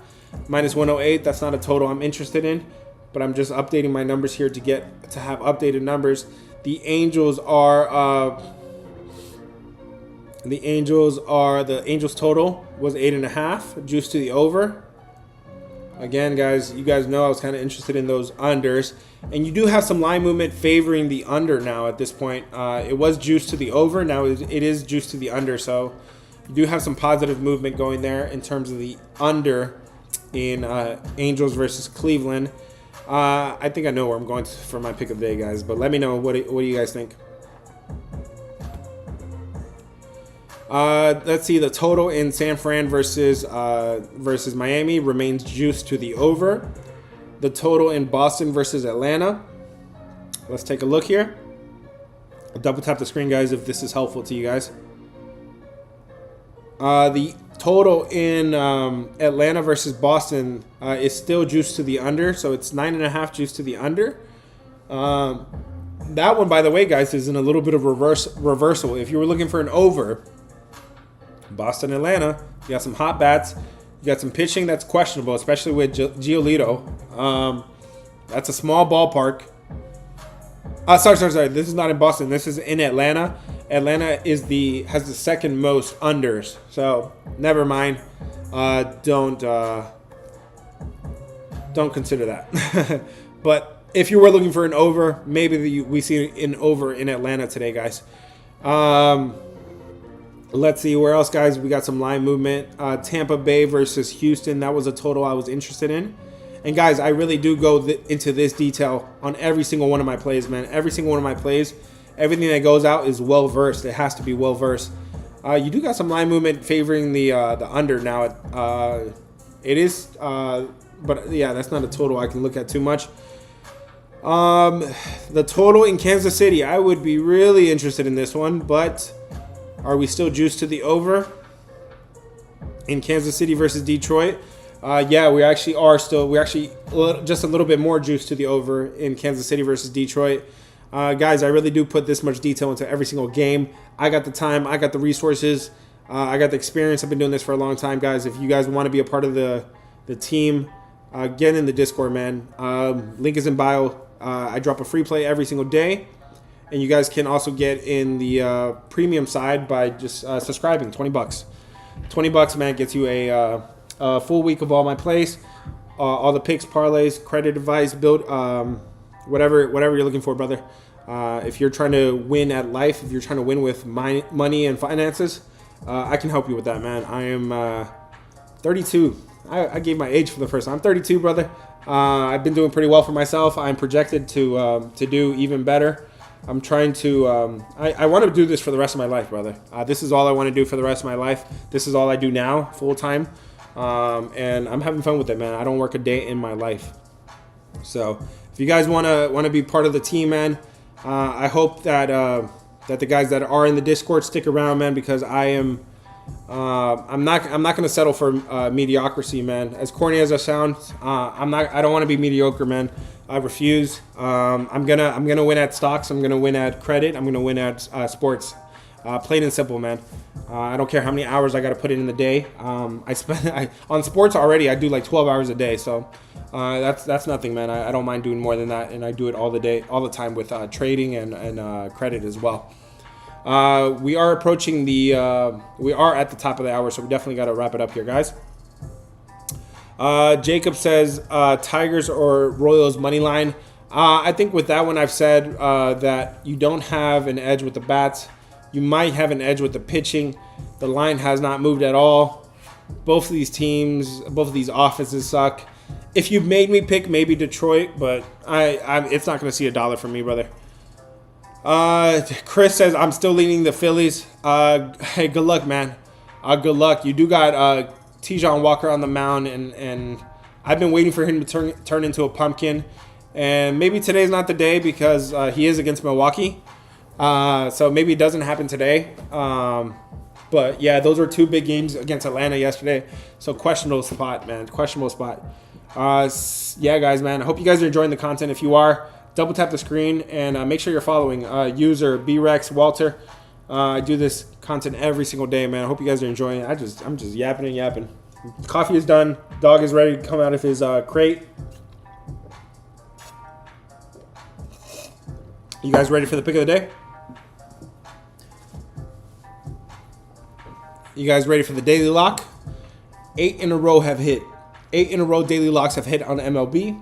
-108. That's not a total I'm interested in, but I'm just updating my numbers here to have updated numbers. The Angels total was 8.5, juice to the over. Again, guys, you guys know I was kind of interested in those unders. And you do have some line movement favoring the under now at this point. It was juice to the over. Now it is juice to the under. So you do have some positive movement going there in terms of the under in Angels versus Cleveland. I think I know where I'm going for my pick of the day, guys. But let me know, what do you guys think? Let's see. The total in San Fran versus Miami remains juiced to the over. The total in Boston versus Atlanta. Let's take a look here. I'll double tap the screen, guys, if this is helpful to you guys. The total in Atlanta versus Boston is still juiced to the under, so it's 9.5 juiced to the under. That one, by the way, guys, is in a little bit of reversal. If you were looking for an over, Boston, Atlanta, you got some hot bats. You got some pitching that's questionable, especially with Giolito. That's a small ballpark. Sorry. This is not in Boston. This is in Atlanta. Atlanta has the second most unders. So never mind. Don't consider that. But if you were looking for an over, maybe we see an over in Atlanta today, guys. Let's see where else, guys. We got some line movement. Tampa Bay versus Houston. That was a total I was interested in. And guys, I really do go into this detail on every single one of my plays, man. Every single one of my plays, everything that goes out is well versed. It has to be well versed. You do got some line movement favoring the under now. It is, but yeah, that's not a total I can look at too much. The total in Kansas City, I would be really interested in this one, but are we still juiced to the over in Kansas City versus Detroit? Yeah, we actually are still. We're actually just a little bit more juiced to the over in Kansas City versus Detroit. Guys, I really do put this much detail into every single game. I got the time. I got the resources. I got the experience. I've been doing this for a long time, guys. If you guys want to be a part of the team, get in the Discord, man. Link is in bio. I drop a free play every single day. And you guys can also get in the premium side by just subscribing. $20. $20, man, gets you a full week of all my plays, all the picks, parlays, credit advice, build, whatever you're looking for, brother. If you're trying to win at life, if you're trying to win with money and finances, I can help you with that, man. I am 32. I gave my age for the first time. I'm 32, brother. I've been doing pretty well for myself. I'm projected to do even better. I'm trying to, I want to do this for the rest of my life, brother. This is all I want to do for the rest of my life. This is all I do now, full time. And I'm having fun with it, man. I don't work a day in my life. So if you guys want to be part of the team, man, I hope that the guys that are in the Discord stick around, man, because I'm not going to settle for mediocrity, man. As corny as I sound, I don't want to be mediocre, man. I refuse. I'm gonna win at stocks. I'm gonna win at credit. I'm gonna win at sports. Plain and simple, man. I don't care how many hours I got to put in the day. I spend on sports already. I do like 12 hours a day, so that's nothing, man. I don't mind doing more than that, and I do it all the time with trading and credit as well. We are approaching we are at the top of the hour, so we definitely got to wrap it up here, guys. Jacob says Tigers or Royals money line. I think with that one, I've said that you don't have an edge with the bats. You might have an edge with the pitching. The line has not moved at all. Both of these teams, both of these offenses suck. If you made me pick maybe Detroit, but it's not going to see $1 from me, brother. Chris says I'm still leaning the Phillies. Hey, good luck, man. Good luck. You do got Tijon Walker on the mound, and I've been waiting for him to turn into a pumpkin. And maybe today's not the day because he is against Milwaukee. So maybe it doesn't happen today. But yeah, those were two big games against Atlanta yesterday. So questionable spot, man. Questionable spot. Yeah, guys, man. I hope you guys are enjoying the content. If you are, double tap the screen and make sure you're following user BREX Walter. I do this content every single day, man. I hope you guys are enjoying it. I'm just yapping and yapping. Coffee is done. Dog is ready to come out of his crate. You guys ready for the pick of the day? You guys ready for the daily lock? 8 in a row have hit. 8 in a row daily locks have hit on MLB.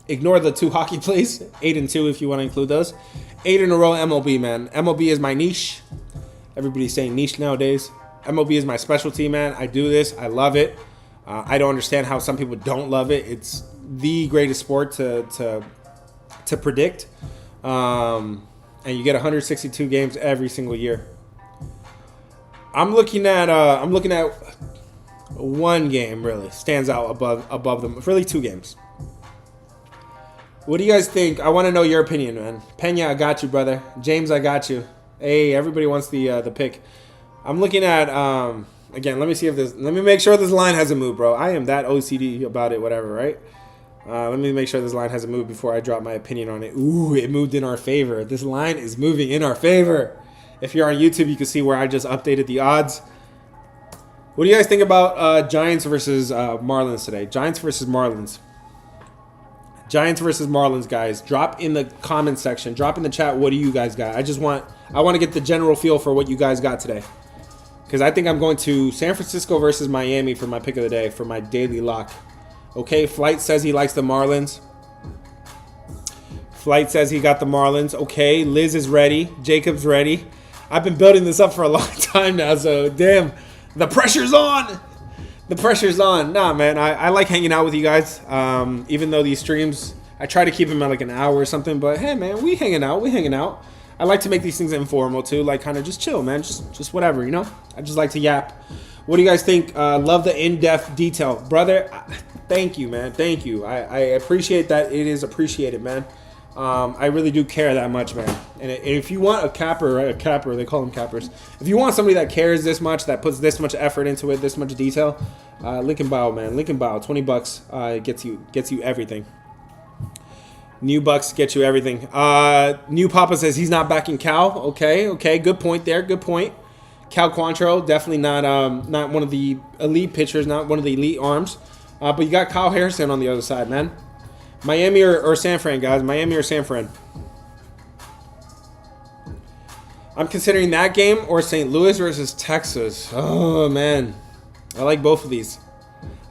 Ignore the 2 hockey plays. 8 and 2 if you want to include those. 8 in a row MLB, man. MLB is my niche. Everybody's saying niche nowadays. MLB is my specialty, man. I do this. I love it. I don't understand how some people don't love it. It's the greatest sport to predict. And you get 162 games every single year. I'm looking at one game really stands out above them. Really 2 games. What do you guys think? I want to know your opinion, man. Pena, I got you, brother. James, I got you. Hey, everybody wants the pick. I'm looking at again. Let me make sure this line hasn't moved, bro. I am that OCD about it, whatever, right? Let me make sure this line hasn't moved before I drop my opinion on it. Ooh, it moved in our favor. This line is moving in our favor. If you're on YouTube, you can see where I just updated the odds. What do you guys think about Giants versus Marlins today? Giants versus Marlins. Giants versus Marlins, guys. Drop in the comment section. Drop in the chat. What do you guys got? I want to get the general feel for what you guys got today. Because I think I'm going to San Francisco versus Miami for my pick of the day, for my daily lock. Okay, Flight says he likes the Marlins. Flight says he got the Marlins. Okay, Liz is ready. Jacob's ready. I've been building this up for a long time now, so damn, the pressure's on. The pressure's on. Nah, man, I like hanging out with you guys. Even though these streams, I try to keep them at like an hour or something, but hey, man, we hanging out. I like to make these things informal too, like kind of just chill, man. Just whatever, you know. I just like to yap. What do you guys think? Love the in-depth detail, brother. Thank you, man. Thank you. I appreciate that. It is appreciated, man. I really do care that much, man. And if you want a capper, right, a capper, they call them cappers. If you want somebody that cares this much, that puts this much effort into it, this much detail, link in bio, man. Link in bio. $20 gets you everything. New bucks get you everything. New Papa says he's not backing Cal. Okay. Good point there. Good point. Cal Quantrill, definitely not one of the elite pitchers, not one of the elite arms. But you got Kyle Harrison on the other side, man. Miami or San Fran, guys. Miami or San Fran. I'm considering that game or St. Louis versus Texas. Oh, man. I like both of these.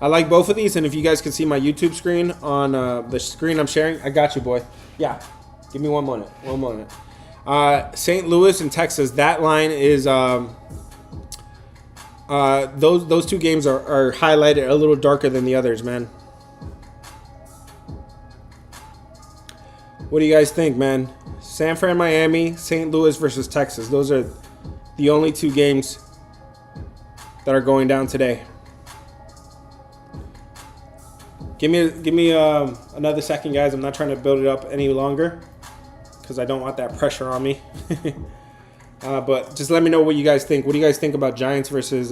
And if you guys can see my YouTube screen on the screen I'm sharing, I got you, boy. Yeah. Give me 1 moment. St. Louis and Texas, that line is... those two games are highlighted a little darker than the others, man. What do you guys think, man? San Fran, Miami, St. Louis versus Texas. Those are the only two games that are going down today. Give me another second, guys. I'm not trying to build it up any longer because I don't want that pressure on me. But just let me know what you guys think. What do you guys think about Giants versus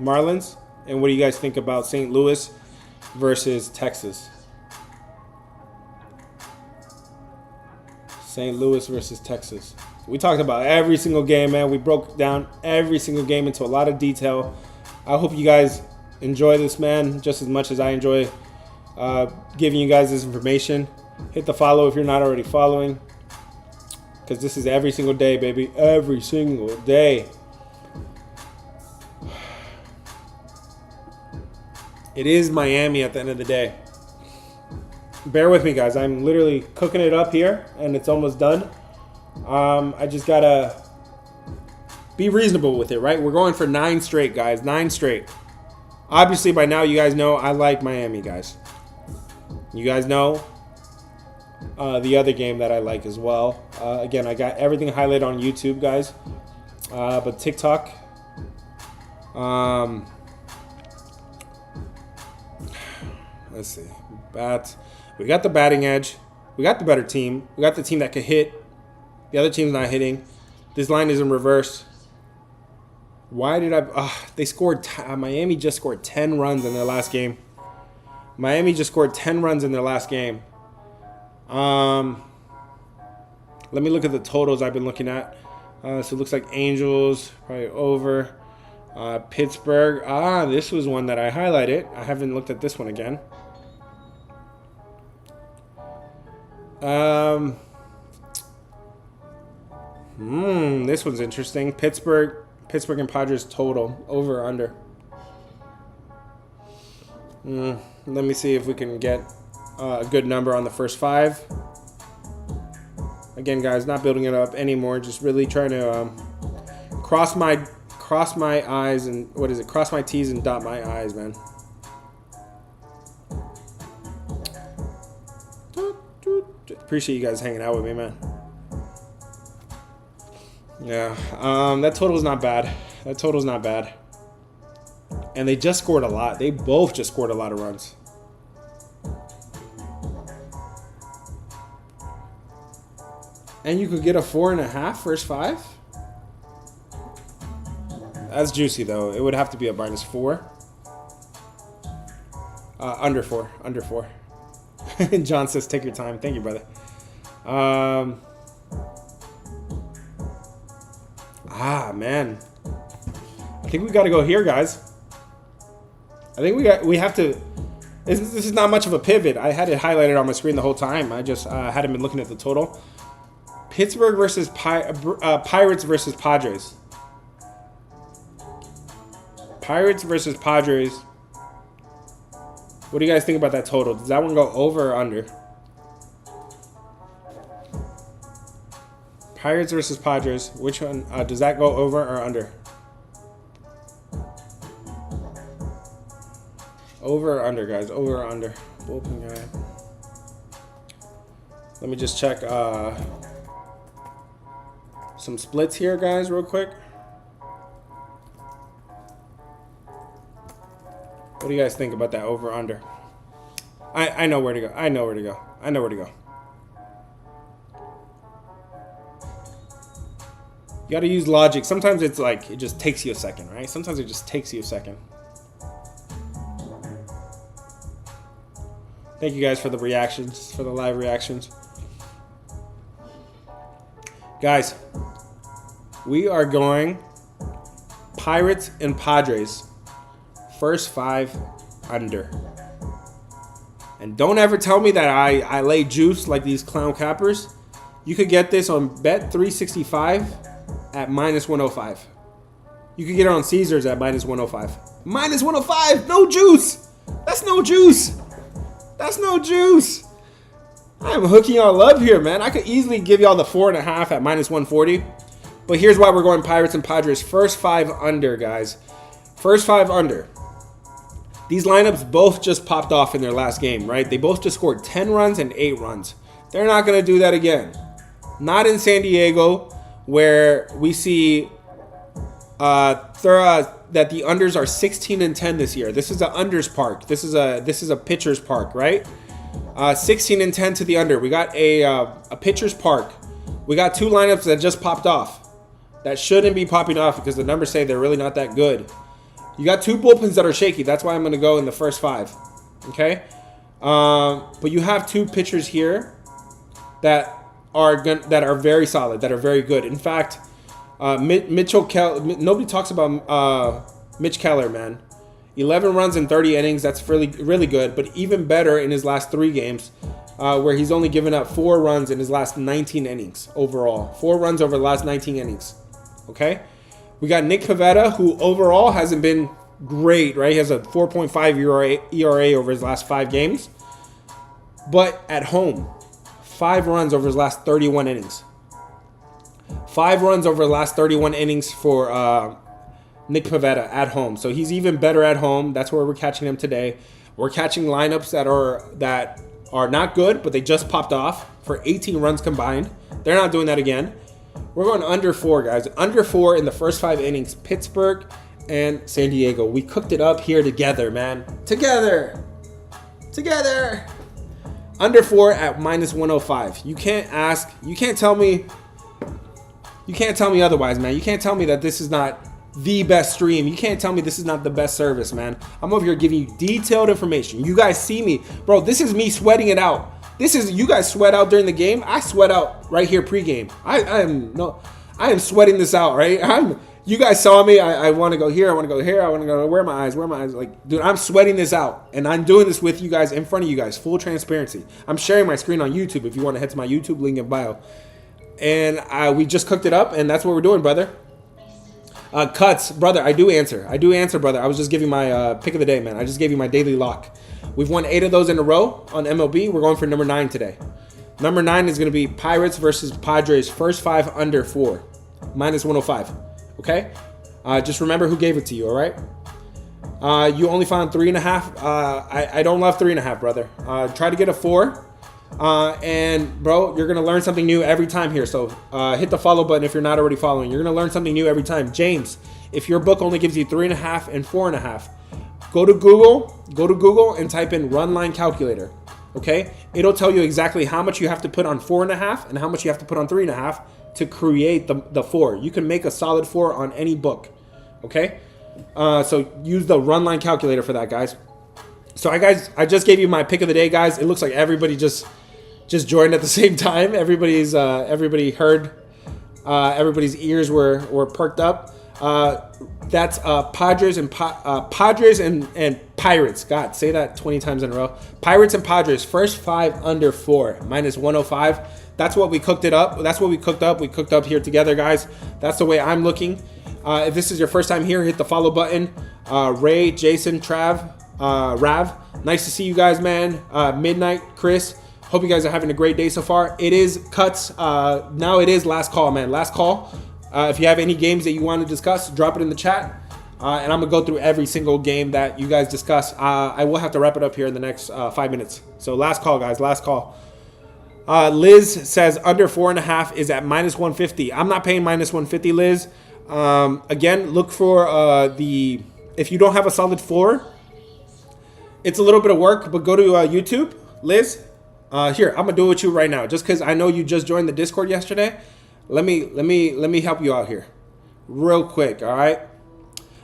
Marlins? And what do you guys think about St. Louis versus Texas? St. Louis versus Texas. We talked about every single game, man. We broke down every single game into a lot of detail. I hope you guys enjoy this, man, just as much as I enjoy giving you guys this information. Hit the follow if you're not already following, because this is every single day, baby. Every single day. It is Miami at the end of the day. Bear with me, guys. I'm literally cooking it up here, and it's almost done. I just got to be reasonable with it, right? We're going for 9 straight, guys. 9 straight. Obviously, by now, you guys know I like Miami, guys. You guys know the other game that I like as well. Again, I got everything highlighted on YouTube, guys. But TikTok. Let's see. Bats. We got the batting edge. We got the better team. We got the team that could hit. The other team's not hitting. This line is in reverse. Why did I... they scored... Miami just scored 10 runs in their last game. Let me look at the totals I've been looking at. So it looks like Angels, probably over. Pittsburgh. This was one that I highlighted. I haven't looked at this one again. This one's interesting. Pittsburgh and Padres total, over or under. Let me see if we can get a good number on the first 5. Again, guys, not building it up anymore. Just really trying to cross my I's and cross my T's and dot my I's, man. Appreciate you guys hanging out with me, man. Yeah, that total's not bad. And they just scored a lot. They both just scored a lot of runs. And you could get a 4.5 first 5? That's juicy, though. It would have to be a -4. Under 4. John says, take your time. Thank you, brother. Man. I think we got to go here, guys. I think we have to... This is not much of a pivot. I had it highlighted on my screen the whole time. I just hadn't been looking at the total. Pittsburgh versus Pirates versus Padres. Pirates versus Padres. What do you guys think about that total? Does that one go over or under? Pirates versus Padres. Which one? Does that go over or under? Over or under, guys? Over or under? Bullpen guy. Let me just check. some splits here, guys, real quick. What do you guys think about that over-under? I know where to go. I know where to go. I know where to go. You got to use logic. Sometimes it's like it just takes you a second, right? Sometimes it just takes you a second. Thank you guys for the reactions, for the live reactions. Guys, we are going Pirates and Padres. First 5 under. And don't ever tell me that I lay juice like these clown cappers. You could get this on Bet365 at -105. You could get it on Caesars at -105. -105, no juice. That's no juice. That's no juice. I'm hooking y'all up here, man. I could easily give y'all the 4.5 at -140. But here's why we're going Pirates and Padres. First 5 under, guys. First 5 under. These lineups both just popped off in their last game, right? They both just scored 10 runs and 8 runs. They're not going to do that again. Not in San Diego, where we see that the unders are 16 and 10 this year. This is an unders park. This is a pitcher's park, right? 16 and 10 to the under. We got a pitcher's park. We got 2 lineups that just popped off. That shouldn't be popping off because the numbers say they're really not that good. You got 2 bullpens that are shaky. That's why I'm going to go in the first 5. Okay? But you have 2 pitchers here that are very solid, that are very good. In fact, nobody talks about Mitch Keller, man. 11 runs in 30 innings. That's really, really good. But even better in his last 3 games, where he's only given up 4 runs in his last 19 innings overall. 4 runs over the last 19 innings. Okay? We got Nick Pivetta, who overall hasn't been great, right? He has a 4.5 ERA over his last 5 games. But at home, 5 runs over his last 31 innings. 5 runs over the last 31 innings for Nick Pivetta at home. So he's even better at home. That's where we're catching him today. We're catching lineups that are not good, but they just popped off for 18 runs combined. They're not doing that again. We're going under 4, guys. Under 4 in the first 5 innings. Pittsburgh and San Diego. We cooked it up here together, man. Together. Under 4 at -105. You can't tell me otherwise, man. You can't tell me that this is not the best stream. You can't tell me this is not the best service, man. I'm over here giving you detailed information. You guys see me. Bro, this is me sweating it out. You guys sweat out during the game. I sweat out right here pregame. I am sweating this out, right? You guys saw me. I want to go here. I want to go here. I want to go. Where are my eyes? Like, dude, I'm sweating this out. And I'm doing this with you guys, in front of you guys. Full transparency. I'm sharing my screen on YouTube if you want to head to my YouTube, link in bio. And we just cooked it up, and that's what we're doing, brother. Cuts, brother, I do answer, brother. I was just giving my pick of the day, man. I just gave you my daily lock. We've won 8 of those in a row on MLB. We're going for number 9 today. Number 9 is going to be Pirates versus Padres. First 5 under 4. -105. Okay? Just remember who gave it to you, all right? You only found 3.5. I don't love 3.5, brother. Try to get a 4. And bro, you're gonna learn something new every time here. So hit the follow button if you're not already following. You're gonna learn something new every time. James, if your book only gives you 3.5 and 4.5, go to Google and type in run line calculator. Okay, it'll tell you exactly how much you have to put on 4.5 and how much you have to put on 3.5 to create the 4. You can make a solid 4 on any book. Okay, so use the run line calculator for that, guys. So I just gave you my pick of the day, guys. It looks like everybody just joined at the same time. Everybody heard. Everybody's ears were perked up. That's Padres and Pirates. God, say that 20 times in a row. Pirates and Padres. First 5 under 4. -105. That's what we cooked it up. That's what we cooked up. We cooked up here together, guys. That's the way I'm looking. If this is your first time here, hit the follow button. Ray, Jason, Rav, nice to see you guys, man. Midnight, Chris, hope you guys are having a great day so far. It is cuts. Now it is last call, man. Last call. If you have any games that you want to discuss, drop it in the chat. And I'm going to go through every single game that you guys discuss. I will have to wrap it up here in the next 5 minutes. So last call, guys. Last call. Liz says under 4.5 is at minus 150. I'm not paying minus 150, Liz. Again, look for if you don't have a solid floor, it's a little bit of work, but go to YouTube, Liz. Here, I'm gonna do it with you right now, just because I know you just joined the Discord yesterday. Let me help you out here, real quick. All right,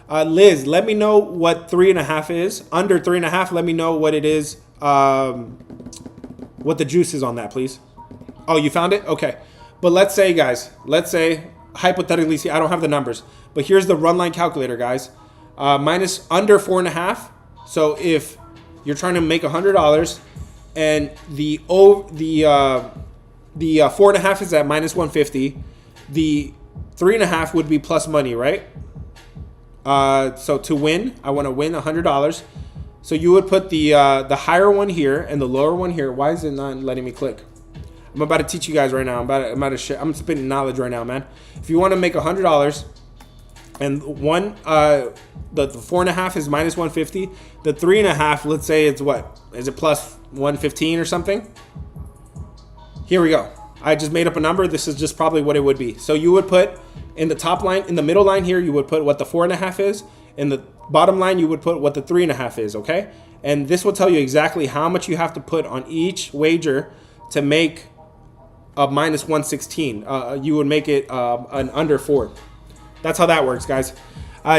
Liz, let me know what 3.5 is. Under 3.5, let me know what it is. What the juice is on that, please. Oh, you found it? Okay. But let's say, guys, hypothetically, see, I don't have the numbers, but here's the run line calculator, guys. Minus under 4.5. So if you're trying to make $100 and the 4.5 is at minus 150, the 3.5 would be plus money, right? So to win, I want to win $100. So you would put the higher one here and the lower one here. Why is it not letting me click? I'm about to teach you guys right now. I'm spitting knowledge right now, man. If you want to make $100, and the 4.5 is minus 150, the 3.5, let's say it's what? Is it plus 115 or something? Here we go. I just made up a number. This is just probably what it would be. So you would put in the top line, in the middle line here, you would put what the 4.5 is. In the bottom line, you would put what the 3.5 is, okay? And this will tell you exactly how much you have to put on each wager to make a minus 116. You would make it an under 4. That's how that works, guys.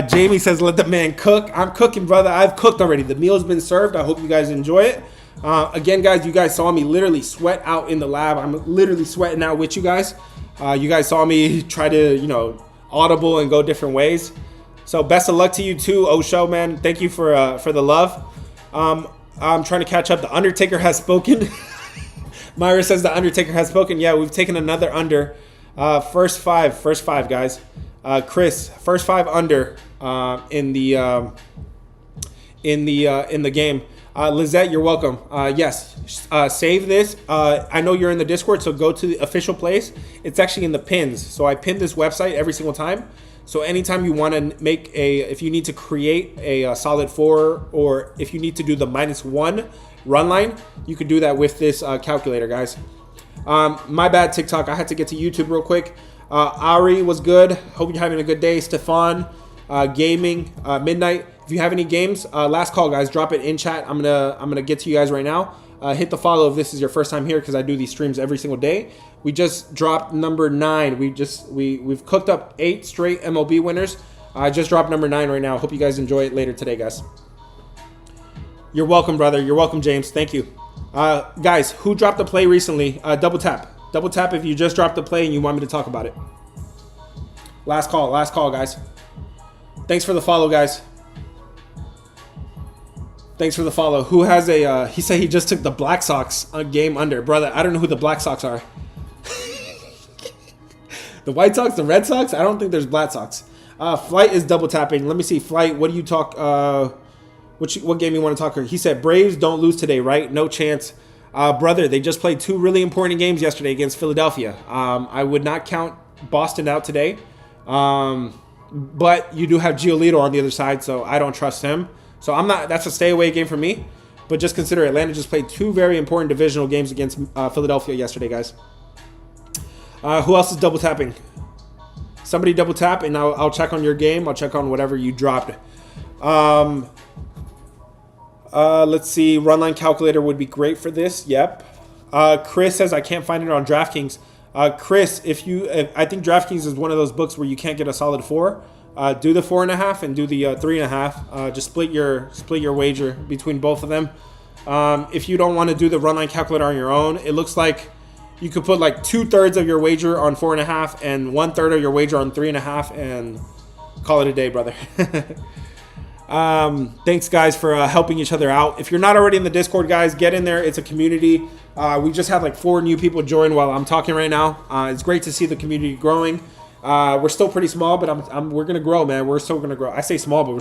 Jamie says, let the man cook. I'm cooking, brother. I've cooked already. The meal's been served. I hope you guys enjoy it. Again, guys, you guys saw me literally sweat out in the lab. I'm literally sweating out with you guys. You guys saw me try to, audible and go different ways. So best of luck to you too, Osho, man. Thank you for the love. I'm trying to catch up. The Undertaker has spoken. Myra says the Undertaker has spoken. Yeah, we've taken another under. First five, guys. Chris, first 5 under in the game. Lizette, you're welcome. Yes, save this. I know you're in the Discord, so go to the official place. It's actually in the pins. So I pin this website every single time. So anytime you want to if you need to create a solid 4, or if you need to do the -1 run line, you can do that with this calculator, guys. My bad, TikTok. I had to get to YouTube real quick. Ari was good. Hope you're having a good day. Stefan, Gaming, Midnight. If you have any games, last call, guys. Drop it in chat. I'm gonna get to you guys right now. Hit the follow if this is your first time here, because I do these streams every single day. We just dropped number 9. We've cooked up 8 straight MLB winners. I just dropped number 9 right now. Hope you guys enjoy it later today, guys. You're welcome, brother. You're welcome, James. Thank you. Guys, who dropped the play recently? Double tap. Double tap if you just dropped the play and you want me to talk about it. Last call, guys. Thanks for the follow, guys. Thanks for the follow. Who has he said he just took the Black Sox game under. Brother, I don't know who the Black Sox are. The White Sox, the Red Sox? I don't think there's Black Sox. Flight is double tapping. Let me see. Flight, what do you talk? What game you want to talk here? He said Braves don't lose today, right? No chance. Brother, they just played 2 really important games yesterday against Philadelphia. I would not count Boston out today. But you do have Giolito on the other side, so I don't trust him. So that's a stay away game for me. But just consider Atlanta just played 2 very important divisional games against Philadelphia yesterday, guys. Who else is double tapping? Somebody double tap, and I'll check on your game. I'll check on whatever you dropped. Let's see. Runline calculator would be great for this. Yep. Chris says I can't find it on DraftKings. Chris, I think DraftKings is one of those books where you can't get a solid 4. Do the 4.5 and do the 3.5. Just split your wager between both of them. If you don't want to do the runline calculator on your own, it looks like you could put like 2/3 of your wager on 4.5 and 1/3 of your wager on 3.5 and call it a day, brother. Thanks, guys, for helping each other out. If you're not already in the Discord, guys, get in there. It's a community. We just had like 4 new people join while I'm talking right now. It's great to see the community growing. We're still pretty small, but we're gonna grow, man. We're still gonna grow. I say small, but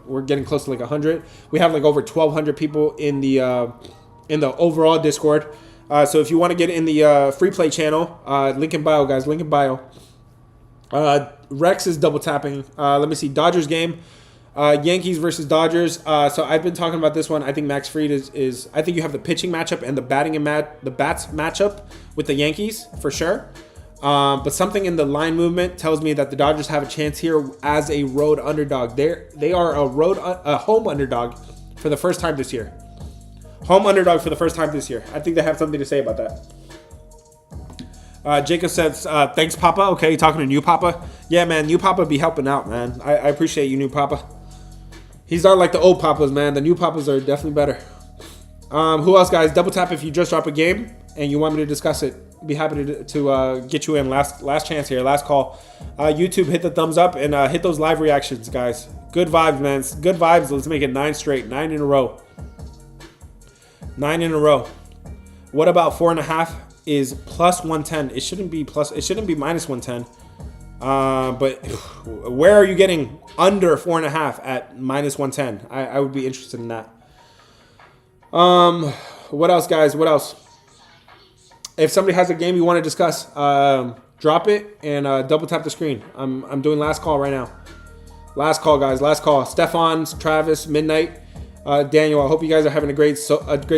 we're getting close to like 100. We have like over 1,200 people in the overall Discord. So if you want to get in the free play channel, link in bio, guys. Link in bio. Rex is double tapping. Let me see. Dodgers game. Yankees versus Dodgers. So I've been talking about this one. I think Max Fried is. I think you have the pitching matchup and the bats matchup with the Yankees for sure. But something in the line movement tells me that the Dodgers have a chance here as a road underdog. They are a home underdog for the first time this year. Home underdog for the first time this year. I think they have something to say about that. Jacob says, thanks, Papa. Okay, you talking to New Papa? Yeah, man, New Papa be helping out, man. I appreciate you, New Papa. He's not like the old Papas, man. The new Papas are definitely better. Who else, guys? Double tap if you just drop a game and you want me to discuss it. Be happy to get you in. Last chance here. Last call. YouTube, hit the thumbs up and hit those live reactions, guys. Good vibes, man. Good vibes. Let's make it 9 straight. 9 in a row. 9 in a row. What about 4.5 is plus 110? It shouldn't be minus 110. But where are you getting under 4.5 at minus 110? I would be interested in that. What else, guys? What else? If somebody has a game you want to discuss, drop it and double tap the screen. I'm doing last call right now. Last call, guys. Last call. Stefan's, Travis, Midnight, Daniel. I hope you guys are having a great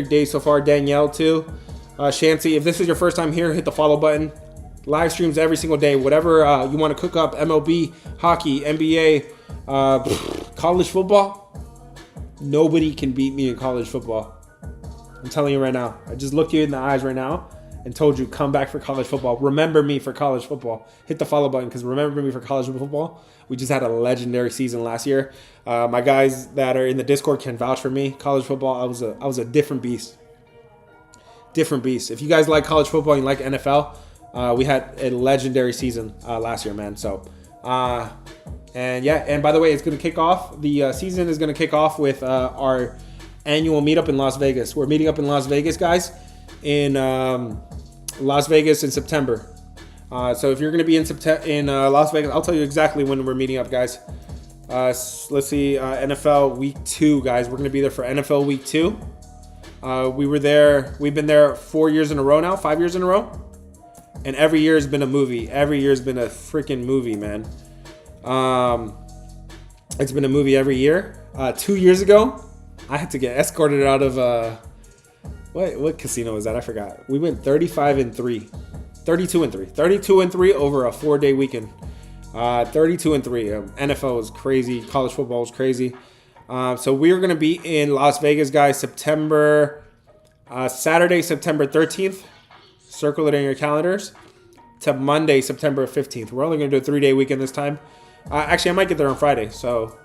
day so far. Danielle too. Shancy, if this is your first time here, hit the follow button. Live streams every single day. Whatever you want to cook up. MLB, hockey, NBA, college football. Nobody can beat me in college football. I'm telling you right now. I just looked you in the eyes right now and told you, come back for college football. Remember me for college football. Hit the follow button because remember me for college football. We just had a legendary season last year. My guys that are in the Discord can vouch for me. College football, I was a different beast. Different beast. If you guys like college football and you like NFL, we had a legendary season last year, man. So, and yeah. And by the way, it's going to kick off. The season is going to kick off with our annual meetup in Las Vegas. We're meeting up in Las Vegas, guys, in Las Vegas in September. So if you're going to be in Las Vegas, I'll tell you exactly when we're meeting up, guys. Let's see, NFL Week 2, guys. We're going to be there for NFL Week 2. We've been there 4 years in a row now, 5 years in a row. And every year has been a movie. Every year has been a freaking movie, man. It's been a movie every year. 2 years ago, I had to get escorted out of what casino was that? I forgot. We went 32-3 over a 4-day weekend. 32-3. NFL was crazy. College football was crazy. So we're gonna be in Las Vegas, guys. Saturday, September 13th. Circle it in your calendars. To Monday, September 15th. We're only gonna do a 3-day weekend this time. Actually, I might get there on Friday. So.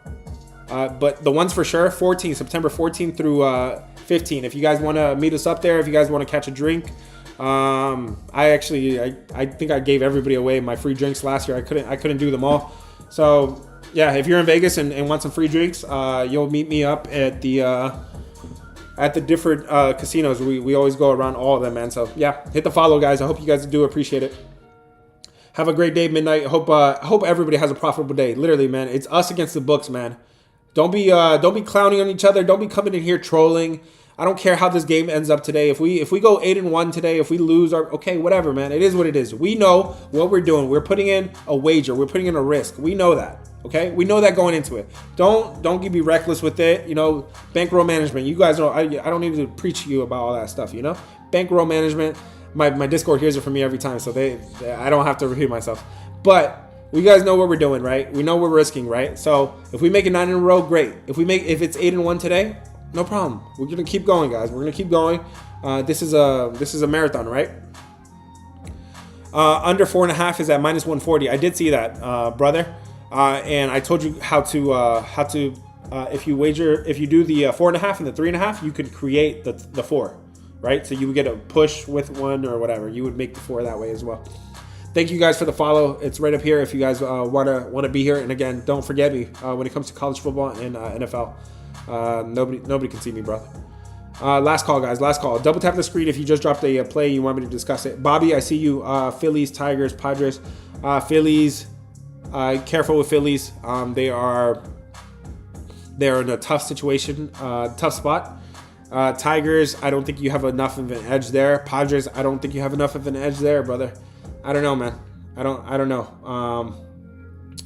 But the ones for sure, September 14th through 15th. If you guys want to meet us up there, if you guys want to catch a drink, I think I gave everybody away my free drinks last year. I couldn't do them all. So yeah, if you're in Vegas and want some free drinks, you'll meet me up at the different casinos. We always go around all of them, man. So yeah, hit the follow, guys. I hope you guys do appreciate it. Have a great day, Midnight. I hope everybody has a profitable day. Literally, man, it's us against the books, man. Don't be clowning on each other. Don't be coming in here trolling. I don't care how this game ends up today. If we go 8-1 today, if we lose, okay, whatever, man. It is what it is. We know what we're doing. We're putting in a wager. We're putting in a risk. We know that. Okay, we know that going into it. Don't be reckless with it. You know, bankroll management. You guys know. I don't need to preach to you about all that stuff. You know, bankroll management. My Discord hears it from me every time, so I don't have to repeat myself. But we guys know what we're doing, right? We know we're risking, right? So if we make it 9 in a row, great. If it's 8-1 today, no problem. We're gonna keep going, guys. We're gonna keep going. This is a marathon, right? Under 4.5 is at minus 140. I did see that, brother. And I told you how to if you do the 4.5 and the 3.5, you could create the 4, right? So you would get a push with 1 or whatever. You would make the 4 that way as well. Thank you guys for the follow. It's right up here if you guys want to be here. And again, don't forget me when it comes to college football and NFL. Nobody can see me, brother. Last call, guys. Last call. Double tap the screen if you just dropped a play and you want me to discuss it. Bobby, I see you. Phillies, Tigers, Padres. Phillies. Careful with Phillies. They're in a tough situation, tough spot. Tigers, I don't think you have enough of an edge there. Padres, I don't think you have enough of an edge there, brother. I don't know, man. I don't know.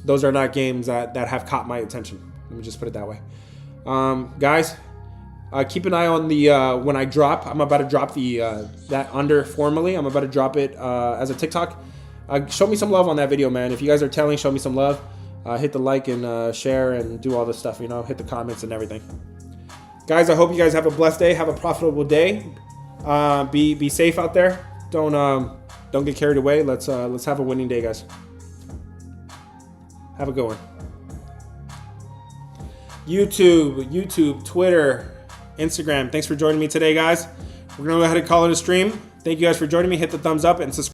Those are not games that have caught my attention. Let me just put it that way. Guys, keep an eye on the when I drop. I'm about to drop the that under formally. I'm about to drop it as a TikTok. Show me some love on that video, man. If you guys are telling, show me some love. Hit the like and share and do all this stuff. Hit the comments and everything. Guys, I hope you guys have a blessed day. Have a profitable day. Be safe out there. Don't get carried away. Let's have a winning day, guys. Have a good one. YouTube, Twitter, Instagram. Thanks for joining me today, guys. We're gonna go ahead and call it a stream. Thank you guys for joining me. Hit the thumbs up and subscribe.